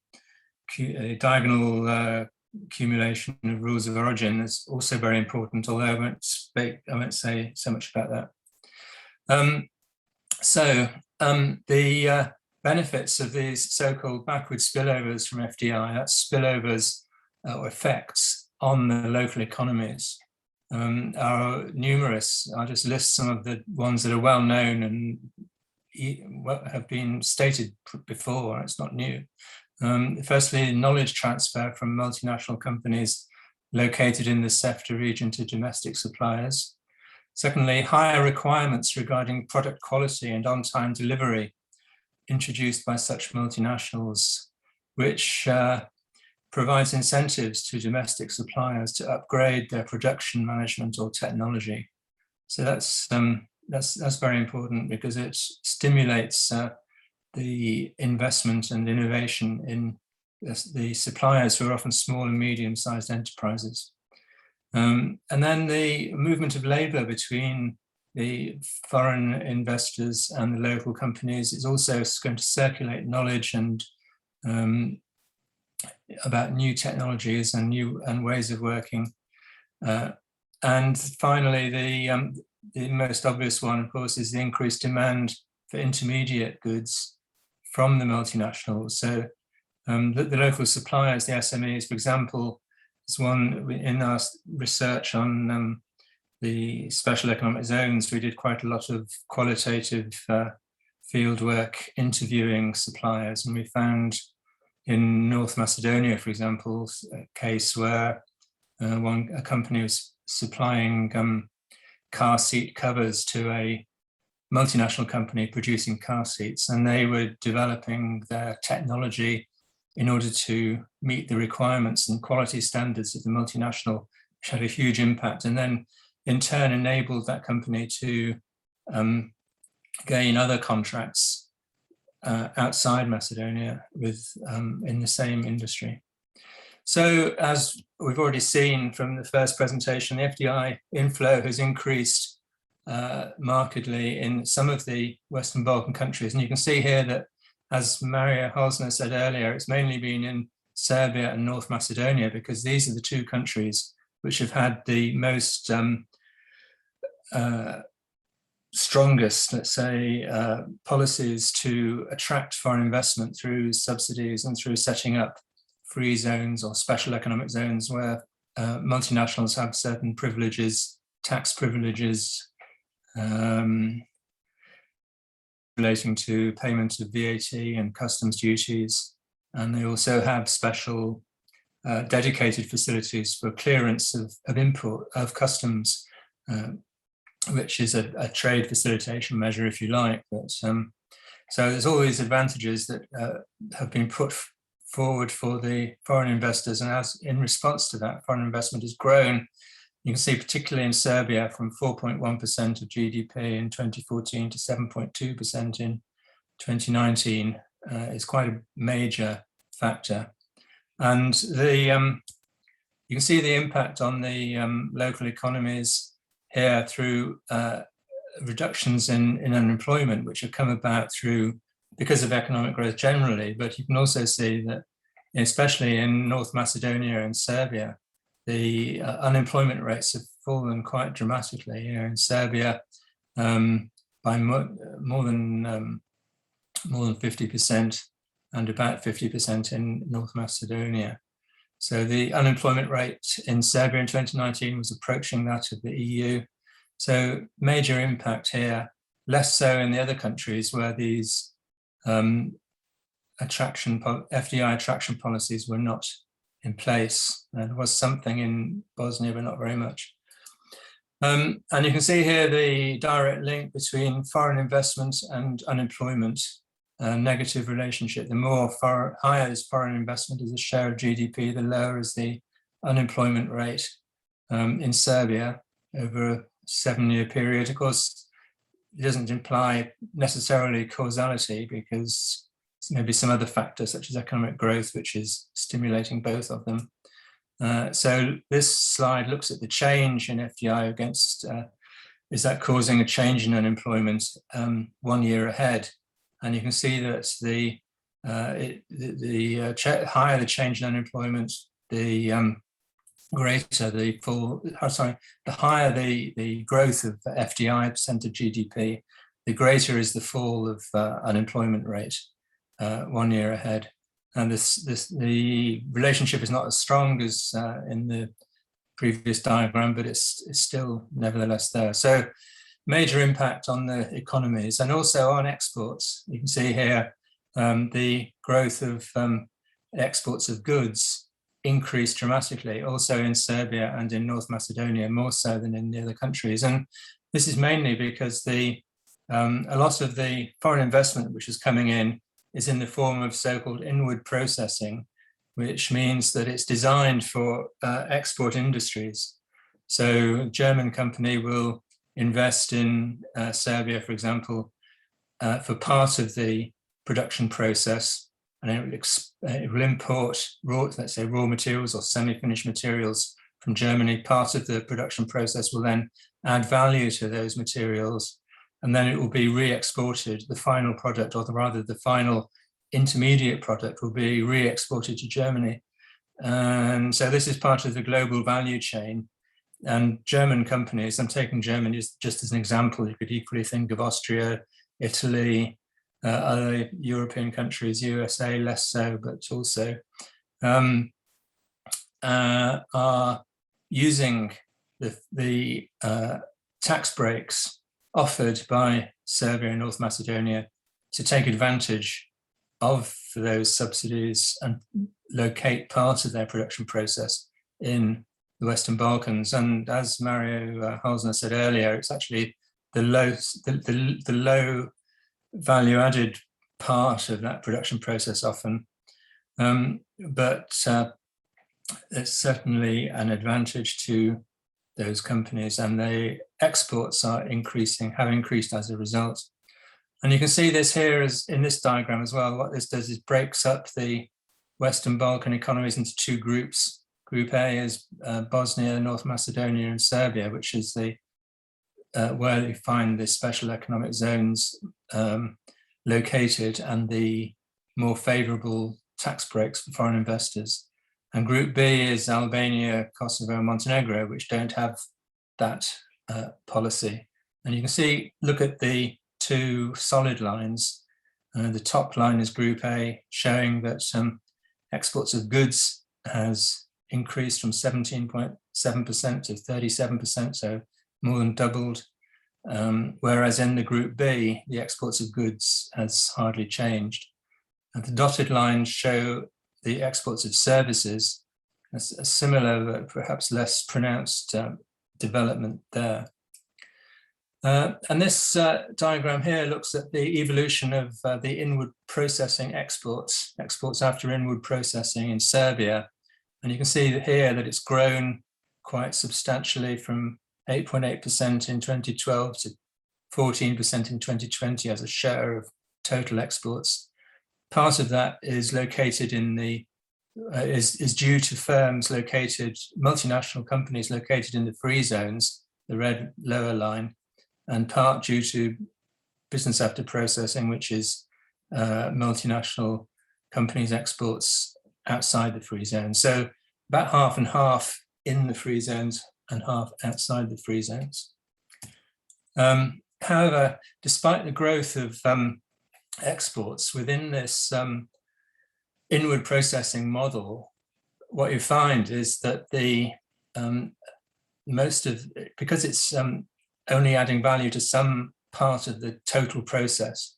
diagonal accumulation of rules of origin, is also very important, although I won't say so much about that. The benefits of these so-called backward spillovers from FDI, that's spillovers or effects on the local economies, are numerous. I'll just list some of the ones that are well known and have been stated before. It's not new. Firstly, knowledge transfer from multinational companies located in the CEFTA region to domestic suppliers. Secondly, higher requirements regarding product quality and on-time delivery introduced by such multinationals, which provides incentives to domestic suppliers to upgrade their production management or technology. So that's very important because it stimulates the investment and innovation in the suppliers who are often small and medium-sized enterprises. And then the movement of labor between the foreign investors and the local companies is also going to circulate knowledge and about new technologies and ways of working. And finally, the most obvious one, of course, is the increased demand for intermediate goods from the multinationals. So the local suppliers, the SMEs, for example, is one in our research on the special economic zones. We did quite a lot of qualitative fieldwork interviewing suppliers, and we found in North Macedonia, for example, a case where a company was supplying car seat covers to a multinational company producing car seats, and they were developing their technology in order to meet the requirements and quality standards of the multinational, which had a huge impact, and then in turn enabled that company to gain other contracts outside Macedonia with in the same industry. So as we've already seen from the first presentation, the FDI inflow has increased markedly in some of the Western Balkan countries. And you can see here that, as Maria Holzner said earlier, it's mainly been in Serbia and North Macedonia, because these are the two countries which have had the most strongest, let's say, policies to attract foreign investment through subsidies and through setting up free zones or special economic zones where multinationals have certain privileges, tax privileges, relating to payment of VAT and customs duties. And they also have special dedicated facilities for clearance of import of customs, which is a trade facilitation measure, if you like. But, so there's all these advantages that have been put forward for the foreign investors, and as in response to that, foreign investment has grown. You can see particularly in Serbia from 4.1% of GDP in 2014 to 7.2% in 2019 is quite a major factor. And you can see the impact on the local economies here through reductions in unemployment, which have come about because of economic growth generally. But you can also see that, especially in North Macedonia and Serbia, the unemployment rates have fallen quite dramatically here in Serbia by more than 50% and about 50% in North Macedonia. So the unemployment rate in Serbia in 2019 was approaching that of the EU. So major impact here, less so in the other countries where these FDI attraction policies were not in place. There was something in Bosnia, but not very much. And you can see here the direct link between foreign investment and unemployment, negative relationship. The higher is foreign investment as a share of GDP, the lower is the unemployment rate in Serbia over a 7-year period. Of course, it doesn't imply necessarily causality, because maybe some other factors such as economic growth, which is stimulating both of them. So this slide looks at the change in FDI against, is that causing a change in unemployment 1 year ahead? And you can see that the higher the change in unemployment, the greater the higher the growth of FDI percent of GDP, the greater is the fall of unemployment rate 1 year ahead. And the relationship is not as strong as in the previous diagram, but it's still nevertheless there. So major impact on the economies and also on exports. You can see here the growth of exports of goods increased dramatically, also in Serbia and in North Macedonia, more so than in the other countries. And this is mainly because a lot of the foreign investment which is coming in is in the form of so-called inward processing, which means that it's designed for export industries. So a German company will invest in Serbia, for example, for part of the production process, and it will import let's say raw materials or semi-finished materials from Germany. Part of the production process will then add value to those materials, and then it will be re-exported. The final product, or rather the final intermediate product, will be re-exported to Germany. And so this is part of the global value chain. And German companies, I'm taking Germany just as an example, you could equally think of Austria, Italy, other European countries, USA less so, but also are using the tax breaks offered by Serbia and North Macedonia to take advantage of those subsidies and locate part of their production process in the Western Balkans. And as Mario Holzner said earlier, it's actually the low value added part of that production process often, but it's certainly an advantage to those companies, and the exports are increasing, have increased as a result. And you can see this here as in this diagram as well. What this does is breaks up the Western Balkan economies into two groups. Group A is Bosnia, North Macedonia, and Serbia, which is the where you find the special economic zones located and the more favorable tax breaks for foreign investors. And Group B is Albania, Kosovo, and Montenegro, which don't have that policy. And you can see, look at the two solid lines. The top line is Group A, showing that exports of goods has increased from 17.7% to 37%, so more than doubled. Whereas in the Group B, the exports of goods has hardly changed. And the dotted lines show the exports of services, a similar but perhaps less pronounced development there. And this diagram here looks at the evolution of the inward processing exports after inward processing in Serbia. And you can see that here that it's grown quite substantially from 8.8% in 2012 to 14% in 2020 as a share of total exports. Part of that is located in the, is due to firms located, multinational companies located in the free zones, the red lower line, and part due to business after processing, which is multinational companies' exports outside the free zone. So about half and half in the free zones and half outside the free zones. However, despite the growth of exports within this inward processing model, what you find is that the because it's only adding value to some part of the total process,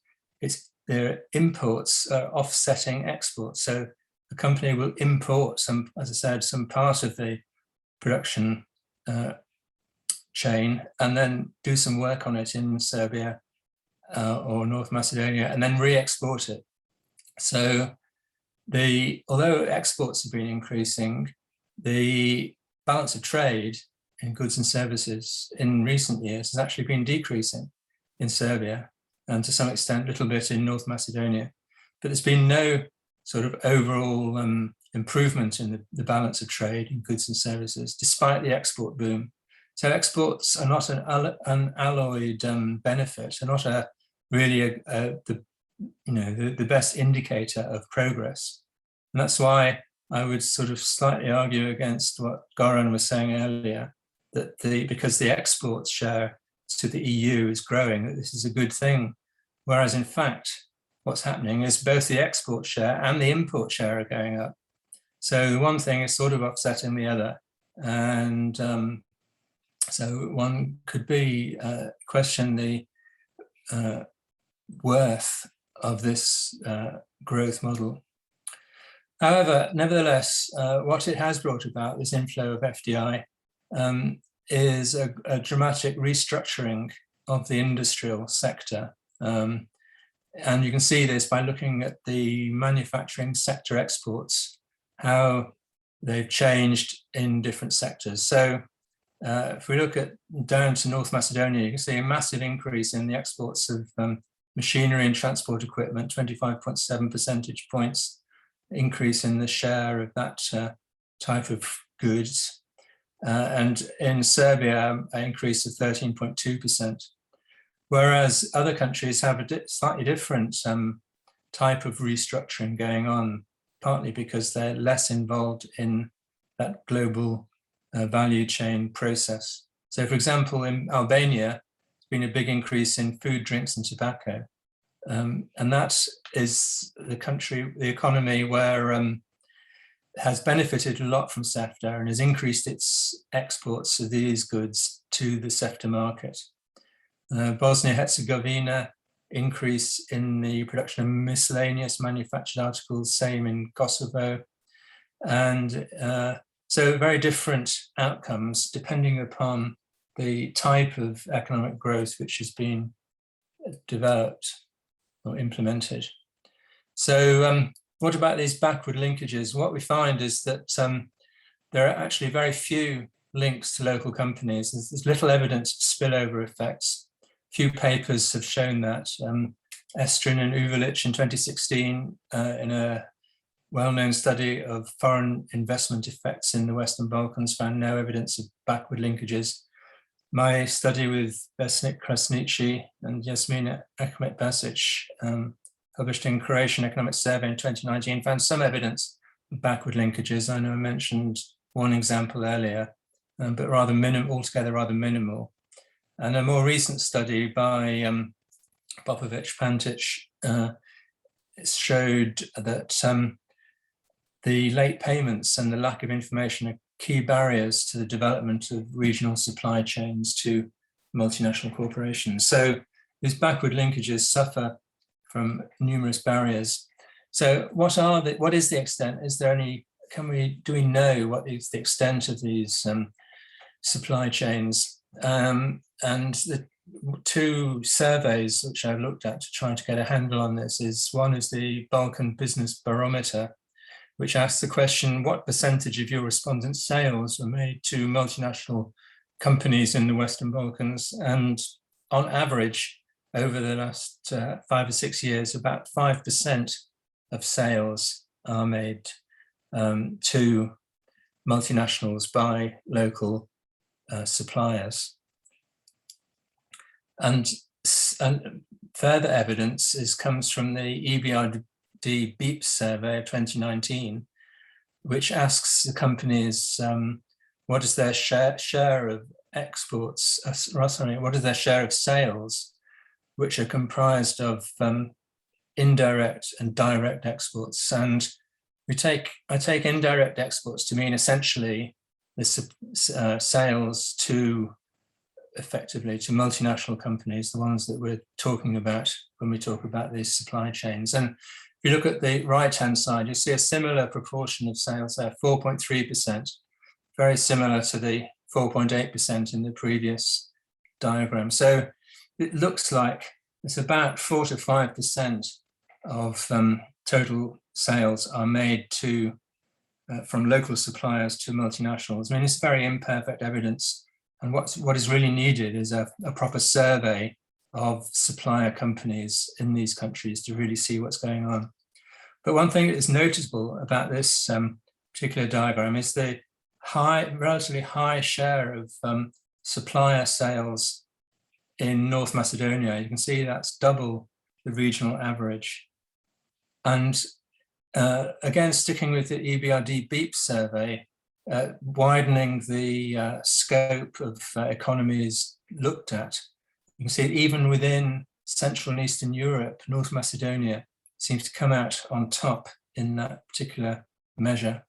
their imports are offsetting exports. So the company will import some, as I said, some part of the production chain and then do some work on it in Serbia or North Macedonia and then re-export it. So although exports have been increasing, the balance of trade in goods and services in recent years has actually been decreasing in Serbia and to some extent a little bit in North Macedonia. But there's been no sort of overall improvement in the balance of trade in goods and services despite the export boom. So exports are not an unalloyed benefit, are not really the best indicator of progress. And that's why I would sort of slightly argue against what Goran was saying earlier, that because the export share to the EU is growing, that this is a good thing. Whereas in fact, what's happening is both the export share and the import share are going up. So one thing is sort of offsetting the other. And so one could question the worth of this growth model. However, nevertheless, what it has brought about, this inflow of FDI, is a dramatic restructuring of the industrial sector. And you can see this by looking at the manufacturing sector exports, how they've changed in different sectors. So if we look down to North Macedonia, you can see a massive increase in the exports of machinery and transport equipment, 25.7 percentage points increase in the share of that type of goods. And in Serbia, an increase of 13.2%. Whereas other countries have a slightly different type of restructuring going on, partly because they're less involved in that global value chain process. So for example, in Albania, there's been a big increase in food, drinks and tobacco. And that is the economy where has benefited a lot from CEFTA and has increased its exports of these goods to the CEFTA market. Bosnia-Herzegovina, increase in the production of miscellaneous manufactured articles, same in Kosovo. And so very different outcomes depending upon the type of economic growth which has been developed or implemented. So what about these backward linkages? What we find is that there are actually very few links to local companies. There's little evidence of spillover effects. Few papers have shown that. Estrin and Uvelic in 2016 in a well-known study of foreign investment effects in the Western Balkans found no evidence of backward linkages. My study with Vesnik Krasniqi and Jasmina Ahmet-Basic, published in Croatian Economic Survey in 2019, found some evidence of backward linkages. I know I mentioned one example earlier, but rather minimal, altogether rather minimal. And a more recent study by Popovic-Pantic showed that the late payments and the lack of information are key barriers to the development of regional supply chains to multinational corporations. So these backward linkages suffer from numerous barriers. So what is the extent? Is there any, do we know what is the extent of these supply chains? And two surveys which I've looked at to try to get a handle on this is, one is the Balkan Business Barometer, which asks the question, what percentage of your respondent sales were made to multinational companies in the Western Balkans? And on average, over the last 5 or 6 years, about 5% of sales are made to multinationals by local suppliers. And further evidence comes from the EBRD BEEP survey of 2019, which asks the companies what is their share of exports, what is their share of sales, which are comprised of indirect and direct exports. And I take indirect exports to mean essentially the sales to, effectively, to multinational companies, the ones that we're talking about when we talk about these supply chains. And if you look at the right-hand side, you see a similar proportion of sales there, 4.3%, very similar to the 4.8% in the previous diagram. So it looks like it's about 4 to 5% of total sales are made to from local suppliers to multinationals. I mean, it's very imperfect evidence. And what is really needed is a proper survey of supplier companies in these countries to really see what's going on. But one thing that is noticeable about this particular diagram is the relatively high share of supplier sales in North Macedonia. You can see that's double the regional average. And again, sticking with the EBRD BEEP survey, widening the scope of economies looked at, you can see even within Central and Eastern Europe, North Macedonia seems to come out on top in that particular measure.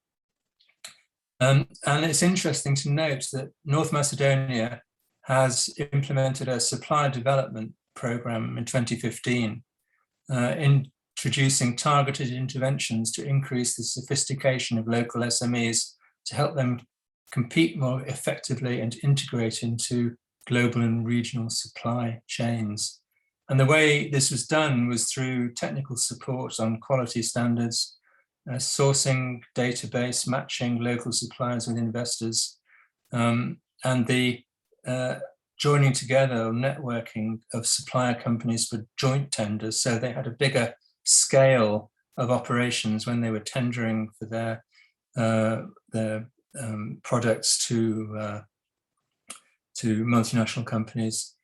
And it's interesting to note that North Macedonia has implemented a supplier development program in 2015, introducing targeted interventions to increase the sophistication of local SMEs to help them compete more effectively and integrate into global and regional supply chains. And the way this was done was through technical support on quality standards, sourcing database, matching local suppliers with investors, and the joining together or networking of supplier companies for joint tenders. So they had a bigger scale of operations when they were tendering for their products to multinational companies,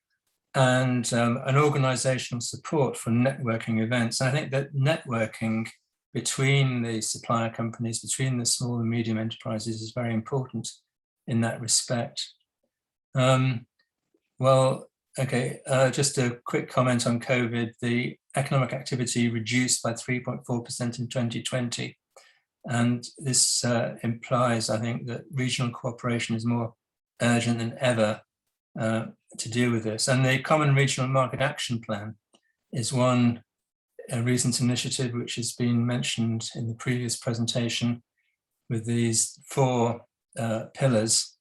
and an organizational support for networking events. And I think that networking between the supplier companies, between the small and medium enterprises is very important in that respect. Just a quick comment on COVID. The economic activity reduced by 3.4% in 2020. And this implies, I think, that regional cooperation is more urgent than ever to deal with this. And the Common Regional Market Action Plan is one recent initiative which has been mentioned in the previous presentation with these 4 pillars.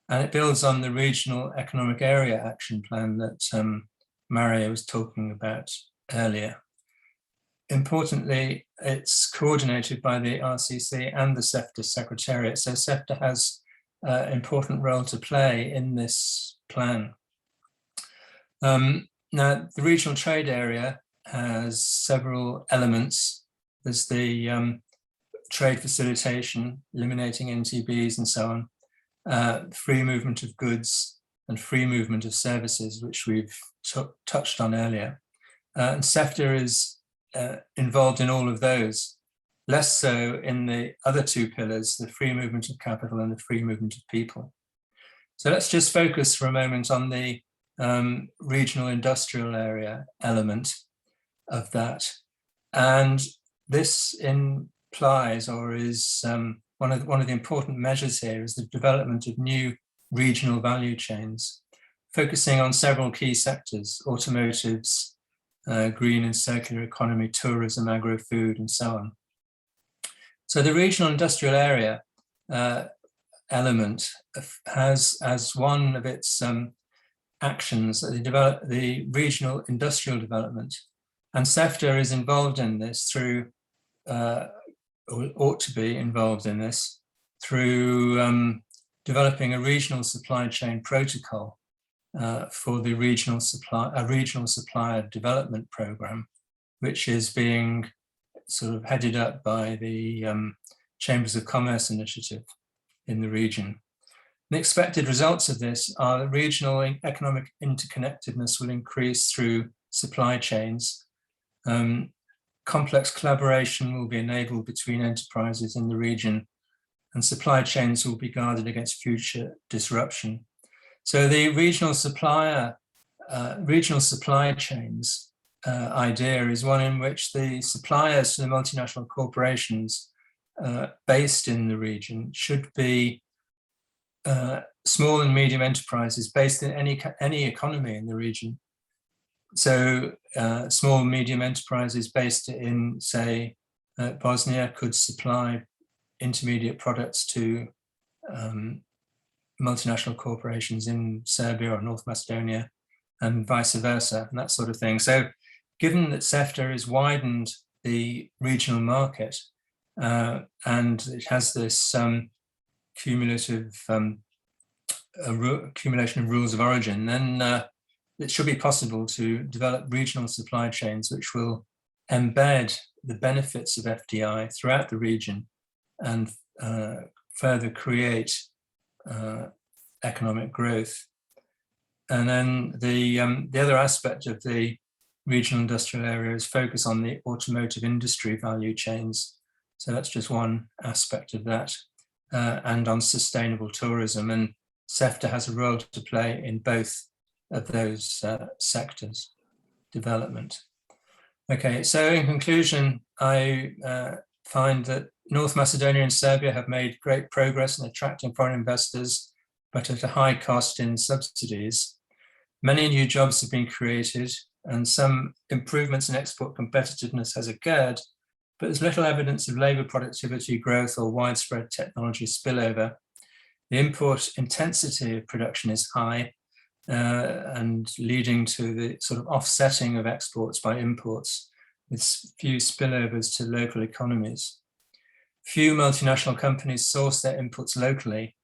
And it builds on the Regional Economic Area Action Plan that Mario was talking about earlier. Importantly, it's coordinated by the RCC and the CEFTA Secretariat. So CEFTA has an important role to play in this plan. Now, the regional trade area has several elements. There's the trade facilitation, eliminating NTBs and so on, free movement of goods and free movement of services, which we've touched on earlier. And CEFTA is involved in all of those, less so in the other 2 pillars, the free movement of capital and the free movement of people. So let's just focus for a moment on the regional industrial area element of that. And this implies, or is one of the important measures here, is the development of new regional value chains, focusing on several key sectors: automotives, green and circular economy, tourism, agro-food, and so on. So the regional industrial area element has as one of its actions that they develop the regional industrial development. And CEFTA is involved in this through, or ought to be involved in this, through developing a regional supply chain protocol for the regional supplier development program, which is being sort of headed up by the Chambers of Commerce initiative in the region. The expected results of this are that regional economic interconnectedness will increase through supply chains. Complex collaboration will be enabled between enterprises in the region, and supply chains will be guarded against future disruption. So the regional supply chains idea is one in which the suppliers to the multinational corporations based in the region should be small and medium enterprises based in any economy in the region. So small and medium enterprises based in, say, Bosnia could supply intermediate products to multinational corporations in Serbia or North Macedonia, and vice versa, and that sort of thing. So given that CEFTA has widened the regional market and it has this accumulation of rules of origin, then it should be possible to develop regional supply chains which will embed the benefits of FDI throughout the region and further create economic growth. And then the other aspect of the regional industrial area is focus on the automotive industry value chains. So that's just one aspect of that, and on sustainable tourism. And CEFTA has a role to play in both of those sectors, development. Okay, so in conclusion, I find that North Macedonia and Serbia have made great progress in attracting foreign investors, but at a high cost in subsidies. Many new jobs have been created and some improvements in export competitiveness has occurred, but there's little evidence of labour productivity growth or widespread technology spillover. The import intensity of production is high and leading to the sort of offsetting of exports by imports with few spillovers to local economies. Few multinational companies source their inputs locally,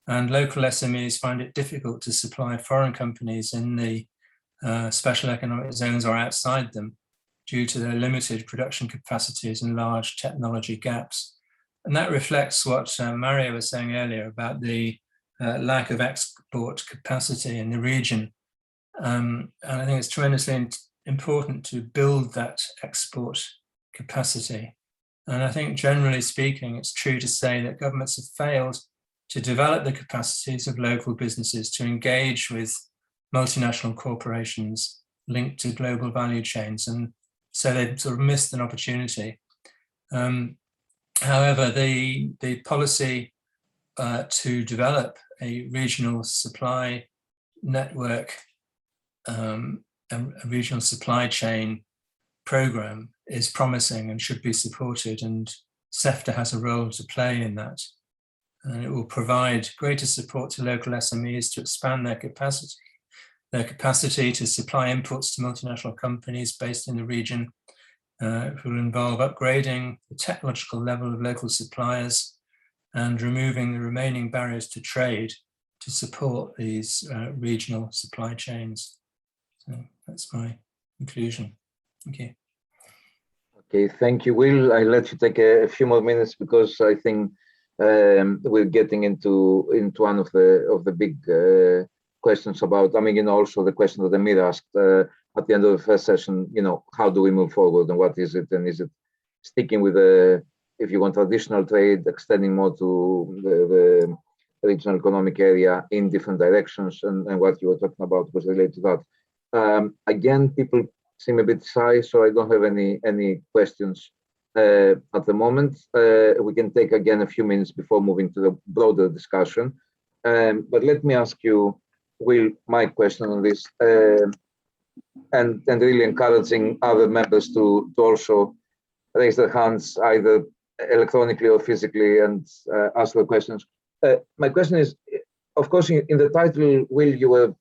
and local SMEs find it difficult to supply foreign companies in the special economic zones or outside them due to their limited production capacities and large technology gaps. And that reflects what Mario was saying earlier about the lack of export capacity in the region. And I think it's tremendously important to build that export capacity. And I think generally speaking, it's true to say that governments have failed to develop the capacities of local businesses to engage with multinational corporations linked to global value chains. And so they've sort of missed an opportunity. However, the policy to develop a regional supply network, a regional supply chain program is promising and should be supported, and CEFTA has a role to play in that. And it will provide greater support to local SMEs to expand their capacity to supply inputs to multinational companies based in the region. It will involve upgrading the technological level of local suppliers and removing the remaining barriers to trade to support these regional supply chains. So that's my conclusion. Thank you. Okay, thank you, Will. I'll let you take a few more minutes because I think we're getting into one of the big questions about, I mean, you know, also the question that Emir asked at the end of the first session, you know, how do we move forward and what is it? And is it sticking with the, if you want traditional trade, extending more to the regional economic area in different directions, and what you were talking about was related to that. Again, people seem a bit shy, so I don't have any questions at the moment. We can take again a few minutes before moving to the broader discussion. But let me ask you, Will, my question on this, and really encouraging other members to also raise their hands either electronically or physically and ask the questions. My question is, of course, in the title, Will, you were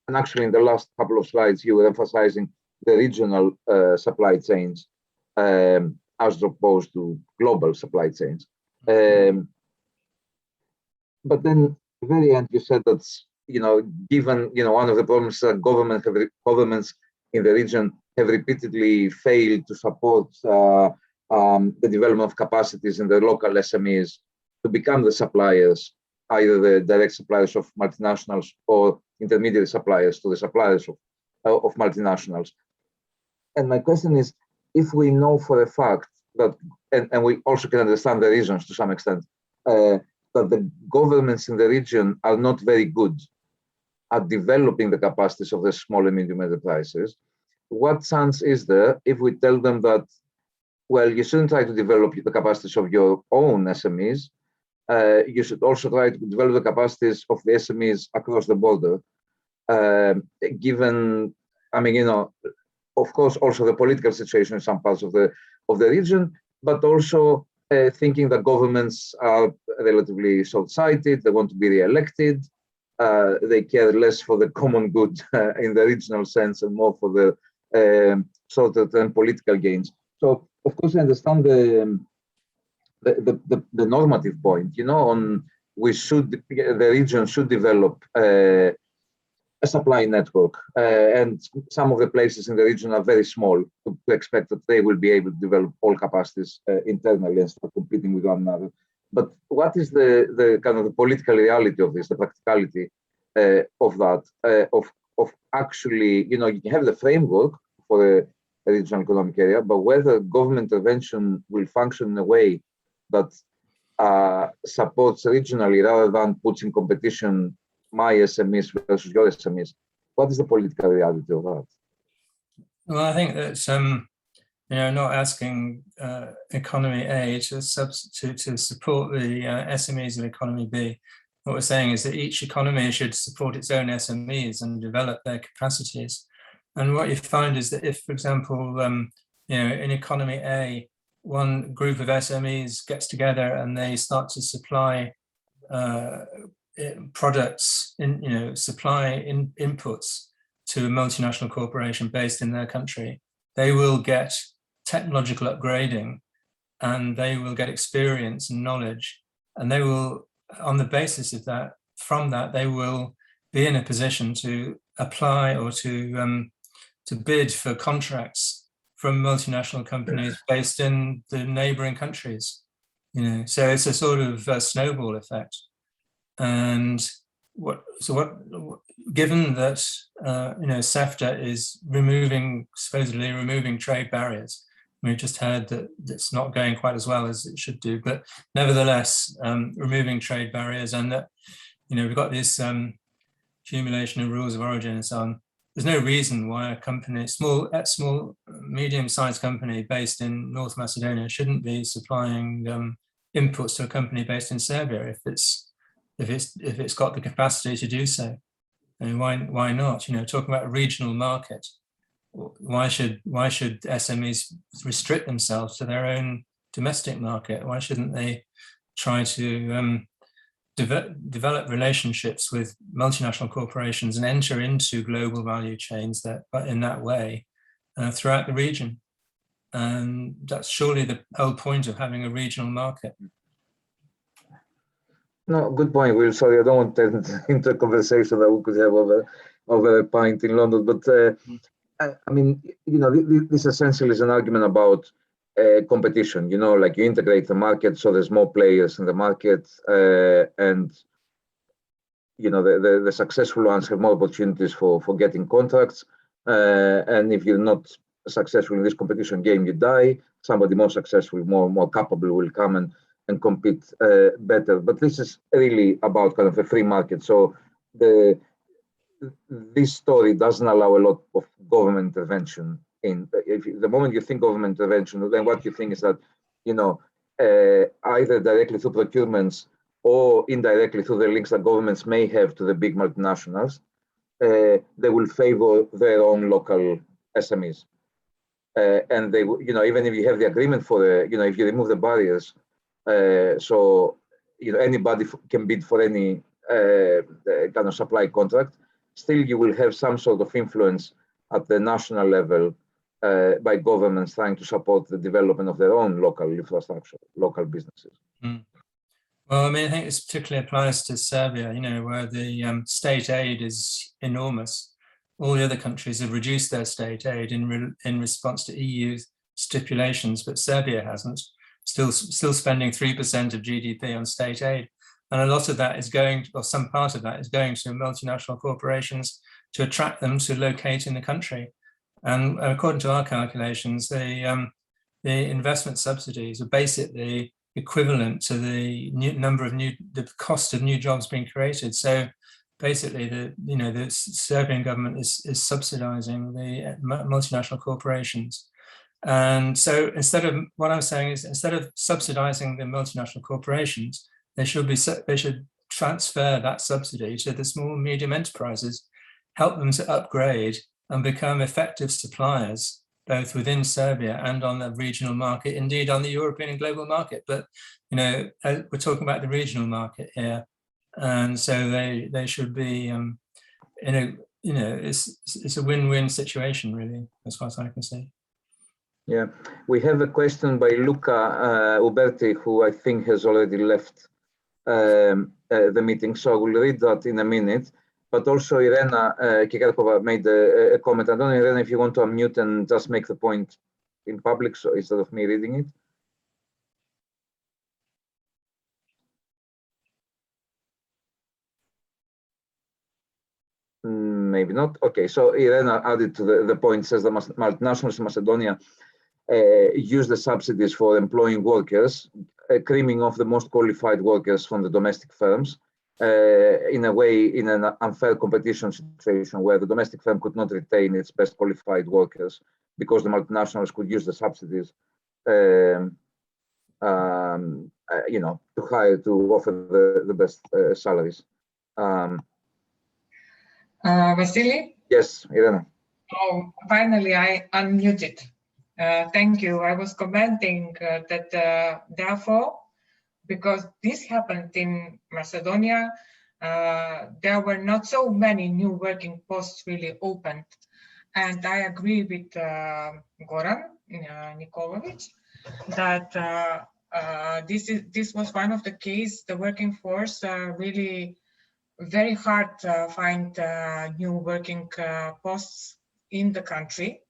and actually in the last couple of slides, you were emphasizing the regional supply chains as opposed to global supply chains. But then at the very end, you said that, given, one of the problems that governments in the region have repeatedly failed to support the development of capacities in the local SMEs to become the suppliers, either the direct suppliers of multinationals or intermediary suppliers to the suppliers of multinationals. And my question is, if we know for a fact that, and we also can understand the reasons to some extent, that the governments in the region are not very good at developing the capacities of the small and medium enterprises, what chance is there if we tell them that, well, you shouldn't try to develop the capacities of your own SMEs, you should also try to develop the capacities of the SMEs across the border, given, of course, also the political situation in some parts of the region, but also thinking that governments are relatively short-sighted, they want to be re-elected, they care less for the common good in the regional sense and more for the shorter-term political gains. So, of course, I understand the normative point, on the region should develop a supply network, and some of the places in the region are very small to expect that they will be able to develop all capacities internally and start competing with one another. But what is the kind of the political reality of this, the practicality of that, of actually, you have the framework for the regional economic area, but whether government intervention will function in a way that supports regionally rather than puts in competition my SMEs versus your SMEs. What is the political reality of that? Well, I think that not asking economy A to support the SMEs of economy B. What we're saying is that each economy should support its own SMEs and develop their capacities. And what you find is that if, for example, in economy A, one group of SMEs gets together and they start to supply products, supply inputs to a multinational corporation based in their country, they will get technological upgrading and they will get experience and knowledge, and they will, on the basis of that, from that, they will be in a position to apply or to bid for contracts from multinational companies based in the neighboring countries. So it's a sort of snowball effect. And given that CEFTA is supposedly removing trade barriers, we just heard that it's not going quite as well as it should do, but nevertheless, removing trade barriers, and that we've got this accumulation of rules of origin and so on. There's no reason why a company, small, medium-sized company based in North Macedonia, shouldn't be supplying inputs to a company based in Serbia if it's got the capacity to do so. And why not? Talking about a regional market, why should SMEs restrict themselves to their own domestic market? Why shouldn't they try to develop relationships with multinational corporations and enter into global value chains in that way throughout the region? And that's surely the whole point of having a regional market. No, good point, Will. Sorry, I don't want to enter into a conversation that we could have over a pint in London. But this essentially is an argument about competition. Like you integrate the market, so there's more players in the market, and the successful ones have more opportunities for getting contracts. And if you're not successful in this competition game, you die. Somebody more successful, more capable will come and compete better. But this is really about kind of a free market. So this story doesn't allow a lot of government intervention. The moment you think government intervention, then what you think is that, either directly through procurements or indirectly through the links that governments may have to the big multinationals, they will favor their own local SMEs. And they, even if you have the agreement for if you remove the barriers, so anybody can bid for any kind of supply contract. still you will have some sort of influence at the national level by governments trying to support the development of their own local infrastructure, local businesses. Mm. Well, I mean, I think this particularly applies to Serbia, you know, where the state aid is enormous. All the other countries have reduced their state aid in response to EU stipulations, but Serbia hasn't. Still spending 3% of GDP on state aid. And a lot of that is going, or some part of that is going to multinational corporations to attract them to locate in the country. And according to our calculations, the investment subsidies are basically equivalent to the the cost of new jobs being created. So basically, the Serbian government is subsidizing the multinational corporations. And so what I'm saying is, instead of subsidizing the multinational corporations, they should transfer that subsidy to the small and medium enterprises, help them to upgrade and become effective suppliers, both within Serbia and on the regional market, indeed on the European and global market. But, you know, we're talking about the regional market here. And so they should be, it's a win-win situation, really, as far as I can see. Yeah, we have a question by Luca Uberti, who I think has already left the meeting. So I will read that in a minute. But also Irena Kikarkova made a comment. I don't know, Irena, if you want to unmute and just make the point in public, so instead of me reading it. Maybe not. Okay, so Irena added to the point, says that multinationals in Macedonia use the subsidies for employing workers, creaming off the most qualified workers from the domestic firms, in a way, in an unfair competition situation where the domestic firm could not retain its best qualified workers because the multinationals could use the subsidies, to offer the best salaries. Vassili? Yes, Irena. Oh, finally, I unmuted. Thank you. I was commenting that therefore, because this happened in Macedonia, there were not so many new working posts really opened. And I agree with Goran Nikolic that this was one of the cases. The working force really very hard to find new working posts in the country,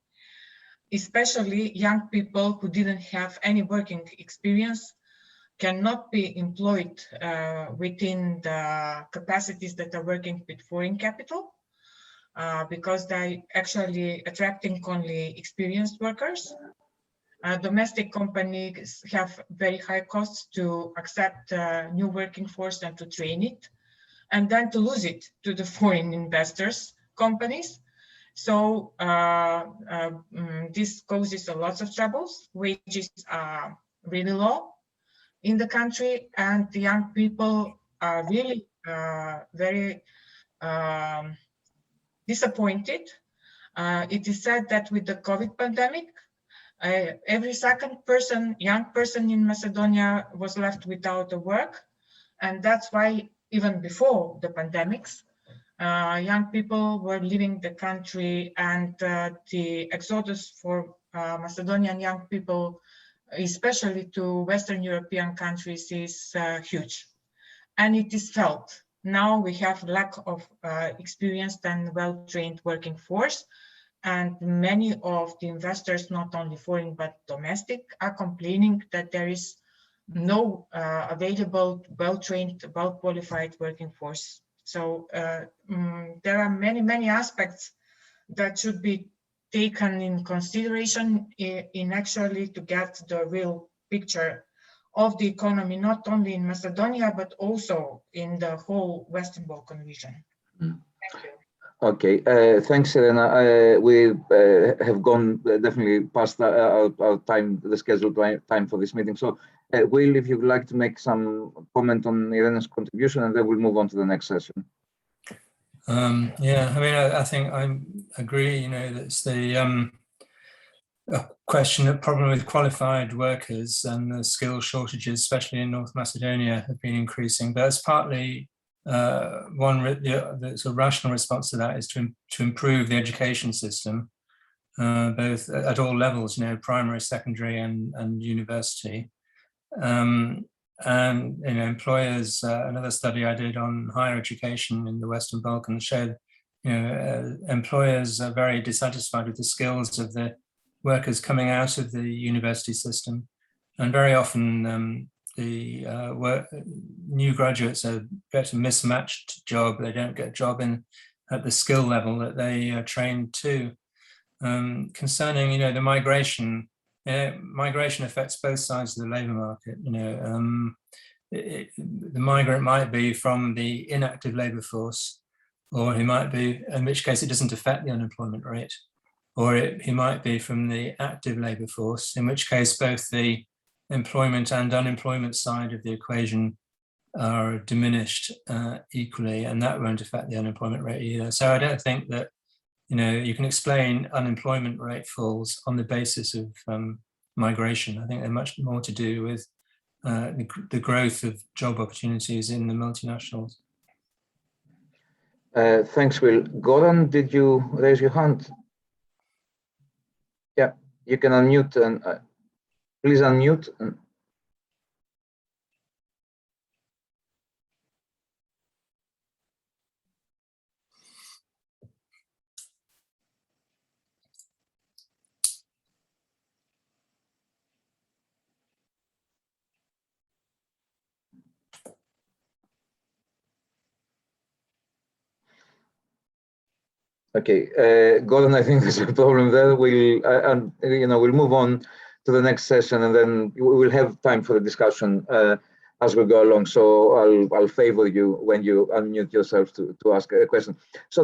especially young people who didn't have any working experience cannot be employed within the capacities that are working with foreign capital because they actually attracting only experienced workers. Domestic companies have very high costs to accept new working force and to train it, and then to lose it to the foreign investors, companies. So this causes a lot of troubles. Wages are really low in the country, and the young people are really very disappointed. It is said that with the COVID pandemic, every second young person in Macedonia was left without a work. And that's why even before the pandemics, young people were leaving the country, and the exodus for Macedonian young people, especially to Western European countries, is huge. And it is felt. Now we have lack of experienced and well-trained working force. And many of the investors, not only foreign but domestic, are complaining that there is no available, well-trained, well-qualified working force. So there are many aspects that should be taken in consideration in actually to get the real picture of the economy, not only in Macedonia, but also in the whole Western Balkan region. Thank you. Okay, thanks, Elena. We have gone definitely past our time, the scheduled time for this meeting. So, Will, if you'd like to make some comment on Elena's contribution, and then we'll move on to the next session. Yeah, I mean, I think I agree. You know, that's the question, the problem with qualified workers and the skill shortages, especially in North Macedonia, have been increasing. But it's partly the sort of rational response to that is to improve the education system, both at all levels, primary, secondary, and university. And employers, another study I did on higher education in the Western Balkans showed, employers are very dissatisfied with the skills of the workers coming out of the university system, and very often new graduates get a mismatched job. They don't get a job at the skill level that they are trained to. Concerning, the migration. Migration affects both sides of the labour market. The migrant might be from the inactive labour force, or he might be, in which case it doesn't affect the unemployment rate, or he might be from the active labour force, in which case both the employment and unemployment side of the equation are diminished equally, and that won't affect the unemployment rate either. So I don't think that you can explain unemployment rate falls on the basis of migration. I think they're much more to do with the growth of job opportunities in the multinationals. Thanks, Will. Goran, did you raise your hand? Yeah, you can unmute and please unmute. Okay, Goran, I think there's a problem there. We'll move on to the next session, and then we will have time for the discussion as we go along. So I'll favor you when you unmute yourself to ask a question. So